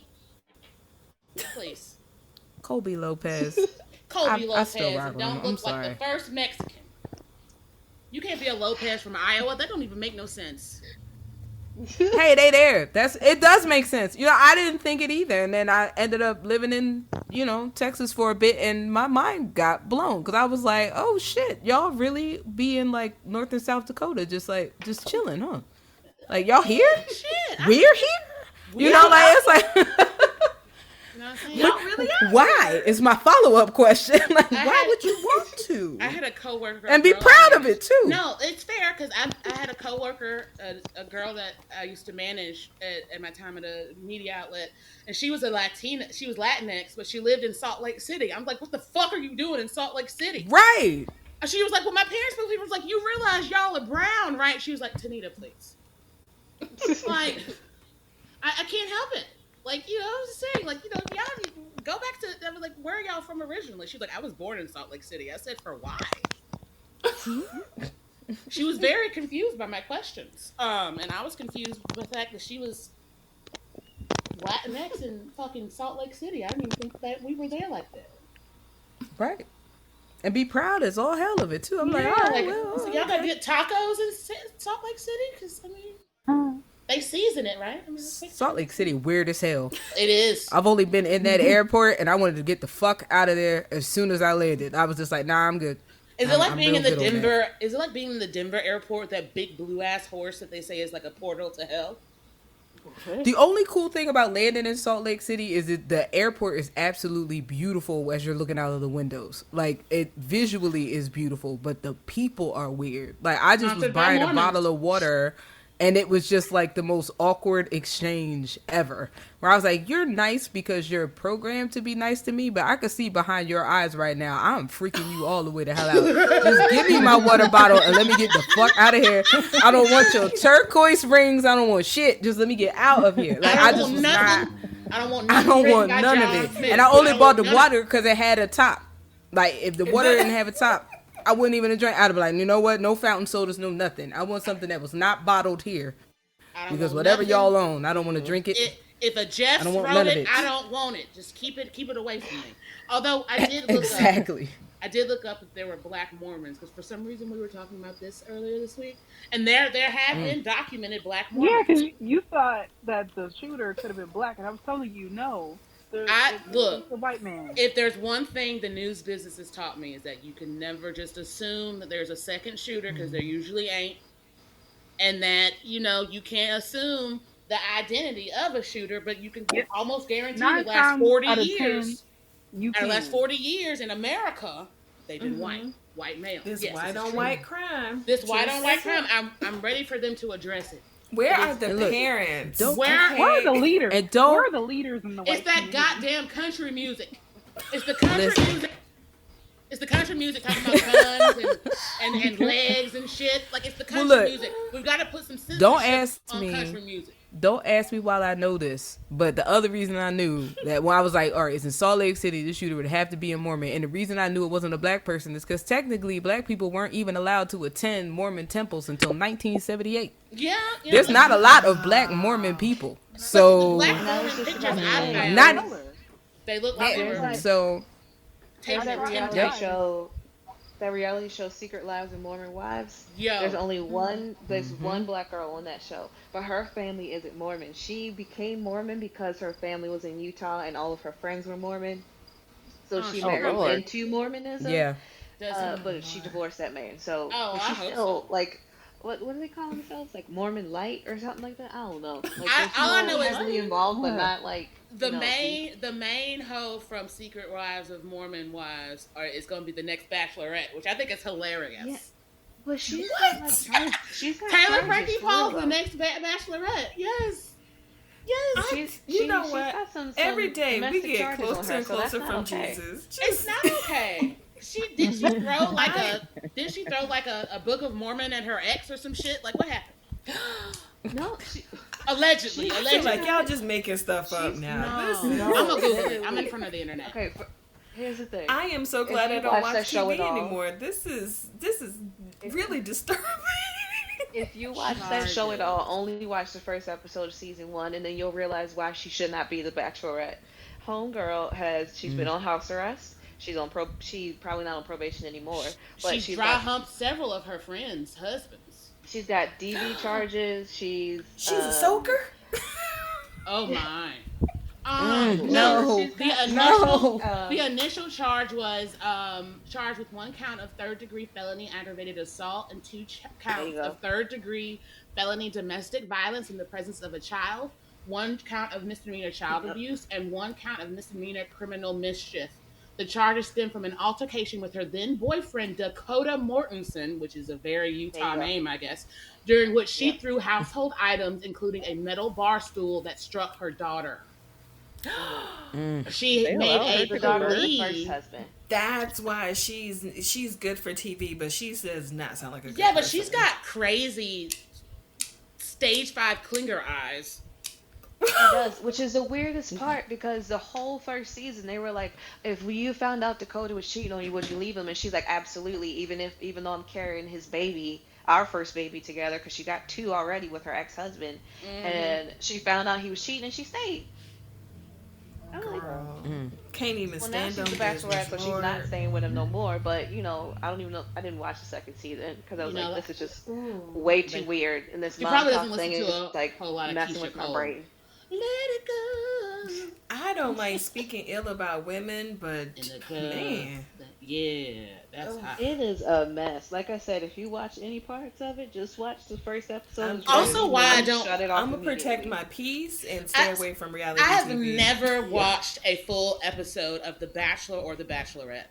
Please. Colby Lopez. Colby I Lopez still rock and with him. don't I'm look like sorry. the first Mexican. You can't be a Lopez from Iowa. That don't even make no sense. Hey, they there. It does make sense. You know, I didn't think it either, and then I ended up living in, Texas for a bit, and my mind got blown because I was like, oh shit, y'all really be in like North and South Dakota, just chilling, huh? Like y'all here? Shit. We're here? You know, like it's like. You know what I'm saying? Y'all really are. Why is my follow-up question? Like, I why had- would you want to? I had a coworker And be girl proud I of it too. No, it's fair because I had a coworker, a girl that I used to manage at my time at a media outlet, and she was a Latina. She was Latinx, but she lived in Salt Lake City. I'm like, what the fuck are you doing in Salt Lake City? Right. And she was like, well, my parents moved here. I was like, you realize y'all are brown, right? She was like, Tanita, please. Like, I can't help it. Like, I was just saying, like, y'all go back to, I was like, where are y'all from originally? She was like, I was born in Salt Lake City. I said, for why? She was very confused by my questions. And I was confused with the fact that she was Latinx in fucking Salt Lake City. I didn't even think that we were there like that. Right. And be proud as all hell of it too. I'm like, Yeah, oh, like, well, so y'all gotta okay. get tacos in Salt Lake City? Because, I mean, they season it, right? I mean, Salt Lake City, weird as hell. it is. I've only been in that airport, and I wanted to get the fuck out of there as soon as I landed. I was just like, nah, I'm good. Is it like I'm being real in the good on that. Denver? Is it like being in the Denver airport? That big blue ass horse that they say is like a portal to hell. The only cool thing about landing in Salt Lake City is that the airport is absolutely beautiful as you're looking out of the windows. Like, it visually is beautiful, but the people are weird. Like, I just was Haunted by buying a Mormons. bottle of water, and it was just like the most awkward exchange ever. Where I was like, you're nice because you're programmed to be nice to me, but I could see behind your eyes right now, I'm freaking you all the way the hell out. Just give me my water bottle and let me get the fuck out of here. I don't want your turquoise rings. I don't want shit. Just let me get out of here. Like, I just was not. I don't want I nothing. don't want Got none John of it. Smith. And I only don't bought the want none water because it had a top. Like, if the water didn't have a top, I wouldn't even drink. I'd be like, you know what? No fountain sodas, no nothing. I want something that was not bottled here. I don't Because want whatever nothing. y'all own, I don't want to drink it. If a Jeff I don't want wrote none of it, it. I don't want it. Just keep it away from me. Although I did look Exactly. I did look up if there were Black Mormons because for some reason we were talking about this earlier this week, and there have been documented Black Yeah, Mormons. because you thought that the shooter could have been black, and I was telling you no. Look, it's a white man. If there's one thing the news business has taught me is that you can never just assume that there's a second shooter because there usually ain't, and that you can't assume the identity of a shooter, but you can almost guarantee the 9 last times 40 out of years. 10, you The can. last 40 years in America, they've been white males. This Yes, white this is on true. white crime. This white Just on white saying. crime. I'm ready for them to address it. Where are the and look, parents? don't- Where Where are the leaders? And don't- Where are the leaders in the white It's that community? goddamn country music. It's the country Listen. music. It's the country music talking about guns and legs and shit. Like, it's the country look, music. We've got to put some censorship Don't ask on me. country music. Don't ask me why I know this, but the other reason I knew that when I was like, all right, it's in Salt Lake City, the shooter would have to be a Mormon. And the reason I knew it wasn't a black person is because technically black people weren't even allowed to attend Mormon temples until 1978. Yeah. There's not a lot of black Mormon people. So, Black Mormon pictures I found, not, they look like they were so, taken That at reality Yep. show that reality show Secret Lives of Mormon Wives. There's Yo. only one. There's one black girl on that show, but her family isn't Mormon. She became Mormon because her family was in Utah and all of her friends were Mormon. So Oh, she she Oh married probably Lord. into Mormonism, Yeah. does. Oh but she Lord. divorced that man. So, Oh, but I she's hope still so. like, what do they call themselves? Like Mormon Light or something like that. I don't know. Like I they're all I still know is heavily involved, but What? not like the deep. main hoe from Secret Wives of Mormon Wives is going to be the next Bachelorette, which I think is Yeah, hilarious. but she's got like What? charge. She's got Taylor charges Frankie for real Paul's the though. next Bachelorette. Yes. Yes. You know She's what? got Every some day we domestic get charges on closer her, and so that's closer not from okay. Jesus. It's Just not okay. She throw like I a Book of Mormon at her ex or some shit? Like what happened? No, Allegedly, she I feel like allegedly. y'all just making stuff up she's now. This No, is. I'm no, gonna Google it. I'm in literally. front of the internet. Okay, here's the thing. I am so If glad I you don't watch that watch show TV at all, anymore. This is if really disturbing. if you watch that show at Charges. all, only watch the first episode of season one, and then you'll realize why she should not be the Bachelorette. Homegirl she's been on house arrest. She's probably not on probation anymore, but She's dry humped several of her friends' husbands. she's got DV charges. She's a soaker. Oh my. No. No. She's The got initial No. the initial charge was charged with one count of third degree felony aggravated assault and two there you counts go. of third degree felony domestic violence in the presence of a child, one count of misdemeanor child Yep. abuse, and one count of misdemeanor criminal mischief. The charges stem from an altercation with her then boyfriend Dakota Mortensen, which is a very There you Utah go. name, I guess, during which she Yep. threw household items, including a metal bar stool that struck her daughter. Hmm. She They made allowed her a She's to the do daughter of the that? first plea. husband. That's why she's good for TV, but she does not sound like a good Yeah, but person. she's got crazy stage 5 clinger eyes. She does, which is the weirdest part because the whole first season they were like, if you found out Dakota was cheating on you, would you leave him? And she's like, absolutely, even though I'm carrying his baby, our first baby together, because she got two already with her ex-husband, Mm-hmm. and she found out he was cheating and she stayed. I'm like, Girl, can't even well, now stand she's on the bachelorette, business. so she's not staying with him no more. But I don't even know. I didn't watch the second season because I You was know, like, this is just ooh, way too but weird, and this she mom probably doesn't talk listen thing to is a like whole lot of messing Keisha with my Cole. brain. Let it go. I don't like speaking ill about women, but In the man, yeah, that's Ugh. hot. It is a mess. Like I said, if you watch any parts of it, just watch the first episode I'm of just- Also, season why I one, don't- shut it off I'm gonna protect immediately. my peace and stay I- away from reality I have TV. never watched a full episode of The Bachelor or The Bachelorette.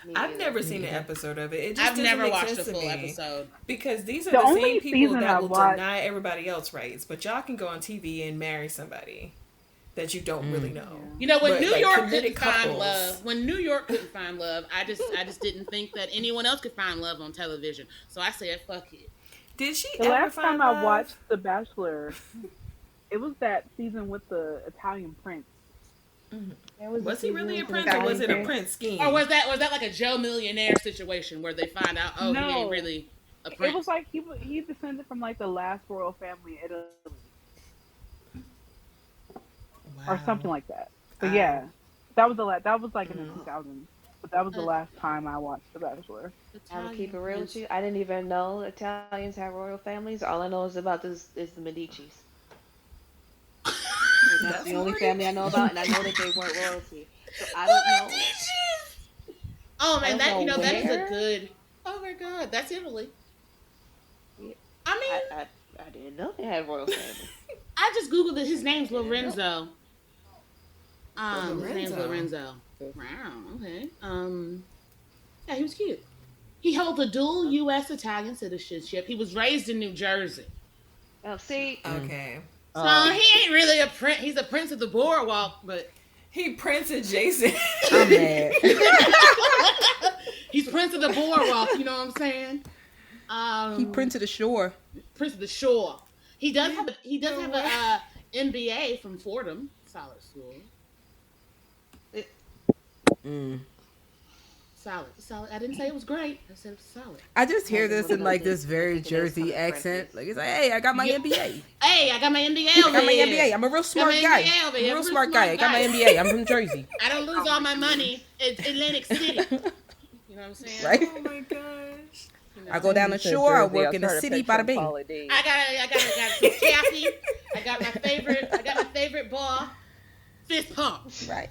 Me I've neither. never seen an episode of it. It just I've doesn't never make watched sense a to full me. episode. Because these are The the only same people season that I will watched- deny everybody else rights, but y'all can go on TV and marry somebody that you don't really know. You know, when But, New like, York committed couldn't find couples. love, when New York couldn't find love, I just didn't think that anyone else could find love on television. So I said, fuck it. Did she The ever last find time I love? watched The Bachelor, it was that season with the Italian prince. There a Was he season really a with the prince, or was it a Italian prince scheme? Or was that like a Joe Millionaire situation where they find out, oh, he No. ain't really a It prince? was like he descended from like the last royal family in Italy or something like that. But yeah, that was that was like in the 2000s. But that was the last time I watched The Bachelor. I'm gonna keep it real with you. I didn't even know Italians have royal families. All I know is about this is the Medicis. That's the only family I know about, and I know that they weren't royalty. So I don't know. Oh I man, don't that know that is a where. good. Oh my god, that's Italy. Yeah. I mean, I didn't know they had royal families. I just googled it. His name's Lorenzo. His name's Lorenzo. Lorenzo. Wow. Okay. Yeah, he was cute. He holds a dual U.S. Italian citizenship. He was raised in New Jersey. Oh, see, Okay. So he ain't really a prince. He's a prince of the boardwalk, but He Prince adjacent. I'm mad. he's prince of the boardwalk. You know what I'm saying? He printed the shore. Prince of the shore. He does have a MBA from Fordham. Solid school. Solid. I didn't say it was great. I said it was solid. I just hear Maybe this one of in like those this very things that is Jersey coming accent. French. Like it's like, hey, I got my Yeah. MBA. Hey, I got my MBA I over got my here. MBA. I'm a real smart my guy. MBA over I'm a here. real I'm a smart smart guy. I got my guy. MBA. I'm from Jersey. I don't lose all my money in Atlantic City. You know what I'm saying? Right? Oh my gosh. You know, I go down the You said shore. I Jersey, I work in the started city. Bada picturing bing. Paula D. I got some taffy. I got my favorite bar. Fist pump. Right.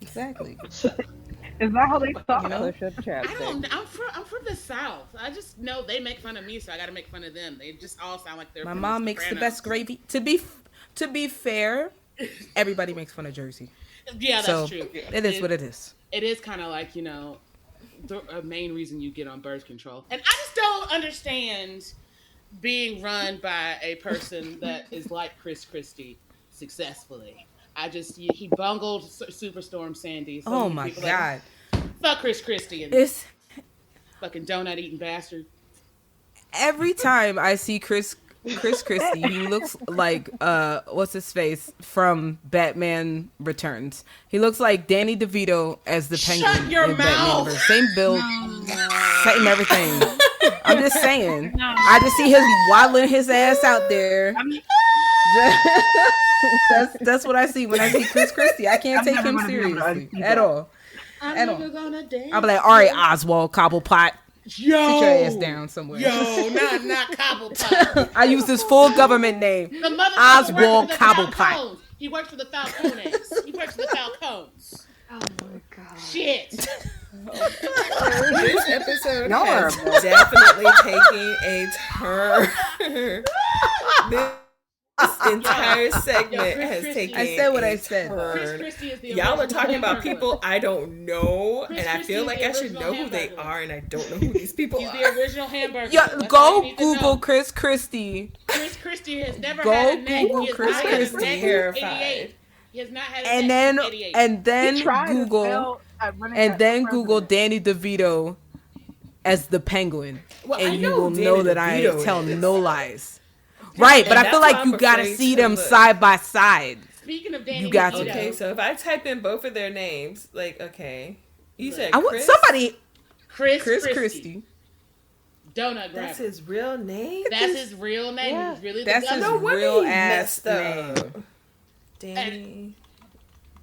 Exactly. Is that how they You talk? know. Push-up I chapstick. don't. I'm from the South. I just know they make fun of me, so I got to make fun of them. They just all sound like they're My from The mom makes the Sopranos. best gravy. To be fair, everybody makes fun of Jersey. Yeah, that's So true. it is what it is. It is kind of like, the main reason you get on birth control. And I just don't understand being run by a person that is like Chris Christie successfully. He bungled Superstorm Sandy. So Oh many my people god. fuck Chris Christie and It's fucking donut eating bastard. every time I see Chris Christie, he looks like what's his face from Batman Returns. He looks like Danny DeVito as the Shut Penguin your in Batman mouth. Returns. Same build, same everything. I'm just saying. No. I just see him waddling his ass out there. I mean, That's what I see when I see Chris Christie. I can't I'm take never him gonna be able to seriously unsee at that. all. I'm At never all. gonna dance. I'll be like, all right, Oswald Cobblepot, Yo, sit your ass down somewhere. Yo, not Cobblepot. I use his full government name. The motherfucker Oswald works for the Cobblepot. Falcons. He works for the Falcones. He works for the Falcons. Oh my god. Shit. This episode Y'all are has definitely taken a turn. This entire segment Chris has Christie. taken I said what a I said. Chris turn. Christie is the Y'all are original talking about Hamburglar. people I don't know, Chris and I Christie feel is like the I should original know who they Hamburglar. are, and I don't know who these people He's are. the original hamburger. Yeah, That's all go you need to Google know. Chris Christie. Chris Christie has never Go had a neck. Google He has Chris not had a Christie. neck since Terrified. 88. He has not had a And neck then since 88. and then he tried to Google spell, running and for then Google president. Danny DeVito as the Penguin, Well, I and you know will Danny know that I DeVito tell is. no lies. Right, but And I feel that's like why you I'm gotta afraid see to them look. side by side. Speaking of Danny You got DeVito, to. Okay, so if I type in both of their names, like, okay, you said I want Chris. somebody Chris Chris Christie. Christie. Donut grabber. That's his real name. That's his real name. Yeah. He's really That's the his No governor. wonder real he ass messed up. name. Danny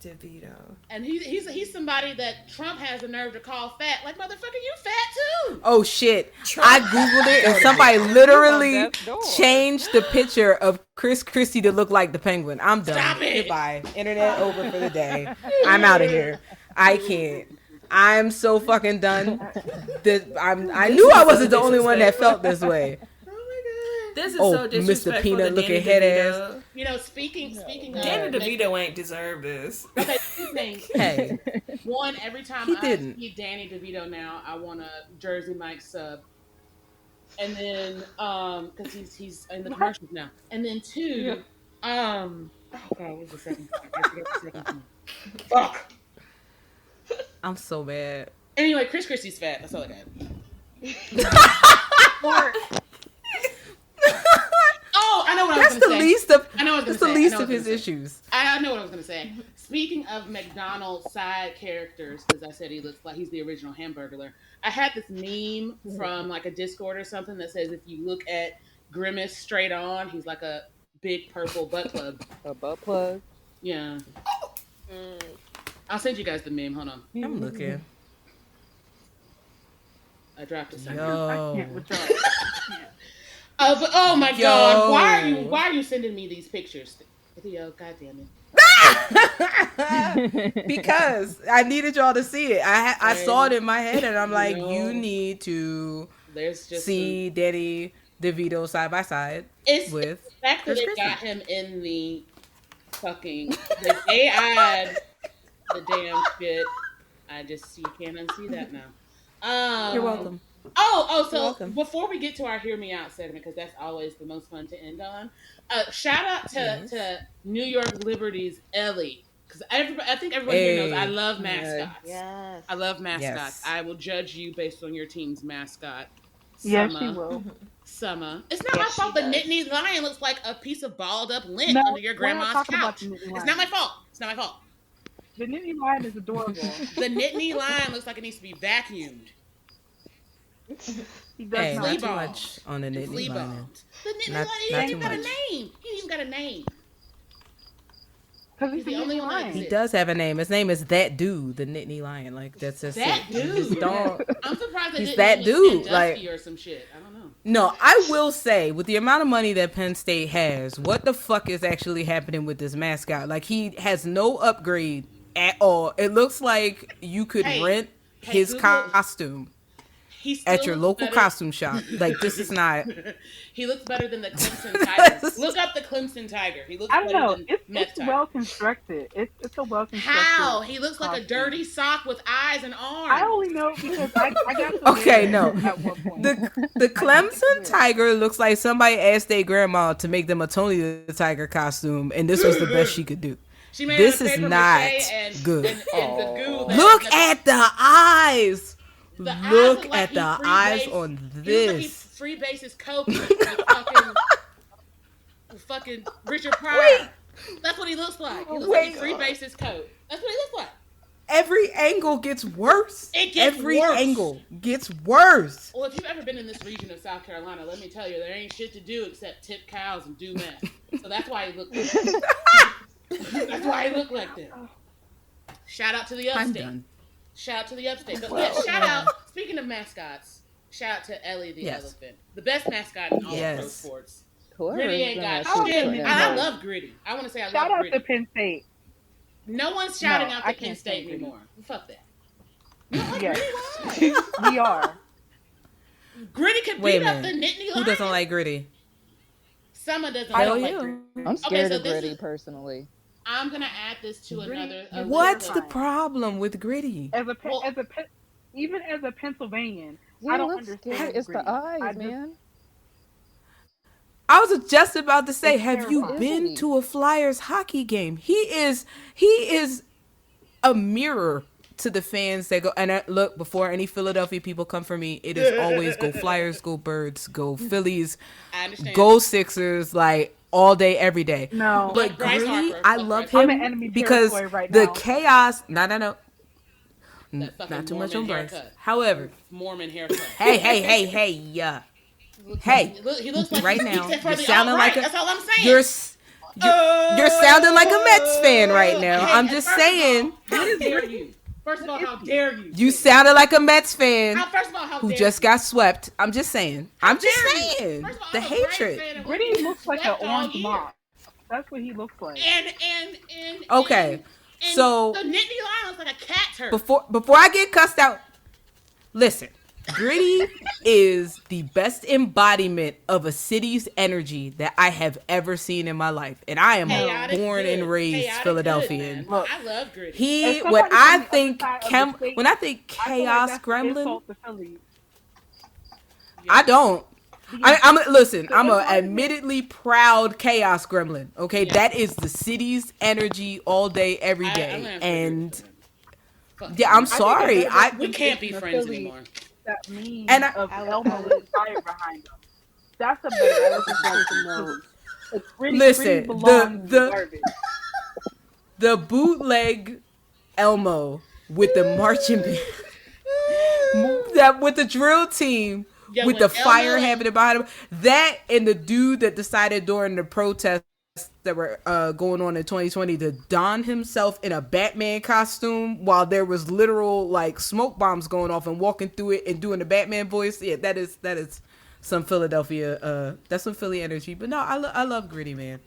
DeVito. And he's somebody that Trump has the nerve to call fat. Like, motherfucker, you fat too. Oh shit! Trump. I googled it and somebody literally death's door. changed the picture of Chris Christie to look like the Penguin. I'm done. Stop it. Goodbye. Internet over for the day. I'm out of here. I can't. I'm so fucking done. I knew I wasn't the only one that felt this way. This is Oh, so Mr. disrespectful Peanut to looking Danny head DeVito. You know, speaking of Danny DeVito ain't deserve this. Okay, two things. Hey, One, every time He I didn't. see Danny DeVito now, I want a Jersey Mike sub. And then, because he's in the commercials now. And then two, oh god, what's the second? I forget the second one. Fuck. I'm so mad. Anyway, Chris Christie's fat. That's all I got. Oh, I know what I was That's going the to say. least of. I know what I was That's gonna the say. least I know of what I his was gonna say. issues. I know what I was going to say. Speaking of McDonald's side characters, because I said he looks like he's the original Hamburglar. I had this meme from like a Discord or something that says if you look at Grimace straight on, he's like a big purple butt plug. A butt plug. Yeah. I'll send you guys the meme. Hold on. I'm looking. I dropped it somewhere. Yo. I can't withdraw. But oh my Yo. god, why are you sending me these pictures? Theo, god damn it. Because I needed y'all to see it. I saw it in my head, and I'm like, No. you need to There's just see Danny DeVito side by side it's with. the fact that Chris it got him in the fucking the AI the damn shit. I just you can't unsee that now. You're welcome. So You're welcome. before we get to our Hear Me Out segment, because that's always the most fun to end on, shout out to New York Liberty's Ellie. Because I think everybody here knows I love mascots. Yes. I love mascots. Yes. I will judge you based on your team's mascot. Yes, Summer. she will. Summer. It's not my Yes, fault she the does. Nittany Lion looks like a piece of balled up lint No, under your we're not grandma's talking about couch. the Nittany It's Lion. not my fault. It's not my fault. The Nittany Lion is adorable. The Nittany Lion looks like it needs to be vacuumed. He does Hey, not. not Flea too ball. much on the Flea Nittany ball. Lion. The Nittany Not- Lion, he not ain't too even got a much. name. He ain't even got a name. Because He's he's a the only Nittany one that Lion. He exists. does have a name. His name is that dude, the Nittany Lion. Like that's That it. dude. Don't. I'm surprised they He's didn't that name dude. Sandusky Like or some shit. I don't know. no, I will say with the amount of money that Penn State has, what the fuck is actually happening with this mascot? Like he has no upgrade at all. It looks like you could rent his Google. costume He still at your looks local better. costume shop. Like this is not. He looks better than the Clemson Tiger. Look up the Clemson Tiger. He looks I don't better know. than It's Meth Tiger. well constructed. It's a well constructed. How? He looks like a costume. dirty sock with eyes and arms. I only know because I got to Okay, wear it no. at one point. The Clemson Tiger looks like somebody asked their grandma to make them a Tony the Tiger costume, and this was the best she could do. She made This it is paper not mache and, good. And the goo. Look at the eyes. The eyes Look like at he the eyes freebased- on He looks like he this. freebased his coke with fucking Richard Pryor. That's what he looks like. He looks like he freebased his coat. That's what he looks like. Every angle gets worse. It gets Every worse. angle gets worse. Well, if you've ever been in this region of South Carolina, let me tell you, there ain't shit to do except tip cows and do meth. So that's why he looked like that. That's why he looked like that. Shout out to the I'm upstate. done. Shout out to the upstate. But yeah, shout out, speaking of mascots, shout out to Ellie the elephant. The best mascot in all of pro sports. Gritty ain't got shit. And I love Gritty. I want to say I Shout love out Gritty. to Penn State. No one's shouting out I to Penn can't State stand Gritty. anymore. Fuck that. No, Yes. We are. Gritty could Wait beat a up the minute. Nittany Who Lion. doesn't like Gritty? Summer doesn't Hell like yeah. Gritty. I'm scared so of this Gritty is- personally. I'm gonna add this to another. a What's later- the problem with Gritty? Even as a Pennsylvanian, Yeah, I don't looks understand. scary. It's Gritty. the eyes, I just- man. I was just about to say, It's have you terrifying. been to a Flyers hockey game? He is a mirror to the fans that go. And look, before any Philadelphia people come for me, it is always go Flyers, go Birds, go Phillies, I understand. go Sixers, like all day, every day. No, But Bryce Gritty, Harper. I Fuck love Bryce I'm him in enemy because territory right the now. chaos. No. That fucking Not too much on Mormon Bryce. haircut. However, Mormon haircut. hey, hey. He looks like Right he now, speaks it for you're the sounding alt-right. like a That's all I'm saying. you're sounding like a Mets fan right now. Hey, I'm just first saying. of all, how dare you? First of all, how dare you? You sounded like a Mets fan First of all, how who dare just you? got swept. I'm just saying. I'm just Dare you? saying. First of all, The I'm a Braves hatred. fan and Gritty we've looks like an swept all orange year. moth. That's what he looks like. And Okay, and so the Nittany Lion looks like a cat turd. before I get cussed out, listen. Gritty is the best embodiment of a city's energy that I have ever seen in my life, and I am Chaotic born good. and raised Chaotic Philadelphian. good, man. I love Gritty. If When somebody I from the think other side of the state, when I think I feel like chaos that's an gremlin, insult to Philly. I don't. Listen. I'm a embodiment- admittedly proud chaos gremlin. Okay, that is the city's energy all day, every I'm day. gonna have to And agree with that. yeah, I'm sorry. We can't be The friends Philly- anymore. That meme And of Elmo with fire behind him. That's a better representation of It's Gritty. Listen, Gritty belongs in the- garbage. the bootleg Elmo with the marching band, that with the drill team, Yeah, with when the fire Elmo- happening behind him, that and the dude that decided during the protests that were going on in 2020 to don himself in a Batman costume while there was literal like smoke bombs going off and walking through it and doing the Batman voice. Yeah, that is some Philadelphia. That's some Philly energy. But no, I love Gritty, man.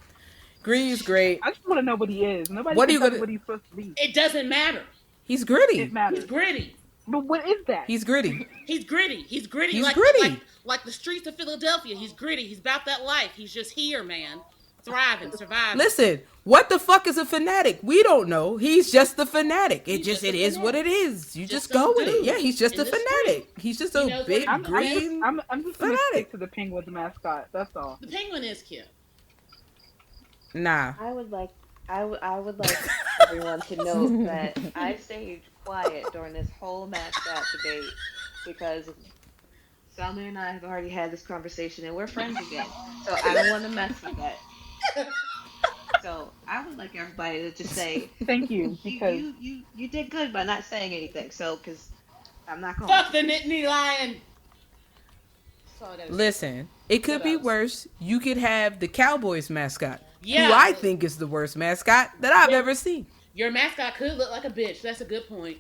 Gritty is great. I just want to know what he is. Nobody What are can you tell gonna- me what he's supposed to be. It doesn't matter. He's gritty. It matters. He's gritty. But what is that? He's gritty. He's gritty. He's gritty. He's like, gritty. Like the streets of Philadelphia. He's gritty. He's about that life. He's just here, man. Thriving, surviving. Listen, what the fuck is a fanatic? We don't know. He's just the fanatic. It He's just it a is fanatic. what it is. You Just just go some with it. dude Yeah, he's just in a the fanatic. He's just He a knows what big he's I'm green. just gonna fanatic. stick to the Penguins mascot. That's all. The penguin is cute. Nah. I would like everyone to know that I stayed quiet during this whole mascot debate because Summer and I have already had this conversation and we're friends again. So I don't want to mess with that. So I would like everybody to just say Thank you, because you did good by not saying anything. So because I'm not going. Fuck the Nittany Lion. That's all I gotta say. Listen, it could What be else? worse. You could have the Cowboys mascot. Yeah. who I think is the worst mascot that I've ever seen. Your mascot could look like a bitch. That's a good point.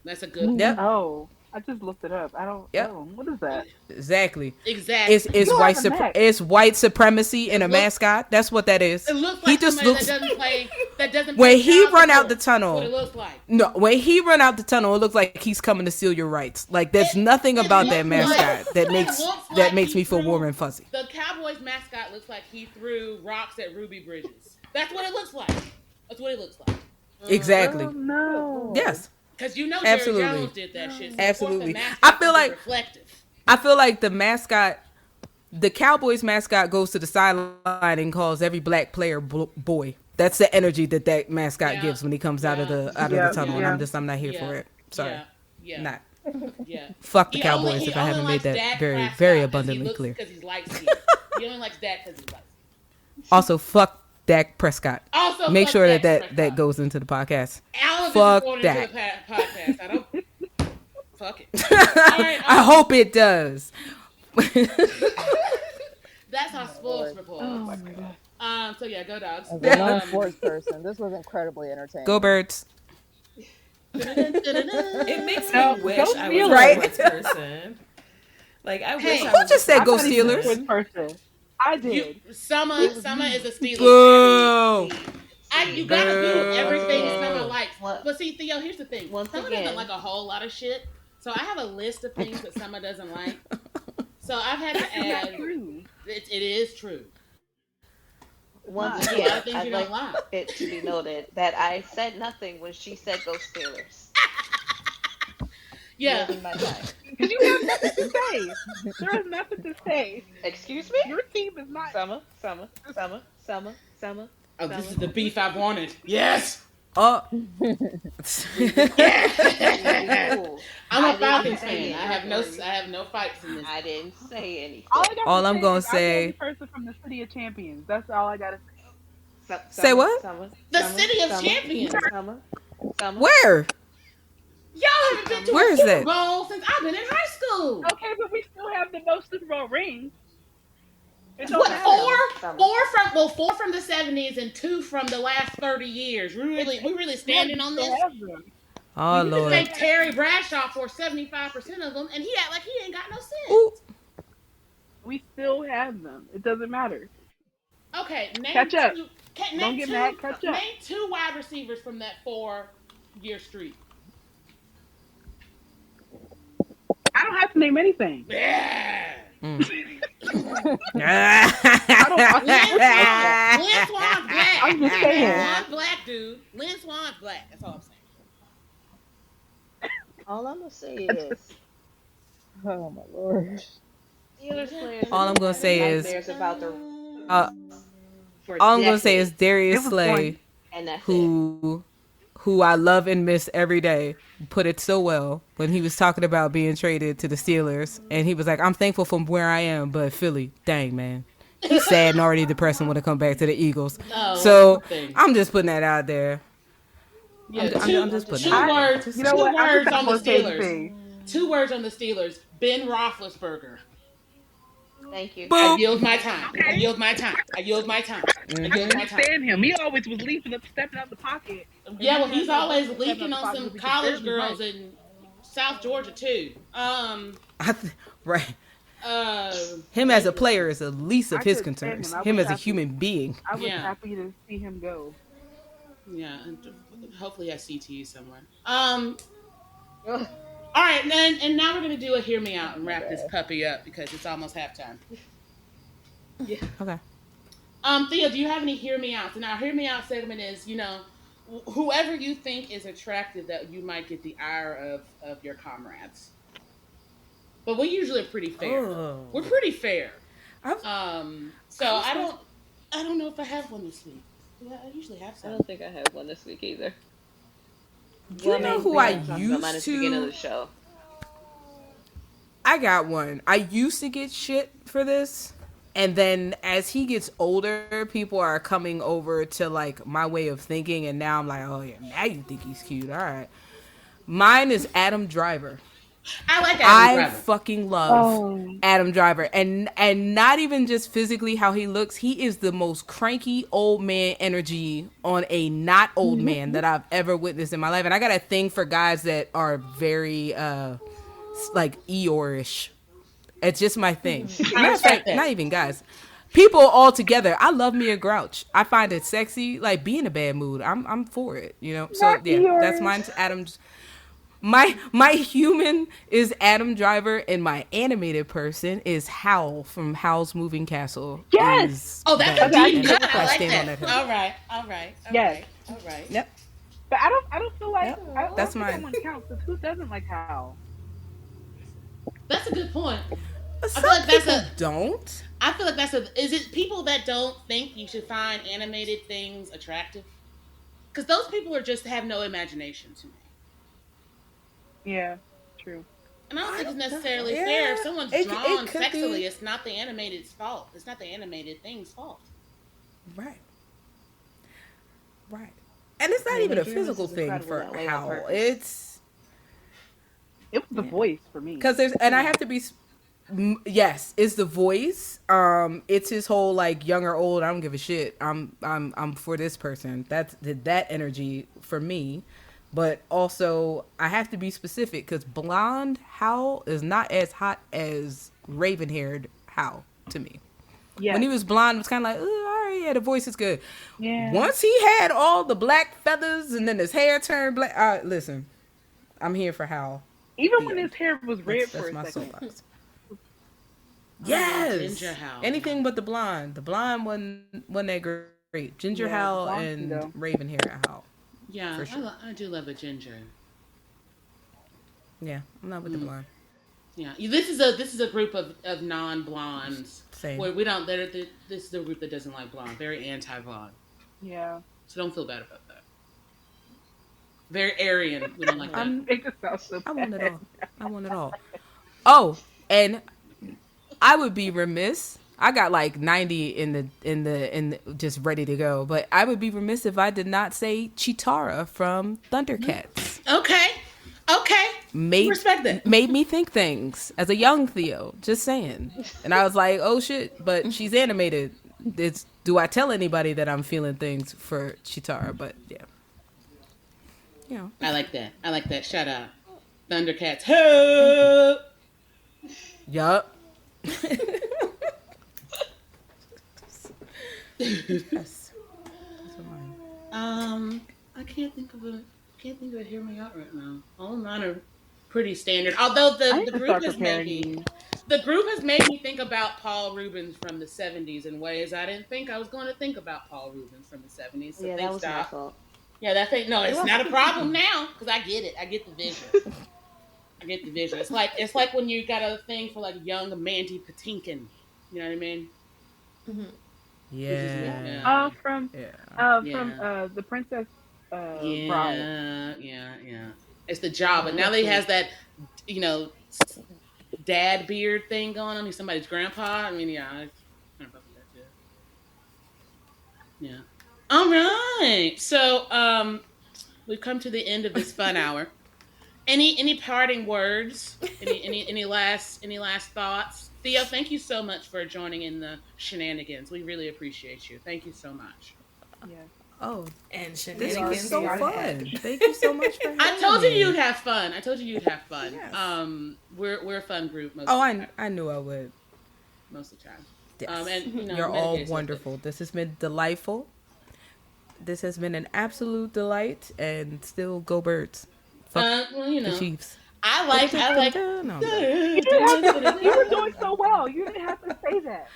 That's a good point. Yep. Oh, I just looked it up. I don't. Yep. Oh, what is that? Exactly. Exactly. It's white supremacy in a mascot. That's what that is. It looks like he just looks. that doesn't play. That doesn't. When play he run out support. the tunnel, That's what it looks like. No, when he run out the tunnel, it looks like he's coming to steal your rights. Like there's nothing about that mascot that makes me feel warm and fuzzy. The Cowboys mascot looks like he threw rocks at Ruby Bridges. That's what it looks like. That's what it looks like. Exactly. Oh, no. Yes. Because you know Absolutely. Jerry Jones did that shit. So Absolutely. I feel like the mascot, the Cowboys mascot, goes to the sideline and calls every black player boy. That's the energy that mascot gives when he comes out of the tunnel. And I'm not here for it. Sorry. Yeah. Not. Yeah. Fuck the Cowboys if I haven't made that very, very abundantly clear. Because he's light skinned. He only likes Dak because he's light skinned. Also, fuck Dak Prescott. Also, make sure Dak that Prescott. goes into the podcast. Fuck Dak. Podcast. I don't. Fuck it. Right, I hope it does. That's our sports report. Oh my god. So yeah, go Dogs. As a non-sports person, this was incredibly entertaining. Go Birds. It makes No, me wish go I was a Steelers. sports person. Like I wish I Who was just a said go I'm not even a Steelers? sports person. I did. Summer is a Steelers. Boo. You gotta do everything Summer likes. What? But see, Theo, here's the thing. Once Summer again. doesn't like a whole lot of shit. So I have a list of things that Summer doesn't like. So I've had to add. Not true. It is true. Once There's a lot again, of things I'd you like don't like. it to be noted that I said nothing when she said go Steelers. Yeah. Living my life. Because you have nothing to say. There is nothing to say. Excuse me? Your team is not. Summer. Oh, this is the beef I wanted. Yes. Oh. I'm I a Falcons didn't say fan. I have no fights in this. I didn't say anything. All I'm gonna is say- I'm the only person from the City of Champions. That's all I gotta say. Say what? The City of Champions. Summer. Where? Y'all haven't been to Where a is Super that? Bowl since I've been in high school. Okay, but we still have the most Super Bowl rings. It don't What, matter. four from the 70s and 2 from the last 30 years. We really standing on this. Oh You can Lord. thank Terry Bradshaw for 75% of them, and he act like he ain't got no sense. Ooh. We still have them. It doesn't matter. Okay, name Catch up. Name get mad, catch up. Name 2 wide receivers from that 4-year streak. I don't have to name anything. Yeah. I Lynn Swan's black. I'm just saying. Lynn Swan's black, dude. Lynn Swan's black. That's all I'm saying. All I'm gonna say is Oh my lord. Steelers players. All I'm gonna say is, nightmares about the for all I'm gonna say decades, is Darius It was Slay, going- and that's it. who I love and miss every day, put it so well when he was talking about being traded to the Steelers, and he was like, "I'm thankful from where I am, but Philly, dang man, he's sad and already depressed and want to come back to the Eagles." Oh, So that's the thing. I'm just putting that out there. Yeah, I'm just putting two it out there. words. You know Two what? words on the I'm just gonna say Steelers. thing. 2 words on the Steelers. Ben Roethlisberger. Thank you. I yield my time. I yield my time. I yield my time. I yield my time. Stand him. He always was leaping up, stepping out the pocket. Yeah, well, he's always Stepping leaking out the on pocket some because college he girls right. in South Georgia too. Right. Uh, Him as a player is the least of I his couldn't stand concerns. him. I Him was as a happy. human being. I was Yeah. happy to see him go. yeah, and hopefully I CTE somewhere. All right, and now we're gonna do a hear me out and wrap this puppy up because it's almost halftime. Okay. Theo, do you have any hear me outs? And our hear me out segment is, whoever you think is attractive that you might get the ire of your comrades. But we usually are pretty fair. Oh. We're pretty fair. So I I don't know if I have one this week. Yeah, I usually have I some. don't think I have one this week either. You know who I Mine used at the beginning of to? the show. I got one. I used to get shit for this. And then as he gets older, people are coming over to like my way of thinking. And now I'm like, oh yeah, now you think he's cute. All right. Mine is Adam Driver. I like Adam I Driver. fucking love Oh, Adam Driver, and not even just physically how he looks. He is the most cranky old man energy on a not old man that I've ever witnessed in my life. And I got a thing for guys that are very like Eeyore-ish. It's just my thing. I Matter of respect fact, that. not even guys. People all together. I love me a grouch. I find it sexy. Like, be in a bad mood. I'm for it. You know. So not yeah, that's yours. mine's Adam's. My human is Adam Driver, and my animated person is Howl from Howl's Moving Castle. Yes. Is Oh, that's a that. Okay, deep I cut. can I get like stand on that. that hill. All right. All right. All Yes. right. All right. Yep, But I don't feel like yep. I don't That's think that mine. one counts because who doesn't like Hal? That's a good point. I feel Some like that's people a. don't. I feel like that's a. Is it people that don't think you should find animated things attractive? Because those people are just have no imagination to me. Yeah, true. And I don't I think it's don't know. necessarily fair if Yeah, someone's it drawn could sexily. be It's not the animated's fault. It's not the animated thing's fault. right, right. And it's not Amy even a Drew was physical just thing incredible for that way on Howl. purpose. It's It was the yeah. voice for me. Because there's, and I have to be yes, it's the voice. It's his whole like young or old, I don't give a shit. I'm for this person. That's that energy for me. But also I have to be specific because blonde Howl is not as hot as raven haired Howl to me. When Yes. he was blonde, it was kind of like, oh, all right, yeah, the voice is good. Yeah. Once he had all the black feathers and then his hair turned black, listen, I'm here for Howl. Even The when his end. hair was red for That's a my second. soapbox. Ginger Yes. Howl. Anything but the blonde. The blonde wasn't that great. Ginger Yeah, the Howl blonde can and go. Raven Hair Howl. Yeah, For sure. I do love a ginger. Yeah, I'm not with the Mm. blonde. Yeah, this is a group of non blondes Same. where we don't. This is a group that doesn't like blonde. Very anti blonde. Yeah. So don't feel bad about that. Very Aryan. We don't like that. I'm. Make it sound so I want it bad. all. I want it all. Oh, and I would be remiss. I got like 90 in the just ready to go, but I would be remiss if I did not say Chitara from Thundercats. Okay. Okay. Respect that. Made me think things as a young Theo, just saying. And I was like, oh shit, but she's animated. Do I tell anybody that I'm feeling things for Chitara? But yeah. You know. I like that. I like that. Shout out. Thundercats. Help! Yup. Yes. I can't think of a hear me out right now. All of mine are pretty standard. Although I need the to group start has made preparing me these. the group has made me think about Paul Rubens from the '70s in ways I didn't think I was going to think about Paul Rubens from the '70s. So Yeah, that thanks, was my Doc. fault. Yeah, that thing. No, it's You're not a welcome. problem now because I get it. I get the vision. I get the vision. It's like when you got a thing for like young Mandy Patinkin. You know what I mean? Yeah. From Yeah. the Princess Bride. Yeah. It's the job, but now that he has that, you know, dad beard thing going on. He's somebody's grandpa. I mean, yeah, I kind of fuck with that too. Yeah. All right. So, we've come to the end of this fun hour. Any parting words? Any last thoughts? Theo, thank you so much for joining in the shenanigans. We really appreciate you. Thank you so much. Yeah. Oh, And this shenanigans. was so are fun. Thank you so much for having I told you me. you'd have fun. I told you you'd have fun. Yes. We're a fun group most Oh, of the time. I knew I would. Most of the time. Yes. And you know, You're all meditation's wonderful. This has been delightful. This has been an absolute delight, and still go birds. Fuck well, you the know, Chiefs. I like. No, You didn't have to, you were doing so well. You didn't have to say that.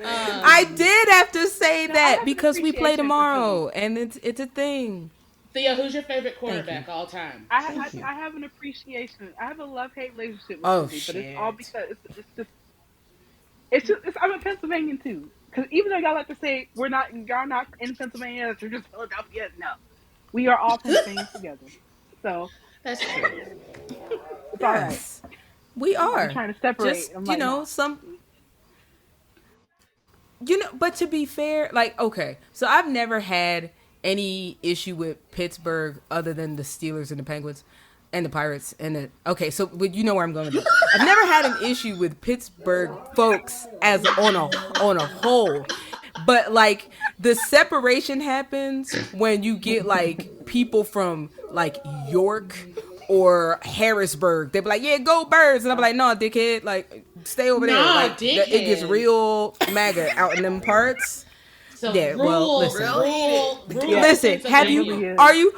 I did have to say No, I that have an because we play appreciation for tomorrow, and it's a thing. Theo, who's your favorite Thank quarterback you. all time? I have an appreciation. I have a love hate relationship with Oh, Philly, but it's all shit. because I'm a Pennsylvanian too. Because even though y'all like to say y'all not in Pennsylvania, you're just Philadelphia. No, we are all Pennsylvanians together. So That's true. it's all right. Yes, we are. I'm trying to separate. Just I'm like, no. but to be fair, like, okay, so I've never had any issue with Pittsburgh other than the Steelers and the Penguins. And the Pirates and the okay, so but you know where I'm going with this. I've never had an issue with Pittsburgh folks as on a whole, but like the separation happens when you get like people from like York or Harrisburg. They be like, "Yeah, go Birds," and I'm like, "No, dickhead, like stay over there." Nah, Like it gets real MAGA out in them parts. So Yeah, well, listen, listen. Have you? Are you?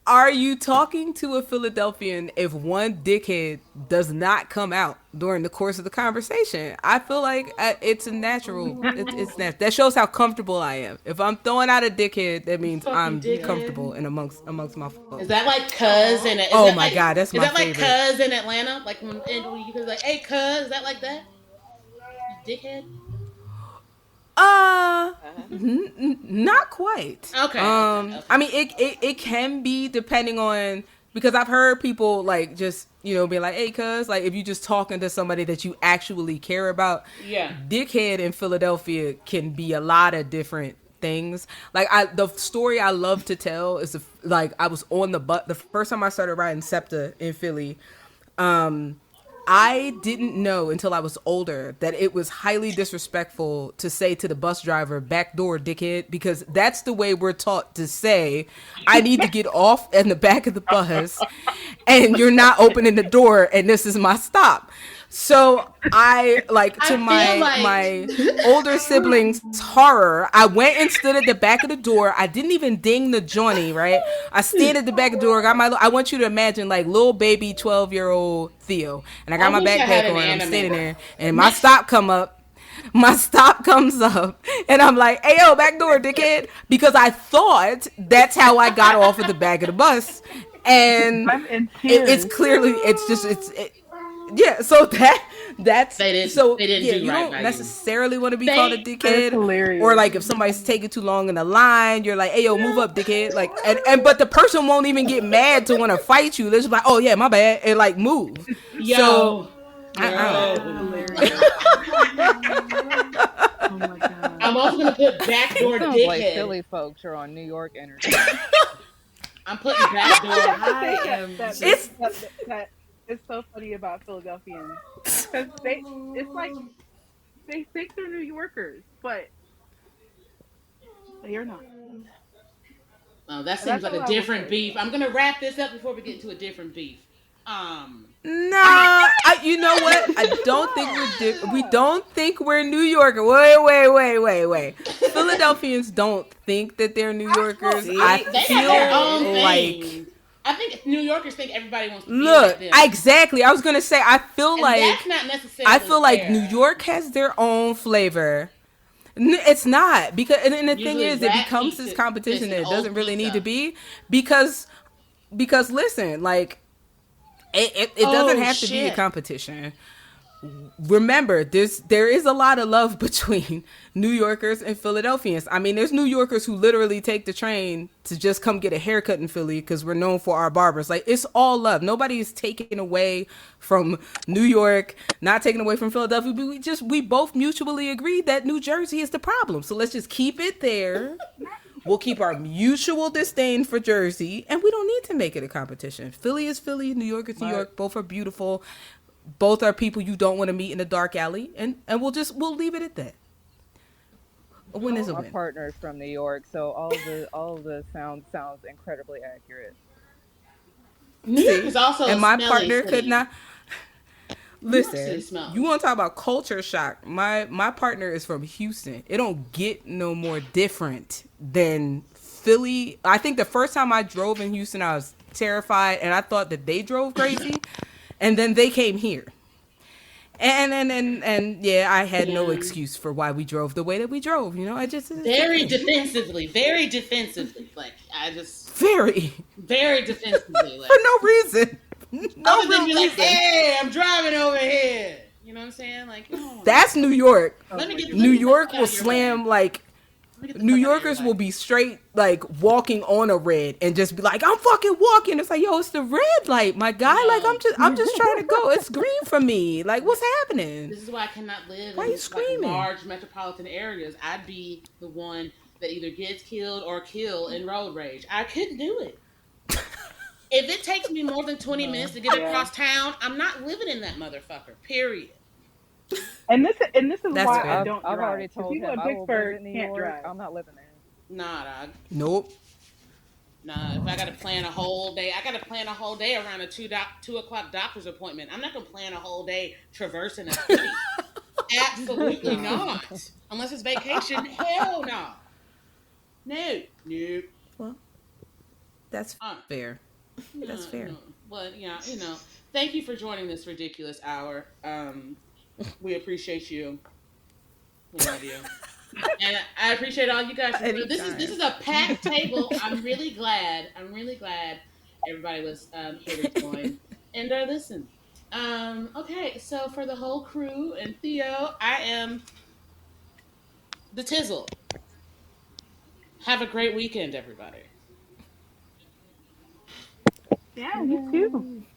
Are you talking to a Philadelphian if one dickhead does not come out during the course of the conversation? I feel like it's a natural. It's natural. That shows how comfortable I am. If I'm throwing out a dickhead, that means I'm comfortable and amongst my folks. Is that like cuz in it? Oh my god, that's my favorite. Is that like cuz in Atlanta? Like when you could like, hey cuz, is that like that? You dickhead? Not quite. Okay. I mean, it can be depending on, because I've heard people like just be like, hey, cuz, like if you just talking to somebody that you actually care about. Yeah. Dickhead in Philadelphia can be a lot of different things. Like the story I love to tell is like I was on the bus the first time I started riding SEPTA in Philly. I didn't know until I was older that it was highly disrespectful to say to the bus driver, "Backdoor, dickhead," because that's the way we're taught to say, I need to get off in the back of the bus and you're not opening the door and this is my stop. So I to my older siblings' horror, I went and stood at the back of the door. I didn't even ding the johnny, right? I stand at the back of the door. I want you to imagine like little baby 12-year-old Theo, and I got my backpack on. I'm standing there, and my stop comes up, and I'm like, "Hey, yo, back door, dickhead," because I thought that's how I got off of the back of the bus, and it's clearly yeah, so that's they didn't you don't necessarily want to be called a dickhead, or like if somebody's taking too long in the line, you're like, "Hey, yo, move up, dickhead!" Like, and but the person won't even get mad to want to fight you. They're just like, "Oh yeah, my bad," and like move. Yo, so hilarious. Oh my god! I'm also gonna put backdoor Sounds dickhead. like Philly folks are on New York energy. I'm putting backdoor. It's so funny about Philadelphians because it's like they think they're New Yorkers, but they are not. Oh, that seems like a different beef. I'm gonna wrap this up before we get into a different beef. You know what? I don't think we don't think we're New Yorkers. Wait. Philadelphians don't think that they're New Yorkers. I feel like. I think New Yorkers think everybody wants to be like them. Exactly. I was gonna say. I feel like that's not necessarily like New York has their own flavor. It's not, because and the thing is, it becomes this competition that it doesn't really need to be, because listen, like it doesn't have to be a competition. Remember, there is a lot of love between New Yorkers and Philadelphians. I mean, there's New Yorkers who literally take the train to just come get a haircut in Philly because we're known for our barbers. Like, it's all love. Nobody is taking away from New York, not taking away from Philadelphia. But we both mutually agree that New Jersey is the problem. So let's just keep it there. We'll keep our mutual disdain for Jersey, and we don't need to make it a competition. Philly is Philly, New York is New York. Both are beautiful. Both are people you don't want to meet in a dark alley, and we'll leave it at that. A win is a win. My partner is from New York, so all of the sounds incredibly accurate. New York is also and my partner city. Could not listen. You want to talk about culture shock? My partner is from Houston. It don't get no more different than Philly. I think the first time I drove in Houston, I was terrified, and I thought that they drove crazy. And then they came here. And yeah, I had no excuse for why we drove the way that we drove. I just very defensively. Like I just very defensively. Like, for no reason. No real reason. Like, hey, I'm driving over here. You know what I'm saying? Like, that's New York. New York will slam like. New Yorkers will be straight like walking on a red and just be like, I'm fucking walking. It's like, yo, it's the red light, my guy. No. Like I'm just trying to go. It's green for me. Like, what's happening? This is why I cannot live in screaming? Large metropolitan areas. I'd be the one that either gets killed or kill in road rage. I couldn't do it. If it takes me more than 20 minutes No. to get Yeah. across town, I'm not living in that motherfucker. Period. And this is That's why I fair. don't I've drive, already because told people him in I will Pittsburgh visit New can't York. drive. I'm not living there. Nah, dog. Nope. Nah, if I gotta plan a whole day, I gotta plan a whole day around a 2 o'clock doctor's appointment. I'm not gonna plan a whole day traversing a city. Absolutely No. not. Unless it's vacation. Hell no. No. Nope. Well, that's Uh, fair. That's no, fair. no. But yeah, thank you for joining this ridiculous hour. We appreciate you. We love you. And I appreciate all you guys. This Anytime. is a packed table. I'm really glad. I'm really glad everybody was here to join and listen. Okay, so for the whole crew and Theo, I am the Tizzle. Have a great weekend, everybody. Yeah, you too. Yay.